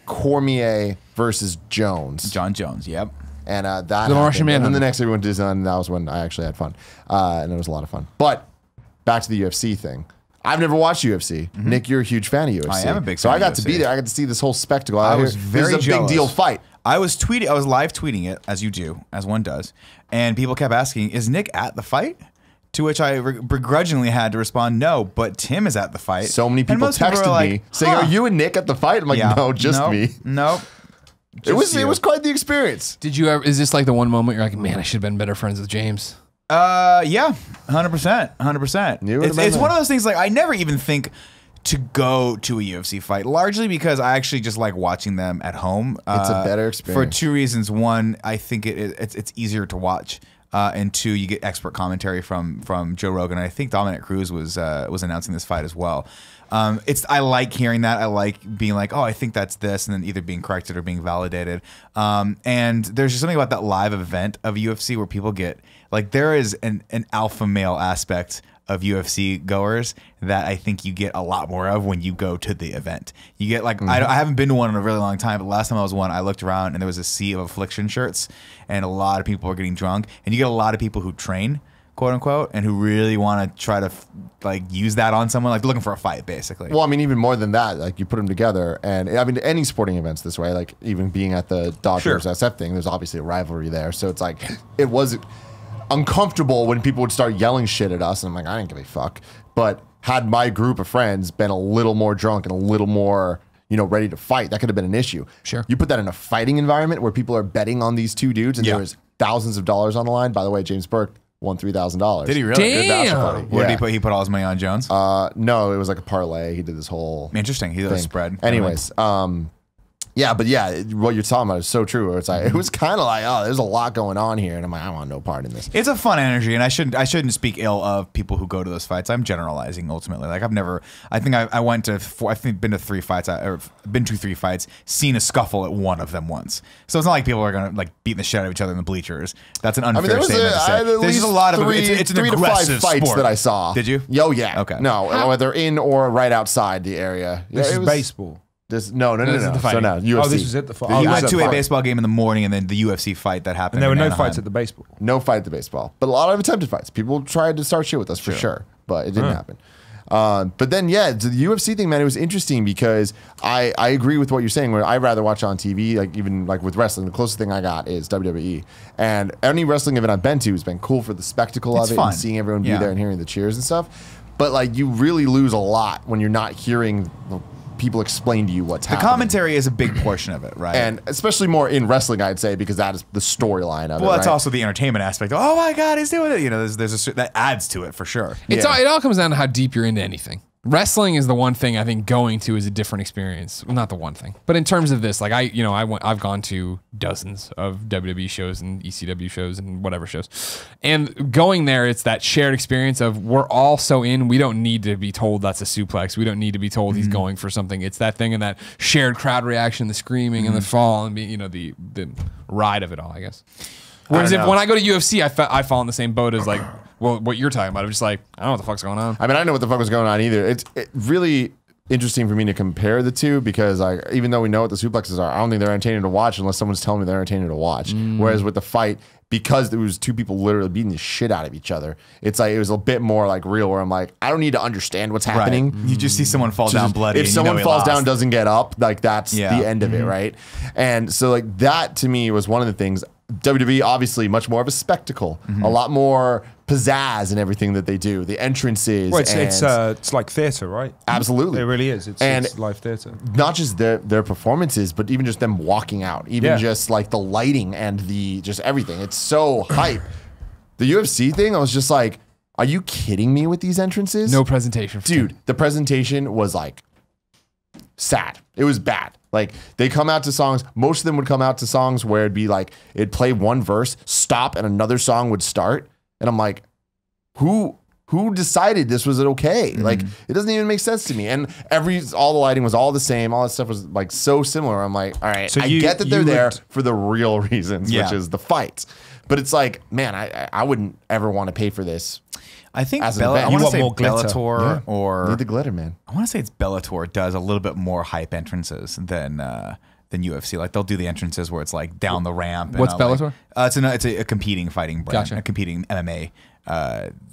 Cormier versus Jones. John Jones. Yep. And that The Martian happened. And then Manhunter. the next day we went to Disneyland, and that was when I actually had fun. And it was a lot of fun. But back to the UFC thing. I've never watched UFC. Nick, you're a huge fan of UFC. I am a big So fan I of got to UFC. be there. I got to see this whole spectacle. I out was here. very This is a jealous. big deal fight. I was live tweeting it, as you do, as one does, and people kept asking, "Is Nick at the fight?" To which I begrudgingly had to respond, "No, but Tim is at the fight." So many And people most people were texted like, me saying, "Huh." "Are you and Nick at the fight?" I'm like, "No, just me." No, It was quite the experience. Did you ever? Is this like the one moment you're like, man, I should have been better friends with James? Yeah, 100%, 100%. You would've been It's there. one of those things. Like I never even think to go to a UFC fight, largely because I actually just like watching them at home. It's a better for experience. 2 reasons. One, I think it's easier to watch. And 2, you get expert commentary from Joe Rogan. And I think Dominic Cruz was announcing this fight as well. I like hearing that. I like being like, oh, I think that's this, and then either being corrected or being validated. And there's just something about that live event of UFC where people get like there is an alpha male aspect of UFC goers that I think you get a lot more of when you go to the event. You get like I haven't been to one in a really long time, but last time I was one, I looked around and there was a sea of affliction shirts, and a lot of people were getting drunk, and you get a lot of people who train, quote unquote, and who really want to try to like use that on someone, like looking for a fight, basically. Well, I mean, even more than that, like you put them together, and I mean, any sporting events this way, like even being at the Dodgers Sure. SF thing, there's obviously a rivalry there. So it's like, it was uncomfortable when people would start yelling shit at us, and I'm like, I didn't give a fuck. But had my group of friends been a little more drunk and a little more, ready to fight, that could have been an issue. Sure. You put that in a fighting environment where people are betting on these two dudes, and Yeah. there was thousands of dollars on the line. By the way, James Burke won $3,000. Did he really? Damn. Good bachelor party. What Yeah. did he put? He put all his money on Jones. No, it was like a parlay. He did this whole Interesting. He does thing. spread. Anyways, what you're talking about is so true. It's like it was kind of like, oh, there's a lot going on here, and I'm like, I want no part in this. It's a fun energy, and I shouldn't speak ill of people who go to those fights. I'm generalizing ultimately. Like I went to been to 3 fights, or been to 3 fights, seen a scuffle at one of them once. So it's not like people are gonna like beat the shit out of each other in the bleachers. That's an unfair statement to say. There's just a lot of it's an 3 to 5 aggressive fights sport. that I saw. Did you? Oh yeah. Okay. No, whether in or right outside the area. This Yeah, is it was- baseball. No. This is the So fighting. no, UFC. Oh, this was at the fight. The Oh, He you went UFC to a fight. baseball game in the morning, and then the UFC fight that happened. And there were in no Anaheim. fights at the baseball. No fight at the baseball, but a lot of attempted fights. People tried to start shit with us for sure, but it didn't happen. But then, the UFC thing, man, it was interesting because I agree with what you're saying. Where I'd rather watch on TV, like even like with wrestling, the closest thing I got is WWE. And any wrestling event I've been to has been cool for the spectacle It's of it fun. and seeing everyone be Yeah. there and hearing the cheers and stuff. But like, you really lose a lot when you're not hearing people explain to you what's The happening. commentary is a big portion of it, right? And especially more in wrestling, I'd say, because that is the storyline of it. well, that's right? also the entertainment aspect. Oh my God, he's doing it. There's that adds to it for sure. It all comes down to how deep you're into anything. Wrestling is the one thing I think going to is a different experience. Well, not the one thing, but in terms of this, like I've gone to dozens of WWE shows and ECW shows and whatever shows, and going there, it's that shared experience of we're all so in. We don't need to be told that's a suplex. We don't need to be told he's going for something. It's that thing and that shared crowd reaction, the screaming and the fall and the ride of it all, I guess. Whereas when I go to UFC, I fall in the same boat as like, well, what you're talking about. I'm just like, I don't know what the fuck's going on. I mean, I don't know what the fuck was going on either. It's really interesting for me to compare the two because even though we know what the suplexes are, I don't think they're entertaining to watch unless someone's telling me they're entertaining to watch. Whereas with the fight, because there was 2 people literally beating the shit out of each other, it's like it was a bit more like real where I'm like, I don't need to understand what's happening. You just see someone fall down bloody. If and someone he falls down, lost. doesn't get up, like that's Yeah. the end of it, right? And so like that to me was one of the things. WWE obviously much more of a spectacle, a lot more pizzazz in everything that they do. The entrances, Well, and it's like theatre, right? absolutely, It really is. It's live theatre. not just their performances, but even just them walking out, even just like the lighting and the just everything. It's so hype. The UFC thing, I was just like, are you kidding me with these entrances? No presentation, for Dude, the presentation was like sad. It was bad. Like they come out to songs, most of them would come out to songs where it'd be like, it'd play one verse, stop, and another song would start. And I'm like, who who decided this was okay? Like, it doesn't even make sense to me. And all the lighting was all the same. All that stuff was like so similar. I'm like, all right, So I you- get that they're you there would- for the real reasons, Yeah. which is the fights. But it's like, man, I wouldn't ever want to pay for this. I think As an event. I You want to want say more glitter. Bellator or Need the glitter, man. I want to say it's Bellator does a little bit more hype entrances than UFC. Like they'll do the entrances where it's like down the ramp. And What's like- Bellator? It's a competing fighting brand, Gotcha. a competing MMA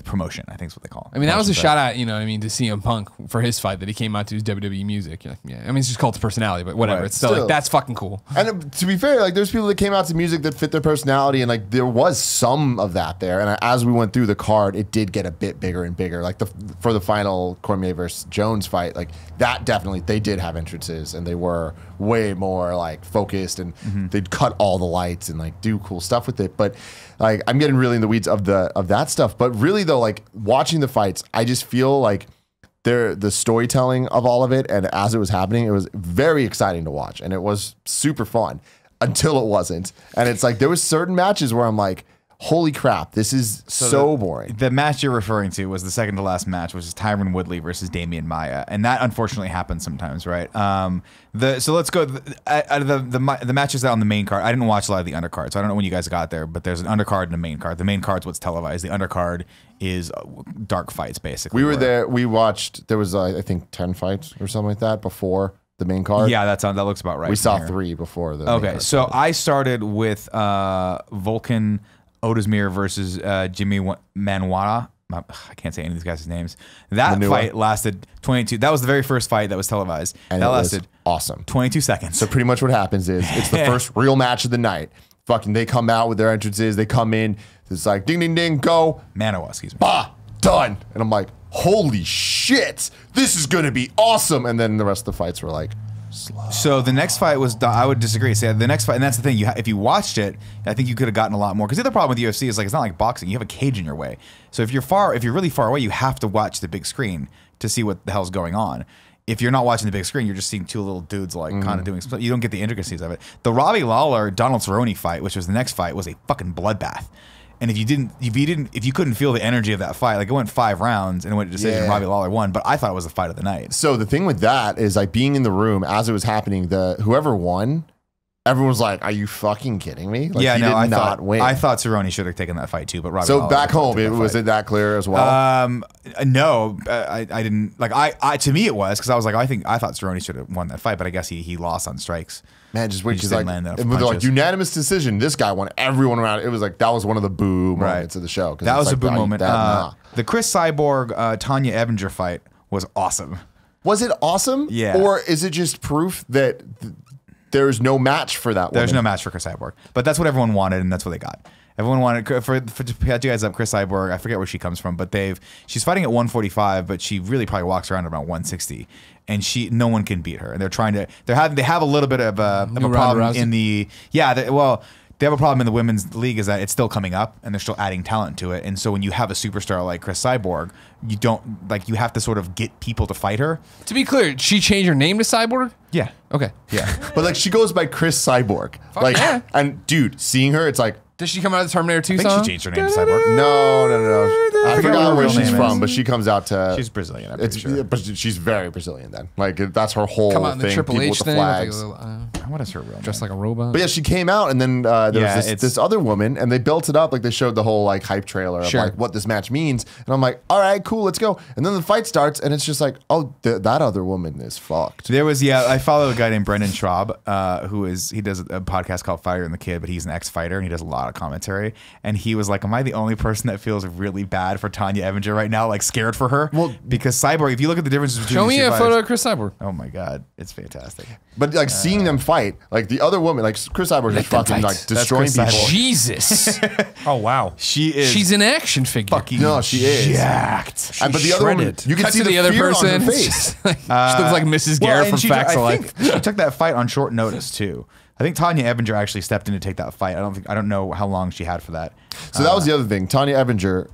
promotion. I think is what they call it. I mean, that was a Promotion shot at, you know what I mean, to CM Punk for his fight that he came out to his WWE music. You're like, yeah, I mean, it's just cult of personality, but whatever. Right. It's still, Still. like, that's fucking cool. And to be fair, like there's people that came out to music that fit their personality, and like there was some of that there. And as we went through the card, it did get a bit bigger and bigger. Like for the final Cormier versus Jones fight, like that definitely they did have entrances, and they were way more like focused, and they'd cut all the lights and like do cool stuff with it. But like I'm getting really in the weeds of that stuff. But really though, like watching the fights, I just feel like the storytelling of all of it, and as it was happening, it was very exciting to watch, and it was super fun until it wasn't. And it's like there was certain matches where I'm like, holy crap, this is so boring. The match you're referring to was the second to last match, which is Tyron Woodley versus Damian Maia, and that unfortunately happens sometimes, right? So let's go out of the matches out on the main card. I didn't watch a lot of the undercard, so I don't know when you guys got there, but there's an undercard and a main card. The main card's what's televised. The undercard is dark fights, basically. We were there. We watched. There was I think 10 fights or something like that before the main card. Yeah, that looks about right. we saw from here. 3 before the. main Okay, card so started. I started with Vulcan Otismir versus Jimmy Manwara. I can't say any of these guys' names. That Manua. fight lasted 22. That was the very first fight that was televised. and that it was lasted awesome. 22 seconds. So pretty much what happens is it's the first real match of the night. Fucking, they come out with their entrances. They come in. It's like ding, ding, ding, go. Manawa, excuse me. Bah, done. And I'm like, holy shit, this is gonna be awesome. And then the rest of the fights were like, So the next fight was, I would disagree. See, the next fight, and that's the thing, if you watched it, I think you could have gotten a lot more. Because the other problem with UFC is like, it's not like boxing. You have a cage in your way. So if you're really far away, you have to watch the big screen to see what the hell's going on. If you're not watching the big screen, you're just seeing two little dudes like kind of doing something. You don't get the intricacies of it. The Robbie Lawler Donald Cerrone fight, which was the next fight, was a fucking bloodbath. And if you couldn't feel the energy of that fight, like it went 5 rounds and it went to decision, Yeah. Robbie Lawler won. But I thought it was the fight of the night. so the thing with that is like being in the room as it was happening, whoever won, everyone was like, are you fucking kidding me? Like, Yeah, he no, did I not thought win. I thought Cerrone should have taken that fight too, but Robbie so Lawler back took home, that was fight. it that clear as well? No, I didn't like. I to me it was because I was like, I thought Cerrone should have won that fight, but I guess he lost on strikes. Man, just wait, just because didn't like, land enough it was like punches. unanimous decision. This guy won. Everyone around. It was like that was one of the boo Right. moments of the show. 'cause That it's was a like, boom moment. nah. The Chris Cyborg Tanya Evinger fight was awesome. Was it awesome? Yeah. Or is it just proof that there's no match for that? There's no woman? match for Chris Cyborg, but that's what everyone wanted, and that's what they got. Everyone wanted to catch you guys up. Chris Cyborg, I forget where she comes from, but she's fighting at 145, but she really probably walks around about 160, and no one can beat her. And they have a little bit of a Ronda problem Rousey? in the they have a problem in the women's league is that it's still coming up and they're still adding talent to it. And so when you have a superstar like Chris Cyborg, you have to sort of get people to fight her. To be clear, she changed her name to Cyborg? Yeah. Okay. Yeah. But like she goes by Chris Cyborg. Like yeah. and dude, seeing her, it's like Does she come out of the Terminator 2 I think song? she changed her name to Cyborg. no. I forget what forgot her where real she's name from, is. but she comes out to. She's Brazilian, I'm pretty sure. Yeah, but she's very Brazilian then. Like that's her whole Come out in the thing. Triple people H with the thing. flags. What is her real name? Dressed like a robot. But yeah, she came out, and then there Yeah, was this other woman, and they built it up like they showed the whole like hype trailer of Sure. like what this match means, and I'm like, all right, cool, let's go. And then the fight starts, and it's just like, oh, that other woman is fucked. There was I follow a guy named Brendan Schraub, he does a podcast called Fighter and the Kid, but he's an ex-fighter and he does a lot of commentary. And he was like, "Am I the only person that feels really bad for Tanya Evinger right now? Like scared for her? Well, because Cyborg. If you look at the differences between Show these me two a fighters- photo of Chris Cyborg. Oh my god, it's fantastic. But like seeing them fight, like the other woman, like Chris Cyborg is fucking fight. like That's destroying Chris people. Cyborg. Jesus. Oh wow. She is. She's an action figure. fucking No, she is. jacked. But the other woman, shredded. you can Cut see to the other fear person. on her It's face. just like, she looks like Mrs. Garrett and from she- Facts of I Life. think she took that fight on short notice too. I think Tanya Evinger actually stepped in to take that fight. I don't know how long she had for that. So that was the other thing. Tanya Evinger,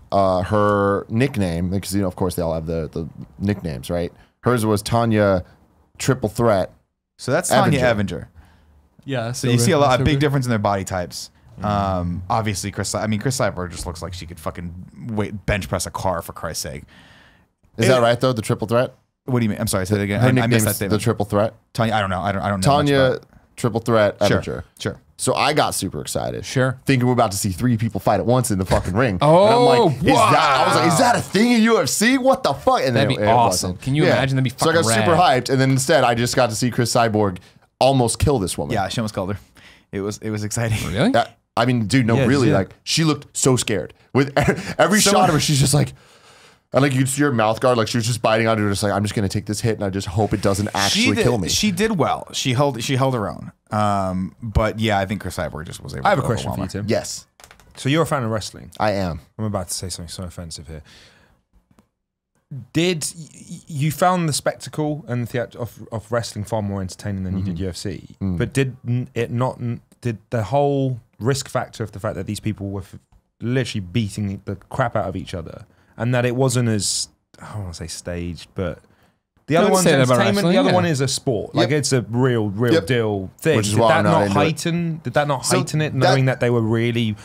her nickname, because of course they all have the nicknames, right? Hers was Tanya Triple Threat. So that's Tanya Evinger. Evinger. Yeah. So you see a big difference in their body types. Obviously, Chris Cyborg just looks like she could fucking bench press a car, for Christ's sake. Is that right though? The triple threat. What do you mean? I'm sorry. Say it again. Her I nickname missed that is statement. the triple threat. Tanya. I don't know. I don't know. Tanya, much about triple threat, it. amateur. Sure. So I got super excited. Sure. Thinking we're about to see 3 people fight at once in the fucking ring. Oh, and I'm like, I was like, is that a thing in UFC? What the fuck? And That'd then be it awesome. wasn't. Can you imagine? That'd be So I got fucking super rad. hyped, and then instead I just got to see Chris Cyborg almost kill this woman. Yeah, she almost killed her. It was exciting. Really? I mean, dude, no, Yeah, really, yeah. like she looked so scared. With every shot of her, she's just like, and like you could see her mouth guard, like she was just biting onto her, just like, I'm just gonna take this hit, and I just hope it doesn't actually kill me. She did well. She held her own. But yeah, I think Chris Cyborg just was able. I have to a question for you, overwhelm her. Tim. Yes, So you're a fan of wrestling. I am. I'm about to say something so offensive here. Did you found the spectacle and the theater of wrestling far more entertaining than you did UFC? But did the whole risk factor of the fact that these people were literally beating the crap out of each other, and that it wasn't as, I don't want to say staged, but the other would one's say that about entertainment. The wrestling, other yeah. one is a sport. Like Yep. it's a real Yep. deal thing. Which is Did why that I'm not not into it. heighten? Did that not So heighten it, that- knowing that they were really?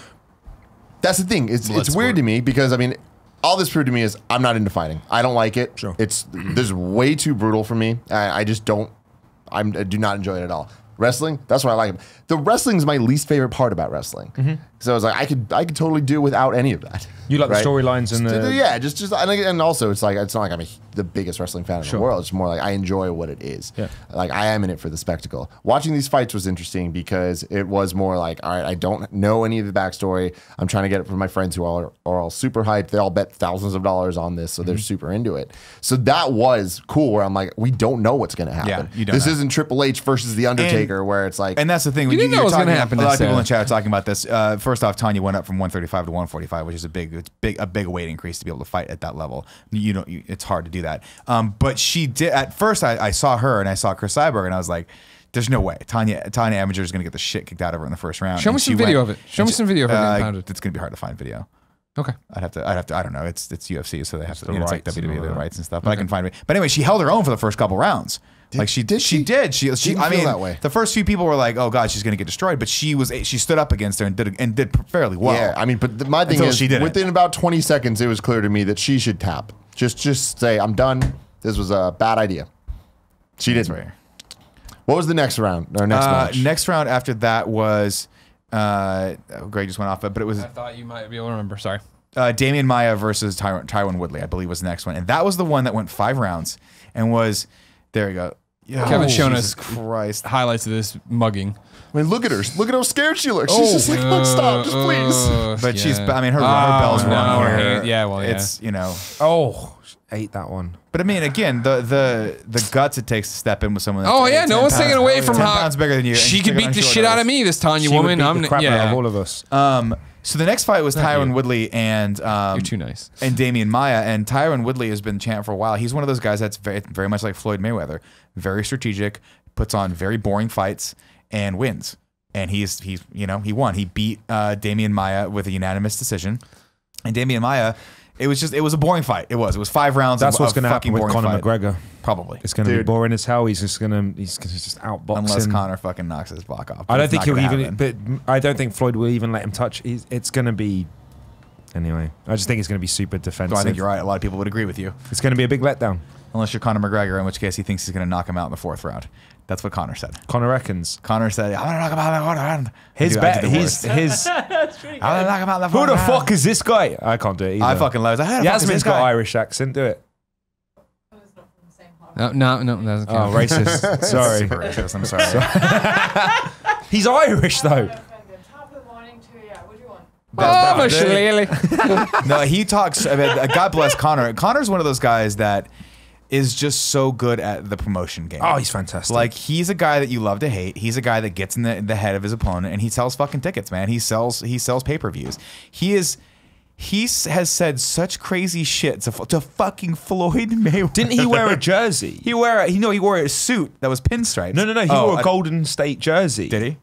That's the thing. It's weird to me because I mean, all this proved to me is I'm not into fighting. I don't like it. Sure. This is way too brutal for me. I just don't. I do not enjoy it at all. Wrestling, that's what I like. The wrestling is my least favorite part about wrestling. So I was like, I could totally do without any of that. You like right? the storylines and the Yeah, just and also it's like it's not like I'm the biggest wrestling fan in the world. It's more like I enjoy what it is. Yeah. Like I am in it for the spectacle. Watching these fights was interesting because it was more like, all right, I don't know any of the backstory. I'm trying to get it from my friends who are all super hyped. They all bet thousands of dollars on this, so they're super into it. So that was cool. Where I'm like, we don't know what's going to happen. Yeah, you don't This know. isn't Triple H versus the Undertaker, where it's like, And that's the thing. When didn't know it was talking, gonna happen a lot of this, people in the chat are talking about this. First off, Tanya went up from 135 to 145, which is a big weight increase to be able to fight at that level. It's hard to do that. But she did. At first, I saw her and I saw Chris Cyborg, and I was like, "There's no way Tanya Amateur is going to get the shit kicked out of her in the first round." Show me And some she video went- of it. Show me some video of her getting pounded. It's going to be hard to find video. Okay. I'd have to. I don't know. It's UFC, so they have to. the It's like rights and WWE, all the that. rights and stuff. But I can find it. But anyway, she held her own for the first couple rounds. She did. She Didn't I feel mean, that way. the first few people were like, "Oh God, she's going to get destroyed," but she stood up against her and did fairly well. yeah. I mean, but my thing Until is, she didn't. within about 20 seconds, it was clear to me that she should tap. Just say, I'm done. This was a bad idea. She didn't. right. What was the next round or next match? Next round after that was Greg just went off, but it was I thought you might be able to remember. Sorry. Damian Maya versus Tywin Woodley, I believe was the next one, and that was the one that went 5 rounds and was there. You go. Kevin's showing Jesus us Christ. highlights of this mugging. I mean, look at her. Look at how scared she looks. She's just like, look, stop, just please. But she's, yeah. I mean, her bells no, rung her here. hand- yeah, well, yeah. It's, Oh, ate that one. but I mean, again, the guts it takes to step in with someone. That's Oh yeah, 10 no one's pounds- taking away from 10 how pounds bigger than you. and She she's could taking beat on the short shit out of notice. me, this Tanya She would woman. beat the crap out of all of us. So the next fight was Tywin you. Woodley and You're too nice. and Damian Maya. And Tywin Woodley has been champ for a while. He's one of those guys that's very much like Floyd Mayweather, very strategic, puts on very boring fights and wins. And he won. He beat Damian Maya with a unanimous decision. And Damian Maya, it was a boring fight. It was 5 rounds. That's what's going to happen with Conor fight. McGregor. Probably. It's going to be Dude. boring as hell. He's just going to just outbox Unless him. Conor fucking knocks his block off. I don't It's think not he'll gonna even. happen. But I don't think Floyd will even let him touch. It's going to be. Anyway, I just think it's going to be super defensive. So I think you're right. A lot of people would agree with you. It's going to be a big letdown. Unless you're Conor McGregor, in which case he thinks he's going to knock him out in the 4th round. That's what Conor said. Conor reckons. Conor said, "I'm going to knock him out in the 4th round." His I bet. did the His. worst. That's pretty I'm going to good. knock him out in the 4th Who the round. fuck is this guy? I can't do it either. I fucking love it. Who the fuck is Yasmin's this got guy? Irish accent. Do it. No, that doesn't Oh, count. racist. Sorry. Super racist. I'm sorry. He's Irish though. Top of the morning to what do you want? Oh, my shillelagh. No, he talks. I mean, God bless Conor. Conor's one of those guys that is just so good at the promotion game. Oh, he's fantastic. Like, he's a guy that you love to hate. He's a guy that gets in the head of his opponent, and he sells fucking tickets, man. He sells pay-per-views. He has said such crazy shit to fucking Floyd Mayweather. Didn't he wear a jersey? He wore a suit that was pinstripes. No. He wore a Golden State jersey. Did he?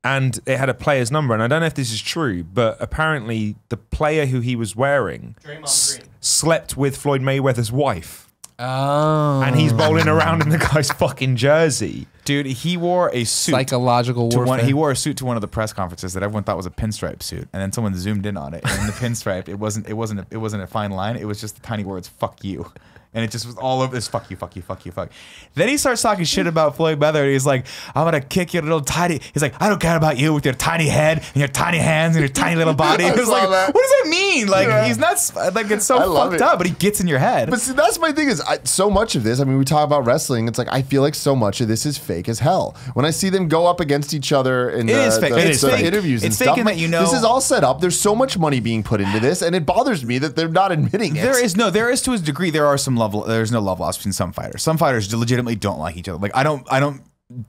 And it had a player's number. And I don't know if this is true, but apparently the player who he was wearing slept with Floyd Mayweather's wife. Oh. And he's bowling around in the guy's fucking jersey. Dude, he wore a suit. Psychological warfare. He wore a suit to one of the press conferences that everyone thought was a pinstripe suit, and then someone zoomed in on it. And in the pinstripe, it wasn't a fine line. It was just the tiny words "fuck you." And it just was all over this fuck you, fuck you, fuck you, fuck. Then he starts talking shit about Floyd Mayweather. And he's like, I'm going to kick your little tiny. He's like, I don't care about you with your tiny head and your tiny hands and your tiny little body. It was like, what does that mean? Like, he's not, like, it's so fucked up, but he gets in your head. But see, that's my thing is so much of this, I mean, we talk about wrestling. It's like, I feel like so much of this is fake as hell. When I see them go up against each other in the interviews and stuff, that, you know, this is all set up. There's so much money being put into this, and it bothers me that they're not admitting it. There is to a degree, there's no love lost between some fighters. Some fighters legitimately don't like each other. Like I don't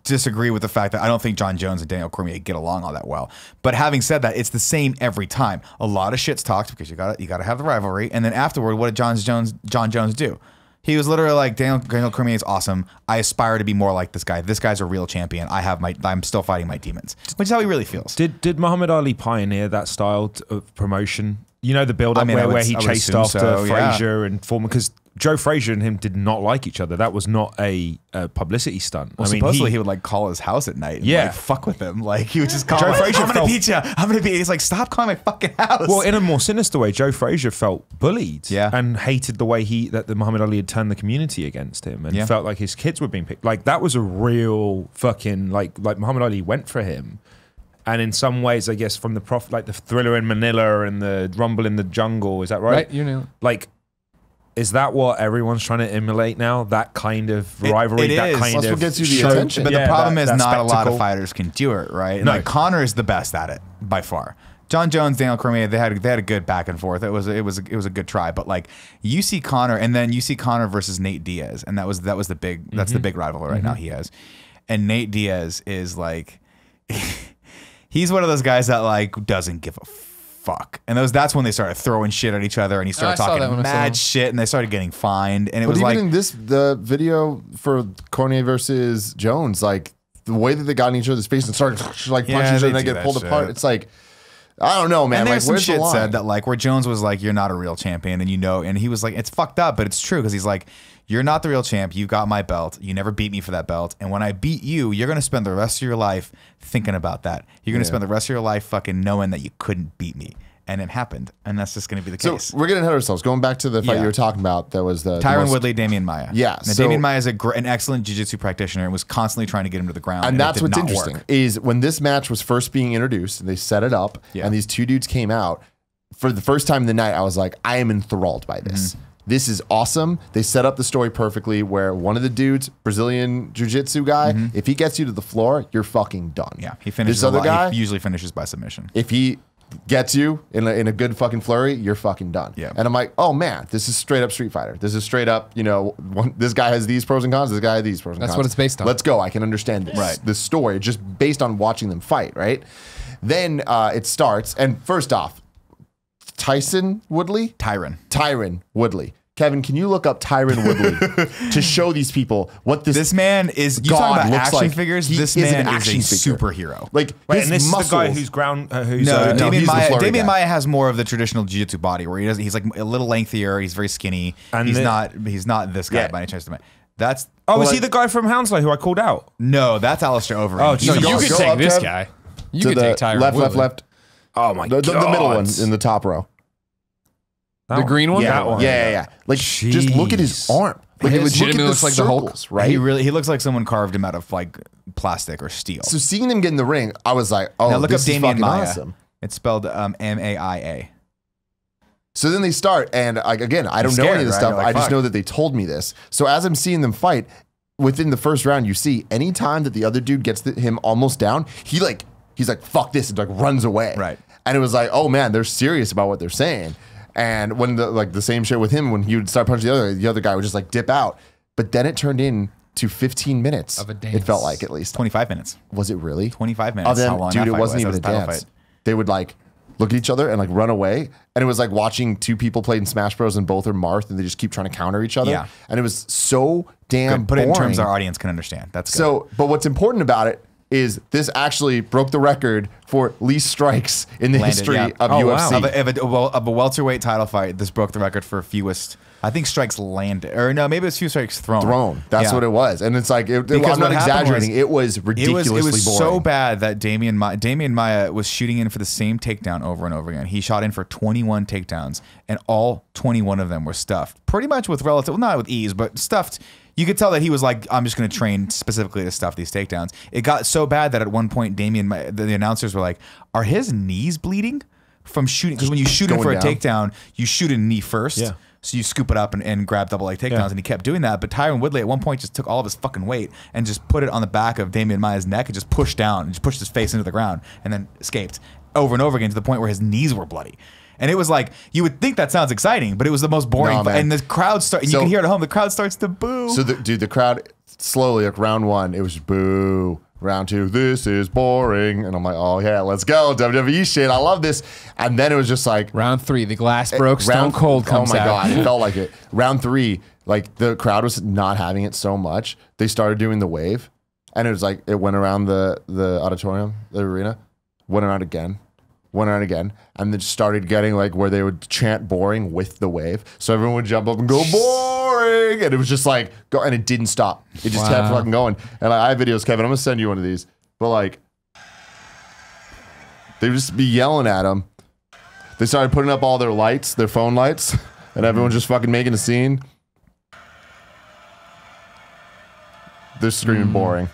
disagree with the fact that I don't think John Jones and Daniel Cormier get along all that well. But having said that, it's the same every time. A lot of shit's talked because you gotta have the rivalry. And then afterward, what did John Jones do? He was literally like, Daniel Cormier is awesome. I aspire to be more like this guy. This guy's a real champion. I'm still fighting my demons, which is how he really feels. Did Muhammad Ali pioneer that style of promotion? You know, the build-up where he chased after Frazier and Foreman, because Joe Frazier and him did not like each other. That was not a publicity stunt. Well, supposedly he would like call his house at night and like fuck with him. Like he would just call Joe Frazier. I'm gonna beat you. I'm gonna beat you. He's like, stop calling my fucking house. Well, in a more sinister way, Joe Frazier felt bullied and hated the way that the Muhammad Ali had turned the community against him and felt like his kids were being picked. Like that was a real fucking like Muhammad Ali went for him. And in some ways, I guess, from the like the Thriller in Manila and the Rumble in the Jungle, is that right? Right, you know. Like, is that what everyone's trying to emulate now? That kind of rivalry, that kind That's of what gets you the attention. But the problem is, not a lot spectacle. of fighters can do it, right? And like Conor is the best at it by far. John Jones, Daniel Cormier, they had a good back and forth. It was a good try, but like you see Conor, and then you see Conor versus Nate Diaz, and that was the big that's the big rivalry right now he has, and Nate Diaz is like. He's one of those guys that like doesn't give a fuck, and that's when they started throwing shit at each other, and he started talking mad shit, and they started getting fined, and it was like in the video for Cormier versus Jones, like the way that they got in each other's face and started like punching each other and they get pulled apart. It's like I don't know, man. And like some shit said that like where Jones was like, "You're not a real champion," and and he was like, "It's fucked up," but it's true because he's like. You're not the real champ. You got my belt. You never beat me for that belt. And when I beat you, you're going to spend the rest of your life thinking about that. You're going to spend the rest of your life fucking knowing that you couldn't beat me. And it happened. And that's just going to be the case. So we're getting ahead of ourselves. Going back to the fight you were talking about, that was the Tyron Woodley, Damian Maia. Yeah. Now, Damian Maia is an excellent jiu-jitsu practitioner and was constantly trying to get him to the ground. And that's what's interesting work. is when this match was first being introduced, they set it up and these two dudes came out. For the first time in the night, I was like, I am enthralled by this. This is awesome. They set up the story perfectly where one of the dudes, Brazilian jiu-jitsu guy, if he gets you to the floor, you're fucking done. Yeah, he finishes. This other guy he usually finishes by submission. If he gets you in a good fucking flurry, you're fucking done. Yeah. And I'm like, oh man, this is straight up Street Fighter. This is straight up, this guy has these pros and cons, this guy has these pros and cons. That's what it's based on. Let's go. I can understand this story just based on watching them fight, right? Then it starts, and first off, Tyron Woodley. Kevin, can you look up Tyron Woodley to show these people what this man is? You talking about looks action like? this He man an is a superhero. Like Wait, his and this muscles, is the guy who's ground. Who's No, Damian Maia Maia has more of the traditional jiu-jitsu body where he's like a little lengthier. He's very skinny. And he's not this guy by any chance. That's is he the guy from Hounslow who I called out? No, that's Alistair Overeem. Oh, No, you could take this guy. You could take Tyron Woodley. left. Oh my god, The middle one in the top row. The green one? Yeah. Like, just look at his arm. Like, He look at legitimately the looks like the Hulk. circles, right? He looks like someone carved him out of like plastic or steel. So seeing them get in the ring, I was like, oh, Now look this up is Damian fucking Maia. awesome. It's spelled M-A-I-A. So then they start, and again, I don't know any of this stuff. Right? I just fuck. know that they told me this. So as I'm seeing them fight, within the first round, you see any time that the other dude gets him almost down, he's like, fuck this, and like runs away. Right. And it was like, oh man, they're serious about what they're saying. And when the same shit with him, when he would start punching the other guy would just like dip out. But then it turned into 15 minutes of a dance. It felt like, at least 25 minutes. Was it really 25 minutes? Of them, how long dude, that it fight wasn't was. even a That was title dance. fight. They would like look at each other and like run away, and it was like watching two people play in Smash Bros. And both are Marth, and they just keep trying to counter each other. Yeah. And it was so damn Good. Put it in terms boring. our audience can understand. That's good. So, but what's important about it is this actually broke the record for least strikes in the Landed, history yeah. of Oh, wow. UFC. Of a welterweight title fight, this broke the record for fewest. I think strikes landed, or no, maybe it was few strikes thrown. That's Yeah. what it was, and it's like I'm Because not what happened exaggerating. It was ridiculously it was boring. so bad that Damian Maia was shooting in for the same takedown over and over again. He shot in for 21 takedowns, and all 21 of them were stuffed, pretty much with relative, well, not with ease, but stuffed. You could tell that he was like, I'm just going to train specifically to stuff these takedowns. It got so bad that at one point, the announcers were like, "Are his knees bleeding from shooting?" Because when you shoot in Going for down. a takedown, you shoot a knee first. Yeah. So you scoop it up and grab double leg takedowns, and he kept doing that. But Tyron Woodley at one point just took all of his fucking weight and just put it on the back of Damian Maia's neck and just pushed down and just pushed his face into the ground and then escaped over and over again to the point where his knees were bloody. And it was like, you would think that sounds exciting, but it was the most boring. No, man. And the crowd and you So- can hear it at home, the crowd starts to boo. So, the crowd slowly, like round 1, it was boo. Round 2, this is boring. And I'm like, oh, yeah, let's go. WWE shit. I love this. And then it was just like, Round 3, the glass broke. Stone Cold comes oh my out. God, it felt like it. Round 3, like the crowd was not having it so much. They started doing the wave, and it was like it went around the auditorium, the arena, went around again, and then just started getting like where they would chant boring with the wave. So everyone would jump up and go boring, and it was just like go, and it didn't stop. It just kept fucking going. And like, I have videos, Kevin. I'm gonna send you one of these. But like, they would just be yelling at him. They started putting up all their lights, their phone lights, and everyone's just fucking making a scene. They're screaming boring.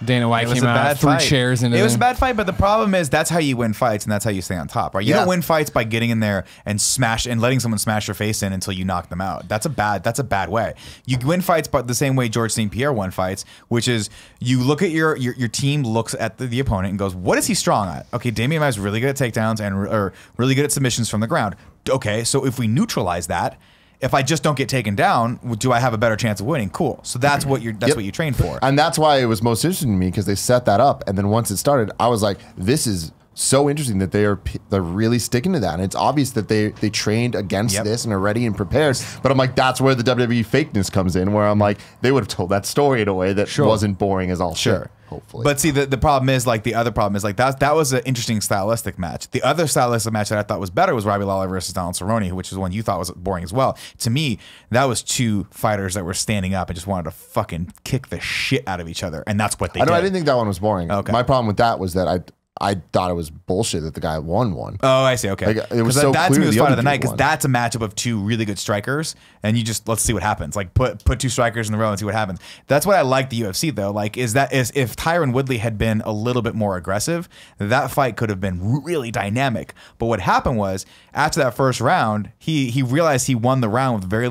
Dana White It was came a out, bad threw fight. chairs into It was a them. bad fight, but the problem is that's how you win fights and that's how you stay on top, right? You Yeah. don't win fights by getting in there and letting someone smash your face in until you knock them out. That's a bad way. You win fights by the same way George St. Pierre won fights, which is you look at your team looks at the opponent and goes, what is he strong at? Okay, Damian Maia is really good at takedowns and or really good at submissions from the ground. Okay, so if we neutralize that, if I just don't get taken down, do I have a better chance of winning? Cool. So that's what what you train for. And that's why it was most interesting to me, because they set that up, and then once it started, I was like, this is so interesting that they're really sticking to that, and it's obvious that they trained against Yep. this and are ready and prepared. But I'm like, that's where the WWE fakeness comes in, where I'm like, they would have told that story in a way that wasn't boring as all shit. Hopefully. But see, the problem is like the other problem is like that was an interesting stylistic match. The other stylistic match that I thought was better was Robbie Lawler versus Donald Cerrone, which is one you thought was boring as well. To me, that was two fighters that were standing up and just wanted to fucking kick the shit out of each other, and that's what they did. I didn't think that one was boring. Okay. My problem with that was that I thought it was bullshit that the guy won one. Oh, I see. Okay, Like, it was 'Cause so that to clear me was the fight other of the night dude because won. that's a matchup of two really good strikers, and let's see what happens. Like put two strikers in the row and see what happens. That's what I like the UFC though. Like is if Tyron Woodley had been a little bit more aggressive, that fight could have been really dynamic. But what happened was after that first round, he realized he won the round with very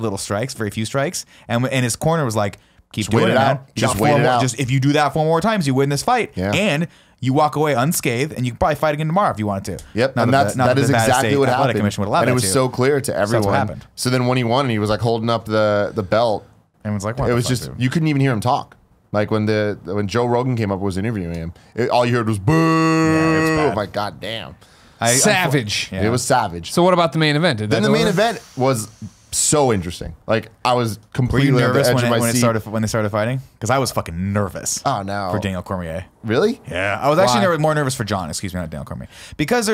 few strikes, and his corner was like, keep Just doing wait it, it man. out. Just wait it out. Just if you do that 4 more times, you win this fight, Yeah. and you walk away unscathed, and you can probably fight again tomorrow if you wanted to. Yep, Not and that that is the Nevada exactly State what Athletic happened. Commission would allow And that it was to. so clear to that's everyone. what happened. So then when he won and he was like holding up the belt, Everyone's like, what it the was fuck, just dude? you couldn't even hear him talk. Like when Joe Rogan came up and was interviewing him, all you heard was boo. it was bad. Like goddamn, Savage. Yeah. it was savage. So what about the main event? Did Then that the main deliver? event was so interesting. Like I was Were you completely at the nervous edge when, of my when, seat. they started fighting? Because I was fucking nervous. Oh, no. For Daniel Cormier. Really? Yeah, I was actually Why? more nervous for John. Excuse me, not Daniel Cormier. Because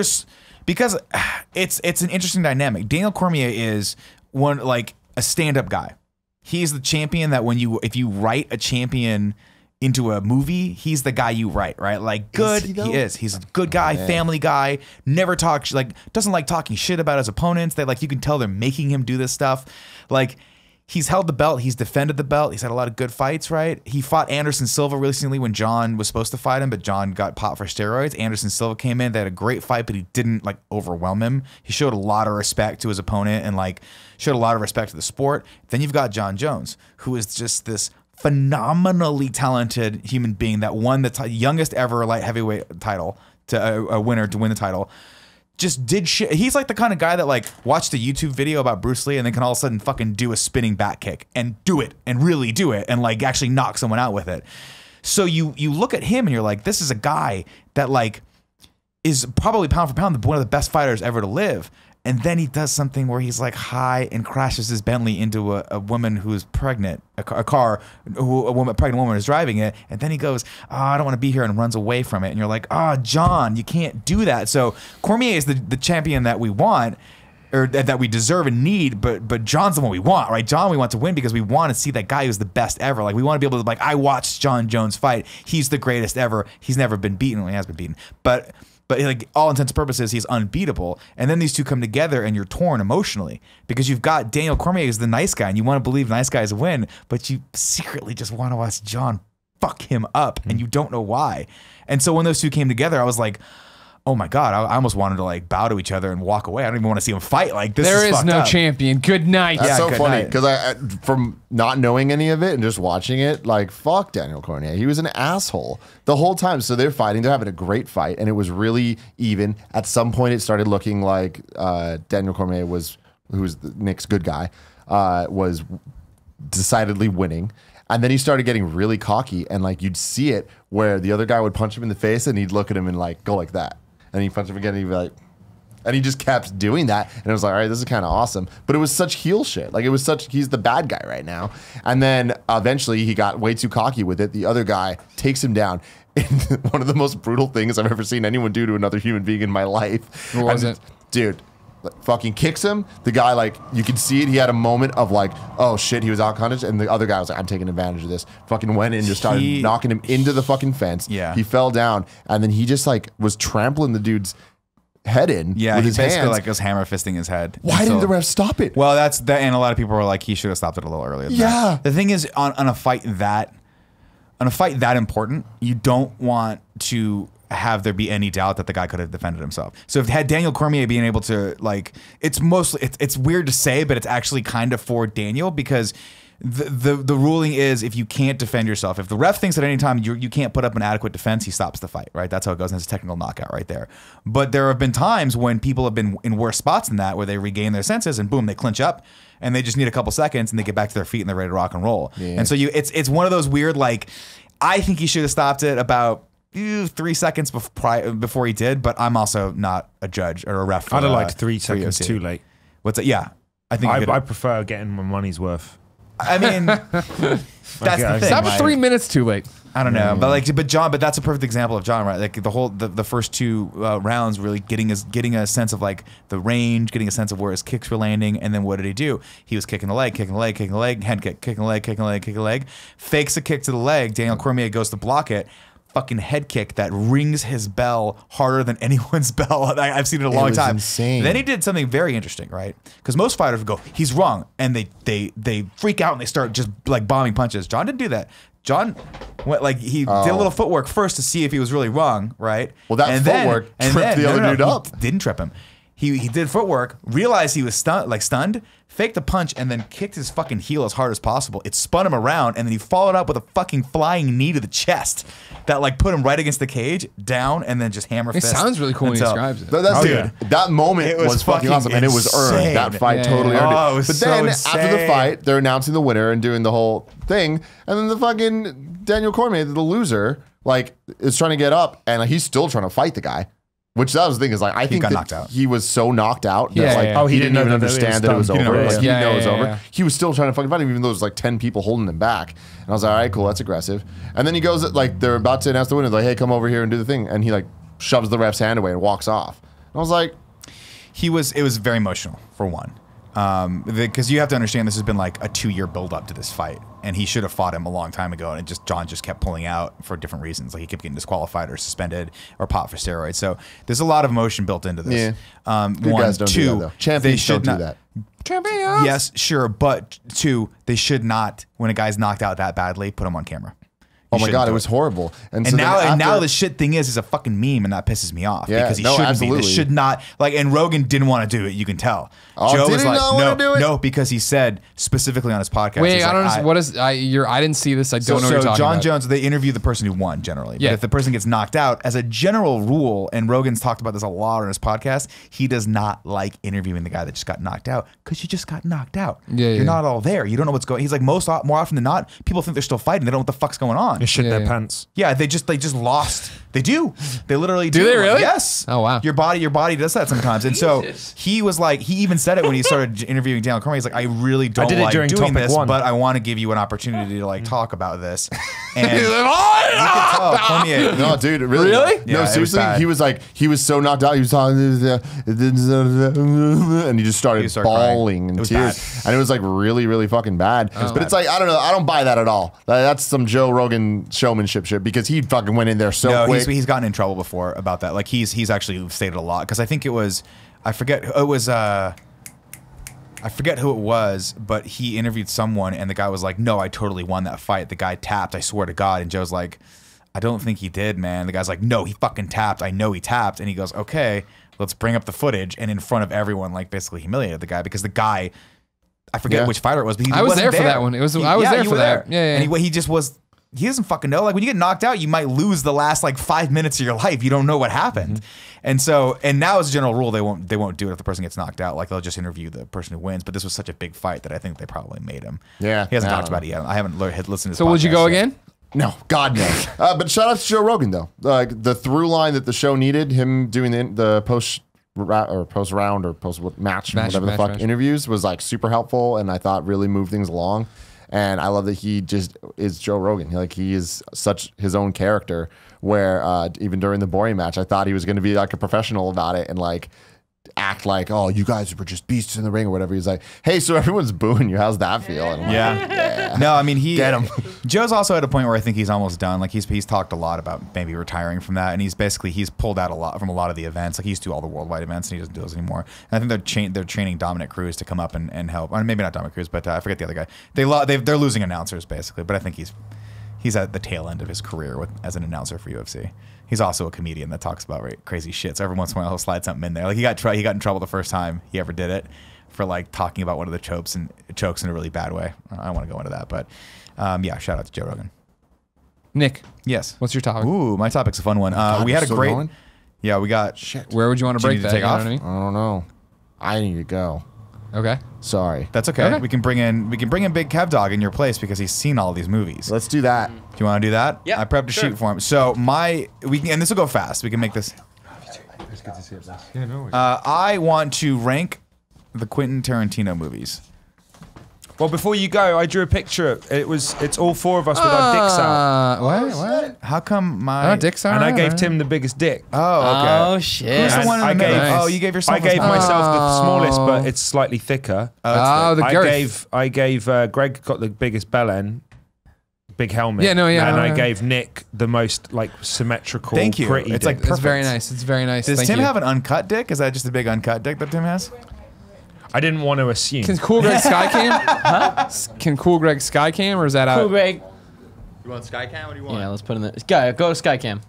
it's an interesting dynamic. Daniel Cormier is a stand-up guy. He's the champion that if you write a champion into a movie, he's the guy you write, right? Like good, he, though? he is. He's a good guy, family guy, never talks doesn't like talking shit about his opponents. They you can tell they're making him do this stuff. Like he's held the belt, he's defended the belt, he's had a lot of good fights, right? He fought Anderson Silva recently when John was supposed to fight him, but John got popped for steroids. Anderson Silva came in, they had a great fight, but he didn't overwhelm him. He showed a lot of respect to his opponent and showed a lot of respect to the sport. Then you've got John Jones, who is just this phenomenally talented human being that won the youngest ever light heavyweight title to a winner to win the title. Just did shit. He's like the kind of guy that watched a YouTube video about Bruce Lee and then can all of a sudden fucking do a spinning back kick and do it and really do it and actually knock someone out with it. So you look at him and you're like, this is a guy that is probably pound for pound one of the best fighters ever to live. And then he does something where he's like high and crashes his Bentley into a woman who is pregnant, a pregnant woman is driving it. And then he goes, oh, I don't want to be here, and runs away from it. And you're like, oh, John, you can't do that. So Cormier is the champion that we want, or that we deserve and need, but John's the one we want, right? John, we want to win because we want to see that guy who's the best ever. Like, we want to be able to, like, I watched John Jones fight. He's the greatest ever. He's never been beaten. Well, he has been beaten. But like, all intents and purposes, he's unbeatable. And then these two come together and you're torn emotionally because you've got Daniel Cormier as the nice guy and you want to believe nice guys win, but you secretly just want to watch John fuck him up and you don't know why. And so when those two came together, I was like, oh my God, I almost wanted to like bow to each other and walk away. I don't even want to see them fight. Like, this There is no up. champion. Good night. That's so good funny night. because I from not knowing any of it and just watching it, like, fuck Daniel Cormier. He was an asshole the whole time. So they're fighting. They're having a great fight, and it was really even. At some point, it started looking like Daniel Cormier who's Nick's good guy, was decidedly winning. And then he started getting really cocky, and like you'd see it where the other guy would punch him in the face, and he'd look at him and like go like that. And he punched him again, and he'd be like, and he just kept doing that. And it was like, all right, this is kind of awesome. But it was such heel shit. Like, it was such, he's the bad guy right now. And then eventually he got way too cocky with it. The other guy takes him down. One of the most brutal things I've ever seen anyone do to another human being in my life. What was it? Dude, fucking kicks him. The guy, like, you could see it. He had a moment of like, oh shit, he was outconscious. And the other guy was like, I'm taking advantage of this. Fucking went in and just started knocking him into the fucking fence. Yeah. He fell down. And then he just like was trampling the dude's head in Yeah, with he his basically hands. like was hammer fisting his head. Why didn't the ref stop it? Well, that's that, and a lot of people were like, he should have stopped it a little earlier. Than Yeah. that. The thing is, on a fight that important, you don't want to have there be any doubt that the guy could have defended himself. So if had Daniel Cormier being able to, like, it's mostly it's weird to say, but it's actually kind of for Daniel because the ruling is if you can't defend yourself, if the ref thinks at any time you can't put up an adequate defense, he stops the fight, right? That's how it goes, and it's a technical knockout right there. But there have been times when people have been in worse spots than that, where they regain their senses and boom, they clinch up, and they just need a couple seconds and they get back to their feet and they're ready to rock and roll. Yeah. And so it's one of those weird, like, I think he should have stopped it about 3 seconds before he did, but I'm also not a judge or a ref. I'd have liked 3 seconds too late. What's it? Yeah, I think I prefer getting my money's worth. I mean, that's the thing. Stop Like, 3 minutes too late. I don't know, but that's a perfect example of John, right? Like the first two rounds, really getting a sense of like the range, getting a sense of where his kicks were landing, and then what did he do? He was kicking the leg, head kick, kicking the leg, fakes a kick to the leg. Daniel Cormier goes to block it. Fucking head kick that rings his bell harder than anyone's bell. I've seen it a long time. Insane. Then he did something very interesting, right? Because most fighters would go, he's wrong, and they freak out and they start just like bombing punches. John didn't do that. John went like he did a little footwork first to see if he was really wrong, right? Well, that footwork tripped the other dude up. He didn't trip him. He did footwork, realized he was stunned, faked a punch, and then kicked his fucking heel as hard as possible. It spun him around, and then he followed up with a fucking flying knee to the chest that like put him right against the cage, down, and then just hammer It fist. sounds really cool when he until- describes it. That's Dude. that moment It was was fucking fucking awesome, and it was earned. insane. That fight Yeah, totally yeah. earned it. Oh, it was but so then after the insane. fight, they're announcing the winner and doing the whole thing, and then the fucking Daniel Cormier, the loser, like is trying to get up, and like, he's still trying to fight the guy. Which that was the thing is like I think got that knocked out. he was so knocked out that Yeah, like yeah. he didn't even understand that it was done. over. Like, he didn't know it was over. Yeah. He was still trying to fucking fight him, even though there was like 10 people holding him back. And I was like, all right, cool, that's aggressive. And then he goes like they're about to announce the winner, like, hey, come over here and do the thing, and he like shoves the ref's hand away and walks off. And I was like, It was very emotional for one. Because you have to understand this has been like a 2-year build up to this fight, and he should have fought him a long time ago, and John just kept pulling out for different reasons, like he kept getting disqualified or suspended or popped for steroids. So there's a lot of emotion built into this. Yeah. Good guys don't do that, though. Champions don't do that. Champions. Yes, sure, but 2, they should not, when a guy's knocked out that badly, put him on camera. oh You my shouldn't god, do it was horrible. And so now then after- the shit thing is a fucking meme, and that pisses me off Yeah, because he no, shouldn't absolutely. be. This should not like. And Rogan didn't want to do it. You can tell. Oh, Joe did was he like, not wanna do it? no, because he said specifically on his podcast. Wait, he's I like, don't understand. What is I didn't see this. I don't know what you're talking John about. Jones, they interview the person who won generally. Yeah. But if the person gets knocked out, as a general rule, and Rogan's talked about this a lot on his podcast, he does not like interviewing the guy that just got knocked out because you just got knocked out. Yeah, You're yeah. not all there. You don't know what's going. He's like more often than not, people think they're still fighting. They don't know what the fuck's going on. They shit their yeah. pants. Yeah, they just lost. They do. They literally do. Do they really? Yes. Oh, wow. Your body does that sometimes. And so Jesus. he was like, he even said it when he started interviewing Daniel Cormier. He's like, I really don't did it like during doing topic this, one. but I want to give you an opportunity to like talk about this. And you can tell Cormier. No, dude, really? Really? Yeah, it No, was seriously. bad. He was like, he was so knocked out. He was talking, and he just started started crying. bawling in It was tears, and it was like really, really fucking bad. But it's like, I don't know, I don't buy that at all. That's some Joe Rogan showmanship shit because he fucking went in there so No, quick. he's gotten in trouble before about that. Like he's actually stated a lot because I think it was, I forget who it was, but he interviewed someone and the guy was like, no, I totally won that fight. The guy tapped, I swear to God. And Joe's like, I don't think he did, man. The guy's like, no, he fucking tapped. I know he tapped. And he goes, okay, let's bring up the footage. And in front of everyone, like basically humiliated the guy because the guy, I forget which fighter it was, but I was wasn't there for that one. I was there you for were that. there. Yeah, yeah. And he just was. He doesn't fucking know. Like when you get knocked out, you might lose the last like 5 minutes of your life. You don't know what happened. And so, and now as a general rule, they won't do it if the person gets knocked out. Like they'll just interview the person who wins. But this was such a big fight that I think they probably made him. Yeah. He hasn't I talked don't about it yet. I haven't listened to his So would you podcast go yet. again? No, God no. But shout out to Joe Rogan though. Like the through line that the show needed, him doing the post round or post match, whatever the fuck match. interviews was like super helpful, and I thought really moved things along. And I love that he just is Joe Rogan. Like he is such his own character. Where even during the boring match, I thought he was going to be like a professional about it and like act like, oh, you guys were just beasts in the ring or whatever. He's like, hey, so everyone's booing you. How's that feel? And I'm like, Yeah. No, I mean Get him. Joe's also at a point where I think he's almost done. Like he's talked a lot about maybe retiring from that, and he's pulled out a lot from a lot of the events. Like he used to do all the worldwide events, and he doesn't do those anymore. And I think they're training Dominic Cruz to come up and help. Or maybe not Dominic Cruz, but I forget the other guy. They're losing announcers basically, but I think he's at the tail end of his career as an announcer for UFC. He's also a comedian that talks about crazy shit. So every once in a while he'll slide something in there. Like he got in trouble the first time he ever did it for like talking about one of the chokes in a really bad way. I don't want to go into that, but yeah, shout out to Joe Rogan. Nick, Yes. what's your topic? Ooh, my topic's a fun one. We had a still great. going? Yeah, we got. Shit. Where would you want to Do you break need to that? take You know off? what I mean? I don't know. I need to go. Okay. Sorry. That's okay. Okay. We can bring in Big Kev Dog in your place because he's seen all these movies. Let's do that. Do you want to do that? Yeah, I prepped a sure. sheet for him. So and this will go fast. We can make this. I want to rank the Quentin Tarantino movies. Well, before you go, I drew a picture. It's all four of us with our dicks out, What? How come my Oh, dicks are and I gave alright. Tim the biggest dick. Oh, okay. Oh shit. Who's the And one in I the middle? gave- Oh, you gave yourself. I gave a small- myself the smallest, Oh. but it's slightly thicker. Oh, the girth. I gave Greg got the biggest bell end, big helmet. Yeah, no, yeah. And I gave Nick the most like symmetrical. Thank you. Pretty It's like dick. It's very Perfect. nice. It's very nice. Does Thank Tim you. have an uncut dick? Is that just a big uncut dick that Tim has? I didn't want to assume. Can Cool Greg Skycam? Huh? Can Cool Greg Skycam or is that out? Cool, Greg. You want Skycam? What do you want? Yeah, let's put in the go to Skycam.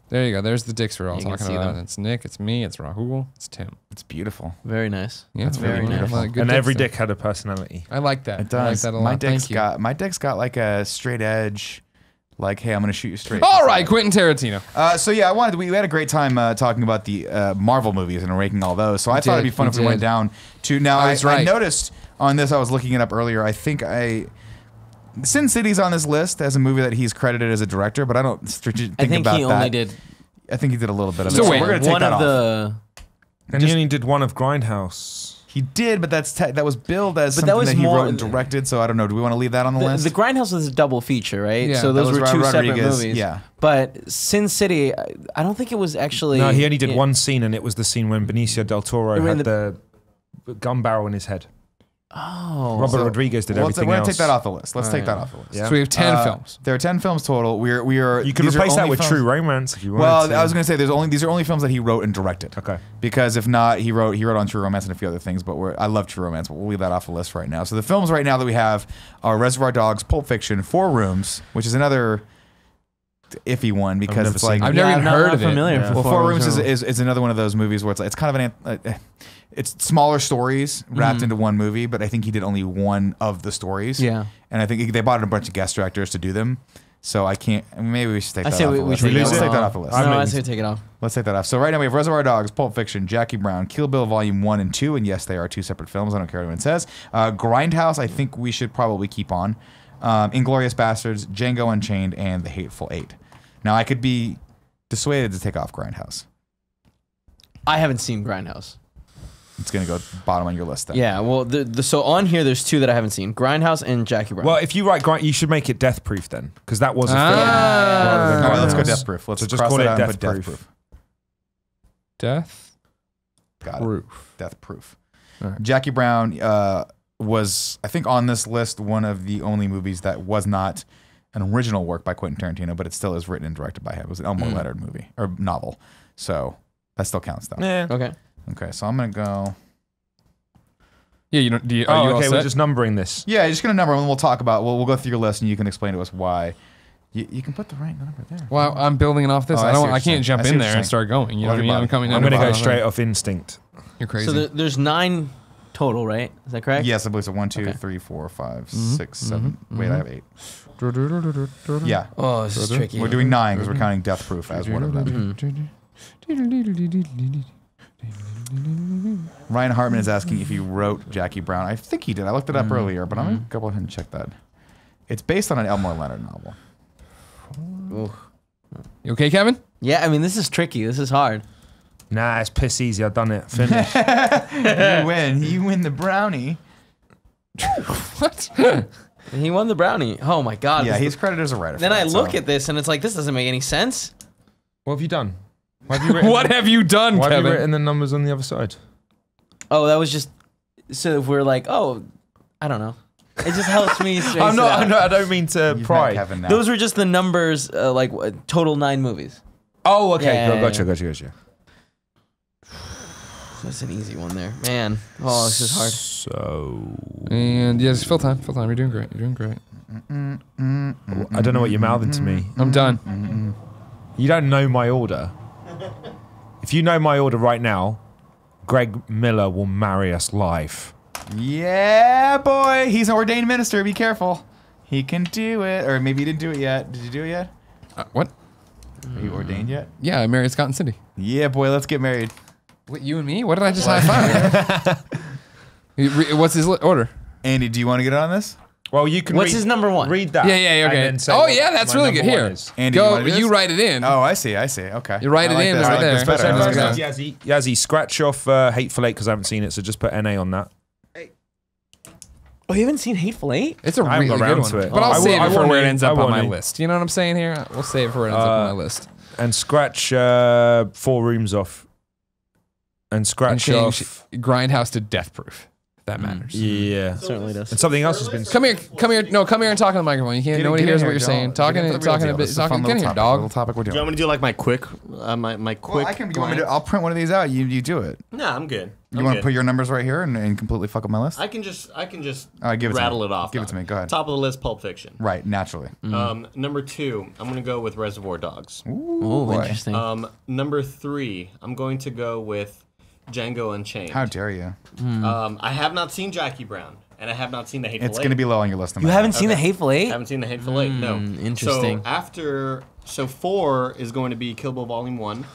There you go. There's the dicks we're all You can talking see about. them. It's Nick. It's me. It's Rahul. It's Tim. It's beautiful. Very nice. Yeah, That's very really beautiful. Like, good And dicks every there. dick had a personality. I like that. It I like does. that a lot. Thank you. My dick's got like a straight edge. Like, hey, I'm gonna shoot you straight. All right, Quentin Tarantino. So yeah, we had a great time talking about the Marvel movies and ranking all those. So I thought it'd be did, fun we if we went did. down to now. I was I right. noticed on this. I was looking it up earlier. I think Sin City's on this list as a movie that he's credited as a director, but I don't think I think about he that. only did I think he did a little bit of it. So So wait, we're gonna take one that of off. the. And he only did one of Grindhouse. He did, but that was billed as But something that was that he more- wrote and directed. So I don't know. Do we want to leave that on the list? The Grindhouse was a double feature, right? Yeah, so that those was were two separate Rodriguez, movies. yeah. But Sin City, I don't think it was actually. No, he only did yeah. one scene, and it was the scene when Benicio del Toro In had the gun barrel in his head. Oh. Robert So- Rodriguez did We're everything gonna else. take that off the list. Let's take that off the list. Yeah. So we have 10 films. There are 10 films total. We are. You could these are replace that only with films- True Romance if you wanted Well, to. I was going to say these are only films that he wrote and directed. Okay. Because if not, he wrote on True Romance and a few other things. But I love True Romance, but we'll leave that off the list right now. So the films right now that we have are Reservoir Dogs, Pulp Fiction, Four Rooms, which is another iffy one because never it's seen like it. I've never Yeah, even I'm not heard of it. familiar Yeah. with Well, Four Rooms Rooms. is another one of those movies where it's kind of it's smaller stories wrapped into one movie, but I think he did only one of the stories. Yeah. And I think they bought in a bunch of guest directors to do them. So I can't. Maybe we should take I that say off we the list. take Let's that take off. that off the list. I'm No, I losing. say take it off. Let's take that off. So right now we have Reservoir Dogs, Pulp Fiction, Jackie Brown, Kill Bill Volume 1 and 2, and yes, they are two separate films. I don't care what anyone says. Grindhouse, I think we should probably keep on. Inglourious Bastards, Django Unchained, and The Hateful Eight. Now, I could be dissuaded to take off Grindhouse. I haven't seen Grindhouse. It's going to go bottom on your list then. Yeah, well, so on here, there's two that I haven't seen: Grindhouse and Jackie Brown. Well, if you write Grind, you should make it Death Proof then, because that was a film. All right, let's go Grindhouse. Death Proof. Let's So just cross call it it out and Death put Death Proof. Proof. Death Got Proof. it. Death Proof. All right. Jackie Brown was, I think, on this list, one of the only movies that was not an original work by Quentin Tarantino, but it still is written and directed by him. It was an Elmore Leonard movie or novel, so that still counts though. Yeah. Okay. Okay, so I'm gonna go. Yeah, you don't. Are you all okay, set? we're just numbering this. Yeah, you're just gonna number them, and we'll talk about. We'll go through your list, and you can explain to us why. You can put the right number there. Well, I'm building it off this. Oh, I I see don't. what I you're saying. can't jump I see in what there you're and saying. start going. You know what I mean? I'm coming. I'm under gonna go bottom. straight off instinct. You're crazy. So there's 9 total, right? Is that correct? Yes, I believe so. 1, 2, Okay. 3, 4, 5, 6, 7. Wait, I have 8. yeah. Yeah, Oh, this is tricky. we're doing 9 because we're counting Death Proof as one of them. Ryan Hartman is asking if you wrote Jackie Brown. I think he did. I looked it up earlier, but I'm gonna go ahead and check that. It's based on an Elmore Leonard novel. Ooh. You okay, Kevin? Yeah, I mean, this is tricky. This is hard. Nah, it's piss easy. I've done it. Finished. You win. You win the brownie. What? He won the brownie. Oh my God. Yeah, This- he's credited as a writer. Then for I that, look so. at this and it's like, this doesn't make any sense. What have you done? Why have you written, What have you done, why have you Kevin? written the numbers on the other side? Oh, that was just so if we're like, oh, I don't know. It just helps me. space I'm it not. out. I'm not. I don't mean to You've met pry. Kevin now. Those were just the numbers, total 9 movies. Oh, okay. Yeah, Gotcha. That's an easy one there, man. Oh, this is hard. So And yeah, just fill time. Fill time. You're doing great. You're doing great. I don't know what you're mouthing to me. I'm done. You don't know my order. If you know my order right now, Greg Miller will marry us live. Yeah, boy. He's an ordained minister. Be careful. He can do it. Or maybe you didn't do it yet. Did you do it yet? What? Are you ordained yet? Yeah, I married Scott and Cindy. Yeah, boy. Let's get married. What, you and me? What did I just high five? What's his order? Andy, do you want to get on this? Well, you can. What's read, his number 1? Read that. Yeah, and okay. then say Oh, what yeah, that's my really good. number one Here. is. Andy, you Go, wanna do you this? write it in. Oh, I see. Okay. You write I it like in this. right I like there. this better. So I like first this goes- better. Yazzie, scratch off Hateful Eight because I haven't seen it, so just put NA on that. Oh, you haven't seen Hateful Eight? It's a I haven't really got good around one. to it. But I'll I save will- it for I where it will ends need- up I on will my need. list. You know what I'm saying here? We'll save it for where it ends up on my list. And scratch 4 rooms off. And And scratch change off. Grindhouse to Death Proof. If that matters. Yeah. Certainly does. And something else has been. Come here. No, come here and talk on the microphone. You can't. Nobody hears what you're saying. Talking a bit. Talking. Get here, Little dog. topic we're Do you doing. want me to do like my quick, my quick? Well, I can. You want me to? I'll print one of these out. You do it. Nah, I'm good. You want to put your numbers right here and completely fuck up my list? I can just All right, give it to rattle me. it off. Give it to me. Go ahead. Top of the list, Pulp Fiction. Right, naturally. Number 2, I'm gonna go with Reservoir Dogs. Oh, boy. interesting. Number 3, I'm going to go with Django Unchained. How dare you? I have not seen Jackie Brown, and I have not seen The Hateful Eight. It's going to be low on your list. You haven't seen the Hateful I Eight? haven't seen The Hateful Eight. No. interesting. So 4 is going to be Kill Bill Volume 1.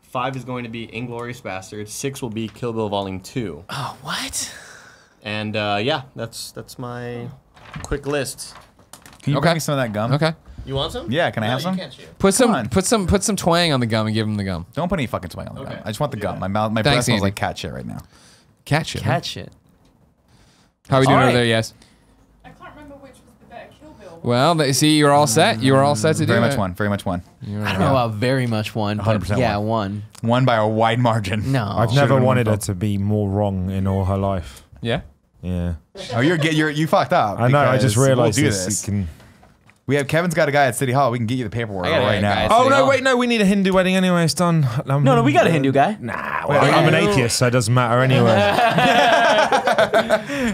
5 is going to be Inglourious Bastards. 6 will be Kill Bill Volume 2. Oh, what? And yeah, that's my quick list. Can you Okay. bring me some of that gum? Okay. You want some? Yeah, can I have You some? can't chew. Put on. some twang on the gum and give him the gum. Don't put any fucking twang on the Okay, gum. I just want the I'll gum. do My mouth, my Thanks, breath smells Andy. like cat shit right now. Catch it. huh? Catch it. How are we doing All over right. there? Yes. I can't remember which was the better Kill Bill. Well, see, you're all set. You were all set to do Very it. much one. Very much one. I don't know about very much one, but 100% yeah, one. One by a wide margin. No. I've Should've never been wanted one her to be more wrong in all her life. Yeah. Yeah. Oh, you fucked up. I know. I just because realized we'll do this. You can... We have Kevin's got a guy at City Hall. We can get you the paperwork I got a right guy now. at Oh City no! Hall. Wait, no. We need a Hindu wedding anyway. It's done. No, we got a Hindu guy. Nah. Well, I'm an atheist, so it doesn't matter anyway.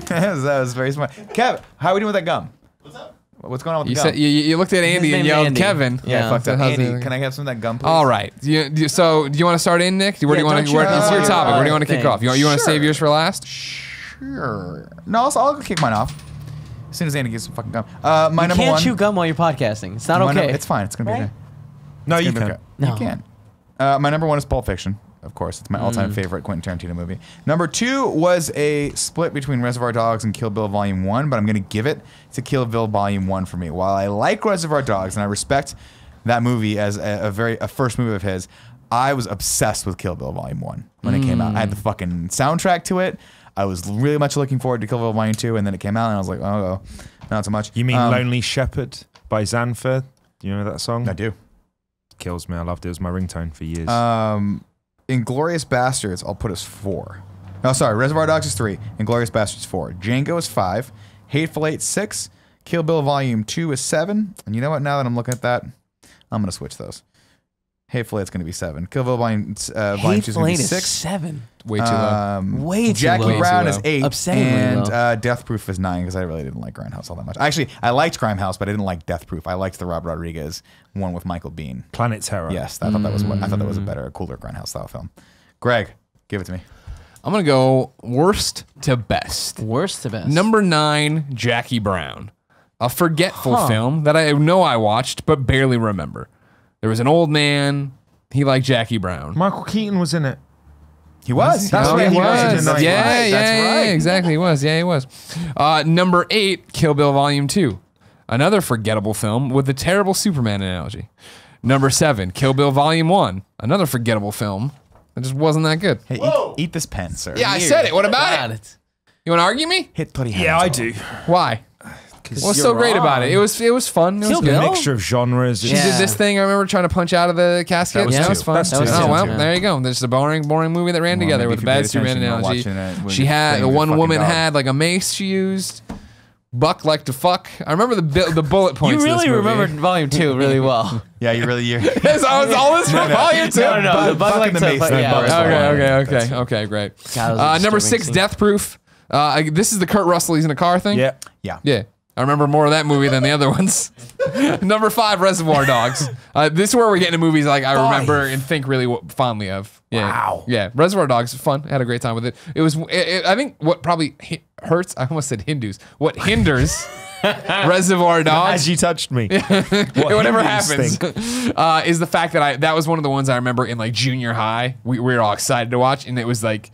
That was very smart. Kev, how are we doing with that gum? What's up? What's going on with You the gum? said you looked at Andy and name's yelled Andy. Kevin. Yeah. I fucked up. How's Andy, it- can I have some of that gum, please? All right. So do you want to start in, Nick? Where do you want don't to? you It's your have topic. Where do you want to kick thing? off? You want to save Sure. yours for last? Sure. No, I'll kick mine off. As soon as Andy gets some fucking gum. My You number can't one. chew gum while you're podcasting. It's not my okay. it's fine. It's gonna be Right? okay. No, It's you gonna be can. okay. No. You can. My number one is Pulp Fiction. of course. It's my all-time favorite Quentin Tarantino movie. Number 2 was a split between Reservoir Dogs and Kill Bill Volume 1, but I'm going to give it to Kill Bill Volume 1 for me. While I like Reservoir Dogs and I respect that movie as a first movie of his, I was obsessed with Kill Bill Volume 1 when it came out. I had the fucking soundtrack to it. I was really much looking forward to Kill Bill Volume 2, and then it came out, and I was like, oh, not so much. You mean Lonely Shepherd by Xanfer? Do you know that song? I do. Kills me. I loved it. It was my ringtone for years. Inglourious Bastards, I'll put as 4. No, sorry, Reservoir Dogs is 3. Inglourious Bastards 4. Django is 5. Hateful Eight 6. Kill Bill Volume 2 is 7. And you know what? Now that I'm looking at that, I'm going to switch those. Hateful Eight's going to be 7. Kill Bill Volume 2 is going to be 6. 7. Way too low. Way too Jackie low. Brown Way is too 8. Obscenely And Death Proof is 9 because I really didn't like Grindhouse all that much. Actually, I liked Grindhouse, but I didn't like Death Proof. I liked the Rob Rodriguez one with Michael Biehn. Planet Terror. Yes, I thought that was a cooler Grindhouse style film. Greg, give it to me. I'm going to go worst to best. Worst to best. Number 9, Jackie Brown. A forgetful film that I know I watched, but barely remember. There was an old man. He liked Jackie Brown. Michael Keaton was in it. He was. That's Oh, right. he He was. was. That's Yeah, right. yeah, That's right. yeah, exactly. He was. Yeah, he was. Number 8, Kill Bill Volume 2. Another forgettable film with a terrible Superman analogy. Number 7, Kill Bill Volume 1. Another forgettable film that just wasn't that good. Hey, eat this pen, sir. Yeah, I said it. What about it? You want to argue me? Hit bloody Yeah, I do. Why? What's so great about it? It was fun. It was Kill good. A Bill? mixture of genres. She did this thing. I remember trying to punch out of the casket. That was That was two. fun. That's two. Oh well, Yeah. there you go. There's a boring movie that ran together maybe with if a you bad paid Superman attention, you were analogy. watching it when She you had playing with your one fucking woman dog. had like a mace she used. Buck liked to fuck. I remember the bullet points. You of this really movie. remembered Volume 2 really well. Yeah, you really. Yes, I was all this from volume 2. No, Buck liked the to mace fuck. thing, Yeah, Buck. that's Okay, great. God, that was a Number disturbing 6, scene. Death Proof. This is the Kurt Russell. He's in a car thing. Yeah. Yeah. Yeah. I remember more of that movie than the other ones. Number 5, Reservoir Dogs. This is where we're getting to movies like I remember and think really fondly of. Yeah. Wow. Yeah. Reservoir Dogs, fun. Had a great time with it. It was. I think what probably hurts. I almost said Hindus. What hinders Reservoir Dogs? As you touched me. Whatever Hindus happens, is the fact that that was one of the ones I remember in like junior high. We were all excited to watch, and it was like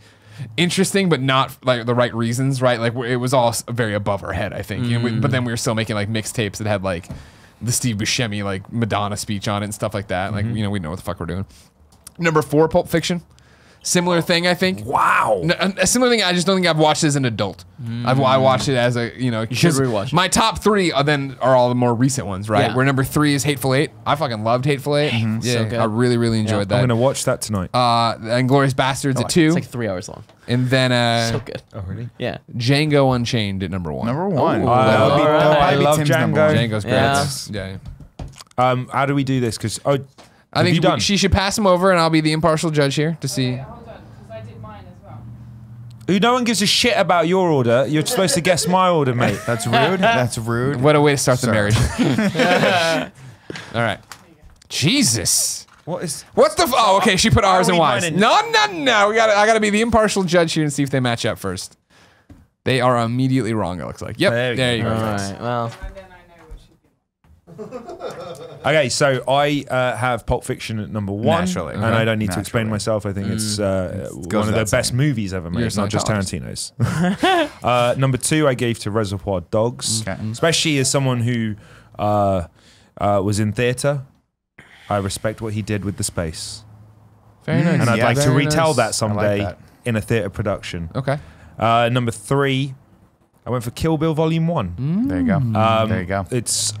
interesting, but not like the right reasons, right? Like it was all very above our head, I think. But then we were still making like mixtapes that had like the Steve Buscemi like Madonna speech on it and stuff like that. Like we know what the fuck we're doing. Number 4, Pulp Fiction. Similar thing, I think. Wow. A similar thing. I just don't think I've watched as an adult. I watched it as a you should 'cause rewatch it. My top 3 are all the more recent ones, right? Yeah. Where number 3 is Hateful Eight. I fucking loved Hateful Eight. Yeah, so good. I really enjoyed I'm that. going to watch that tonight. And Glorious Bastards at 2, It's like 3 hours long. and then So good. oh, really? Yeah. Django Unchained at number 1. Number 1. Ooh. That'll be- Alright. that'll probably I be love Tim's number Django. 1. Django's great. Yeah. Yeah. How do we do this? Because I think done? she should pass him over, and I'll be the impartial judge here to see. Okay, hold on, because I did mine as well. no one gives a shit about your order. You're supposed to guess my order, mate. That's rude. That's rude. What a way to start the Sorry. marriage. All right. Jesus. What is? What the? Oh, okay. She put R's and we Y's. mine in- No. I gotta be the impartial judge here and see if they match up first. They are immediately wrong. It looks like. Yep. There There, we you go. go. All right. Well, And then I know what she's been. Okay, so I have Pulp Fiction at number 1, Naturally. and Okay. I don't need to explain Naturally. myself. I think it's goes one of without the best saying. movies ever made, You're a not just Scientologist. Tarantino's. Number 2, I gave to Reservoir Dogs, Okay. especially as someone who was in theatre. I respect what he did with the space, Very nice. and I'd Yeah, like to very retell nice. that someday that. in a theatre production. Okay. Number 3, I went for Kill Bill Volume 1. There you go. There you go.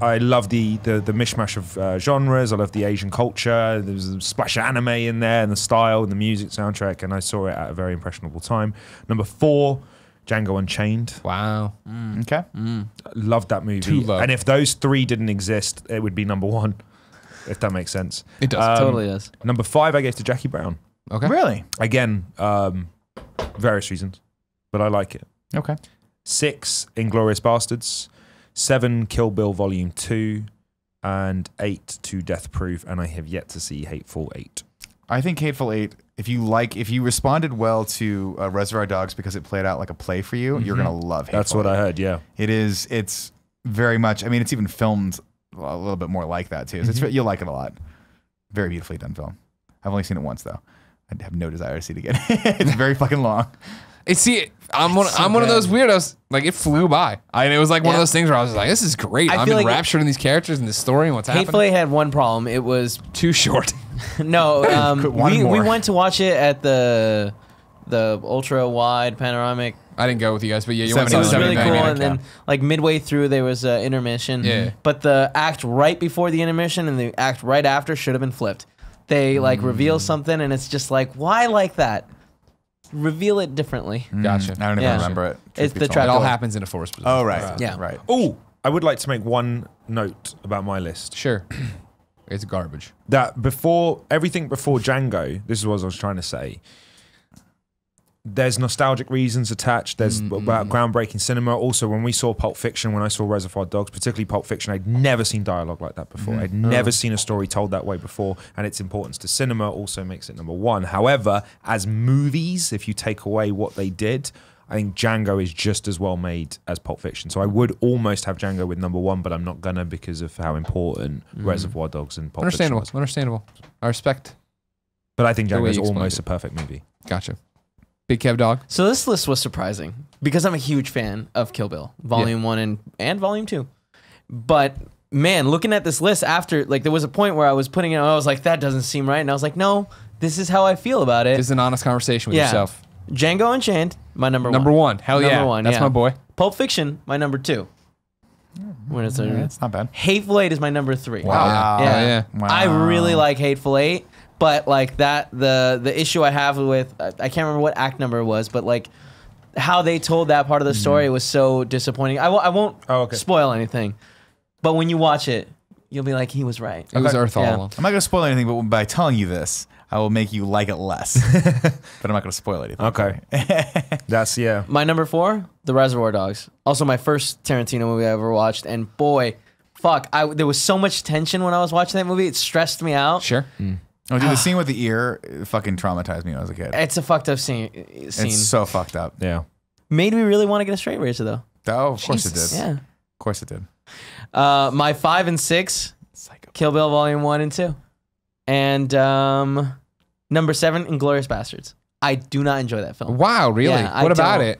I love the mishmash of genres. I love the Asian culture. There's a splash of anime in there, and the style, and the music soundtrack, and I saw it at a very impressionable time. Number 4, Django Unchained. Wow. Okay. Loved that movie. Too low. And if those 3 didn't exist, it would be number 1, if that makes sense. It does. totally does. Number 5, I gave to Jackie Brown. Okay. Really? Again, various reasons, but I like it. Okay. 6, Inglourious Bastards. 7, Kill Bill Volume 2. And 8 to Death Proof. And I have yet to see Hateful Eight. I think Hateful Eight, if you responded well to Reservoir Dogs because it played out like a play for you, you're gonna love Hateful That's what Eight. I heard, yeah. It's very much, I mean, it's even filmed a little bit more like that too. So you'll like it a lot. Very beautifully done film. I've only seen it once though. I have no desire to see it again. It's very fucking long. I'm one of those weirdos. Like it flew by. It was like one of those things where I was like, "This is great." I'm enraptured in these characters and this story and what's happening. Hateful Eight had one problem. It was too short. no. We more. went to watch it at the ultra wide panoramic. I didn't go with you guys, but yeah, you went It to was the really cool, 70 and then like midway through there was an intermission. Yeah. But the act right before the intermission and the act right after should have been flipped. They like reveal something, and it's just like, why like that? Reveal it differently. Gotcha. I don't even remember it. It's the It trap. all happens in a forest position. Oh, right. Yeah. Right. Oh, I would like to make one note about my list. Sure. It's garbage. That everything before Django, this is what I was trying to say. There's nostalgic reasons attached. There's about groundbreaking cinema. Also, when we saw Pulp Fiction, when I saw Reservoir Dogs, particularly Pulp Fiction, I'd never seen dialogue like that before. I'd never seen a story told that way before, and its importance to cinema also makes it number one. However, as movies, if you take away what they did, I think Django is just as well made as Pulp Fiction. So I would almost have Django with number one, but I'm not gonna because of how important Reservoir Dogs and Pulp Fiction was. Understandable. I respect. But I think The way Django is you explained almost it. a perfect movie. Gotcha. Big Kev Dog. So this list was surprising because I'm a huge fan of Kill Bill, Volume 1 and Volume 2. But man, looking at this list after, like there was a point where I was putting it, I was like, that doesn't seem right. And I was like, no, this is how I feel about it. This is an honest conversation with Yeah. yourself. Django Unchained, my number one. Number one. Hell yeah. Number one, That's yeah. my boy. Pulp Fiction, my number 2. When it's It's not bad. Hateful Eight is my number 3. Wow. Yeah. Oh, yeah. Wow. I really like Hateful Eight, but like that, the issue I have with, I can't remember what act number it was, but like how they told that part of the story was so disappointing. I won't spoil anything, but when you watch it, you'll be like, he was right. It was Earth all Yeah. along. I'm not going to spoil anything, but by telling you this, I will make you like it less. But I'm not going to spoil anything. Okay. That's, yeah. My number 4, The Reservoir Dogs. Also my first Tarantino movie I ever watched, and boy, fuck, there was so much tension when I was watching that movie. It stressed me out. Sure. Oh, dude, the scene with the ear fucking traumatized me when I was a kid. It's a fucked up scene. It's so fucked up. Yeah. Made me really want to get a straight razor though. Oh, of course it did. Yeah. Of course it did. My 5 and 6, Psycho. Kill Bill Volume 1 and 2. And number 7, Inglourious Bastards. I do not enjoy that film. Wow, really? Yeah, I what about don't. it?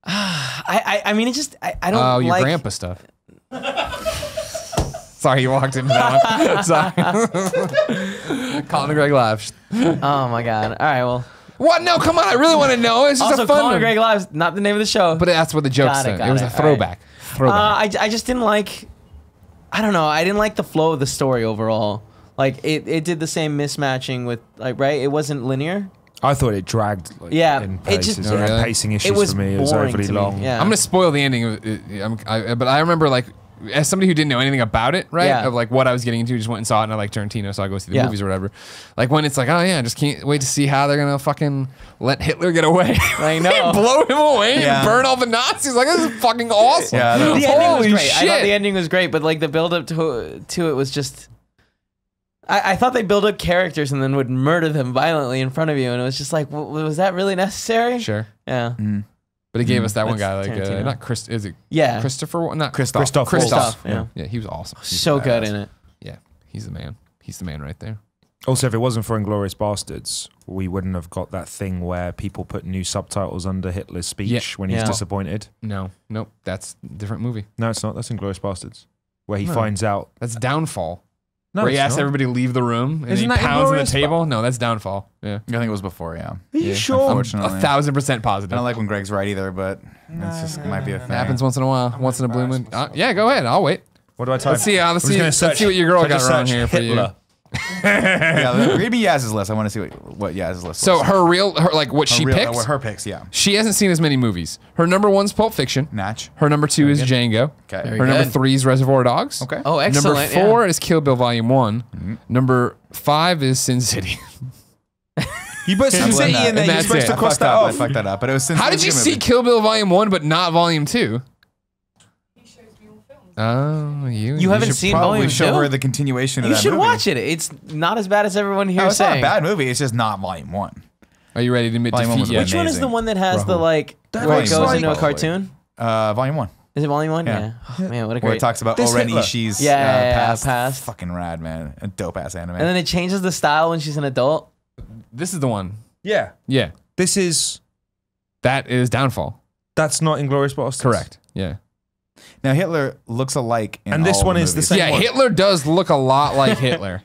I mean, it just, I don't Oh, your like... grandpa stuff. Sorry, you walked into that one. Sorry. Colin and Greg Live. Oh my God. All right, well. What? No, come on. I really want to know. It's just Also, a fun Colin one. and Greg Live's not the name of the show. But that's what the joke said. It was a All right. throwback. I just didn't like, I don't know. I didn't like the flow of the story overall. Like, it did the same mismatching with, like, right? It wasn't linear. I thought it dragged. Like, Yeah, in it places. just- It had really? pacing issues It was for me. It was boring overly to me. long. Yeah. I'm going to spoil the ending of it. But I remember, like, as somebody who didn't know anything about it, right? Yeah. Of like what I was getting into, just went and saw it, and I like Tarantino, so I go see the Yeah. movies or whatever. Like when it's like, oh yeah, I just can't wait to see how they're gonna fucking let Hitler get away. I know. Blow him away Yeah. and burn all the Nazis. Like this is fucking awesome. Yeah, that was- The ending was Holy great. I thought shit. the ending was great, but like the build up to it was just. I thought they build up characters and then would murder them violently in front of you, and it was just like, was that really necessary? Sure. Yeah. But it gave us that one That's guy, like Tarantino. not Chris. Is it Yeah. Christopher? Not Christoph. Christoph, yeah. Yeah, he was awesome. He's So badass. good in it. Yeah, he's the man. He's the man right there. Also, if it wasn't for Inglourious Bastards, we wouldn't have got that thing where people put new subtitles under Hitler's speech Yeah. when he's Yeah. disappointed. No, nope. That's a different movie. No, it's not. That's Inglourious Bastards, where he finds out. That's Downfall. No, where he it's asks not. everybody to leave the room and Isn't he that pounds on the Inglourious table. No, that's Downfall. Yeah. I think it was before, yeah. Are you Yeah. sure? I'm Unfortunately. 1,000% I positive. don't like when Greg's right either, but it's just it might be a thing. It happens once in a while, once in a blue moon. Yeah, go ahead. I'll wait. What do I type? Let's see. Let's I'm just see. gonna Let's search- see what your girl so I got just wrong search here for you. Hitler. Yeah, read me Yaz's list. I want to see what Yaz's list So was. her what she picked. Her picks, yeah. She hasn't seen as many movies. Her number one's Pulp Fiction. Natch. Her number 2 is Django. Okay. Very Her number good. 3 is Reservoir Dogs. Okay. Oh, Number excellent. 4 is Kill Bill Volume 1. Number 5 is Sin City. You put Sin City in there. And You're that's supposed it. to I cross fucked that up. I off. fucked that up. But it was since How did you see Kill Bill Volume 1 but not Volume 2? He shows me all films. Oh, You haven't seen Probably Volume show 2? her the continuation of You that should movie. watch it. It's not as bad as everyone here No, is it's not a saying. bad movie. It's just not Volume 1. Are you ready to admit Volume one was defeat yet? Which one is Amazing. the one that has the Rahul. like where Volume it goes one, into a probably. cartoon? Volume 1. Is it Volume 1? Yeah. Oh, man, what a Where great. it talks about This Oren Hitler. Ishii's Yeah, past. past. Fucking rad, man. A dope ass anime. And then it changes the style when she's an adult. This is the one. Yeah. Yeah. This is... That is Downfall. That's not Inglourious Basterds. Correct. Yeah. Now Hitler looks alike, in And this all one the is the movies. same Yeah, one. Hitler does look a lot like Hitler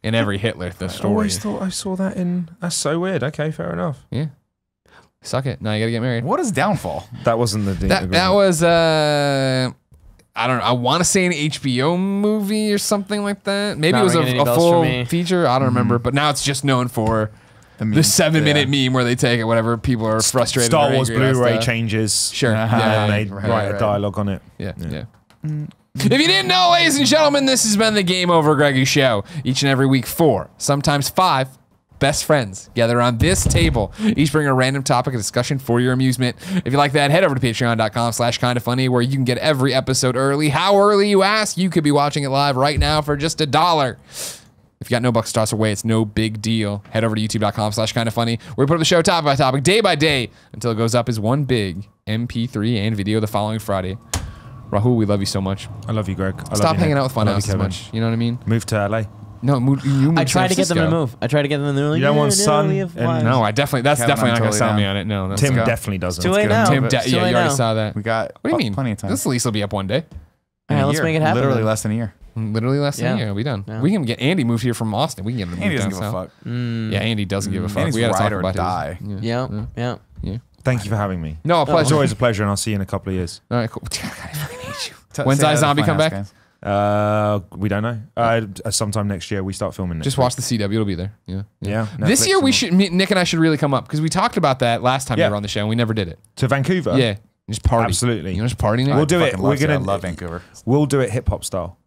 in every Hitler the I story. always thought I saw that in... That's so weird. Okay, fair enough. Yeah. Suck it. Now you gotta get married. What is Downfall? That wasn't the... That was I don't know. I want to say an HBO movie or something like that. Maybe Not it was ringing any a bells full for me. feature. I don't remember. But now it's just known for the 7-minute meme where they take it, whatever people are frustrated. Star or Wars angry about Blu-ray stuff. changes. Sure. And they right, write a right. dialogue on it. Yeah. If you didn't know, ladies and gentlemen, this has been the Game Over Greggy Show. Each and every week, 4, sometimes 5 best friends gather around this table. Each bring a random topic of discussion for your amusement. If you like that, head over to patreon.com/kindafunny where you can get every episode early. How early, you ask? You could be watching it live right now for just $1. If you got no bucks to toss away, it's no big deal. Head over to youtube.com/kindafunny where we put up the show topic by topic, day by day, until it goes up as one big MP3 and video the following Friday. Rahul, we love you so much. I love you, Greg. Stop hanging out with I love Funhouse you, as Kevin. much. You know what I mean? Move to LA. No, you moved I to tried San to get them to Francisco. move. I tried to get them to move. You don't want sun we have and- wives. No, that's Kevin, definitely I'm not going to totally sell me down. on it. No, that's Tim good. definitely doesn't. Too late now. Tim, It's too yeah, late you already now. saw that. We got What do you mean? plenty of time. This lease will be up one day. All right, let's make it happen. Literally then. less than a year. Literally less than a Yeah. year. We'll be done. Yeah. We can get Andy moved here from Austin. We can get him to Andy move doesn't down give a south. fuck. Yeah, Andy doesn't give a fuck. Andy's We got to ride talk or about die. his. Yeah. Thank you for having me. No, a It's pleasure. always a pleasure, and I'll see you in a couple of years. All right, cool. God, I fucking hate you. Say When's hi to the iZombie come Funhouse back? guys. We don't know. Sometime next year, we start filming. Next Just watch the CW. It'll be there. Yeah. Yeah. This Netflix year we and- should. Nick and I should really come up because we talked about that last time Yeah. you were on the show and we never did it. to Vancouver. Yeah. Just party. Absolutely. You know, just party. Nick? We'll do it. Fucking We're love to. gonna I love Vancouver. We'll do it hip hop style.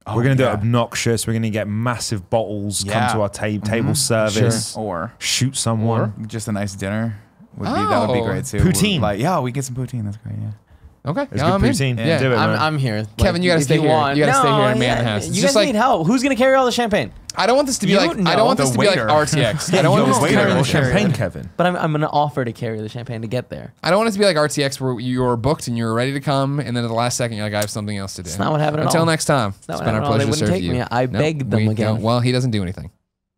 Oh, We're gonna do yeah. it obnoxious. We're gonna get massive bottles Yeah. come to our table service. Or Shoot someone. just a nice dinner. That would be Oh. great too. Poutine. Like, yeah, we get some poutine. That's great. Yeah. Okay. It's Yeah, good I'm in. poutine. Yeah. Do it, man. I'm here. Kevin, you gotta if stay here. want- You gotta stay No, here and man yeah, the house. It's You just guys like- need help. Who's gonna carry all the champagne? I don't want this to be You like. I know. don't want this The to be like waiter. RTX. I don't want this to waiter be Carry will the carry champagne, it. Kevin. But I'm gonna offer to carry the champagne to get there. I don't want it to be like RTX where you're booked and you're ready to come, and then at the last second you're like, I have something else to do. It's not what happened at Until all. next time, not it's what been our happened at all. They pleasure to wouldn't serve take you. me. I begged them we again. don't. Well, he doesn't do anything.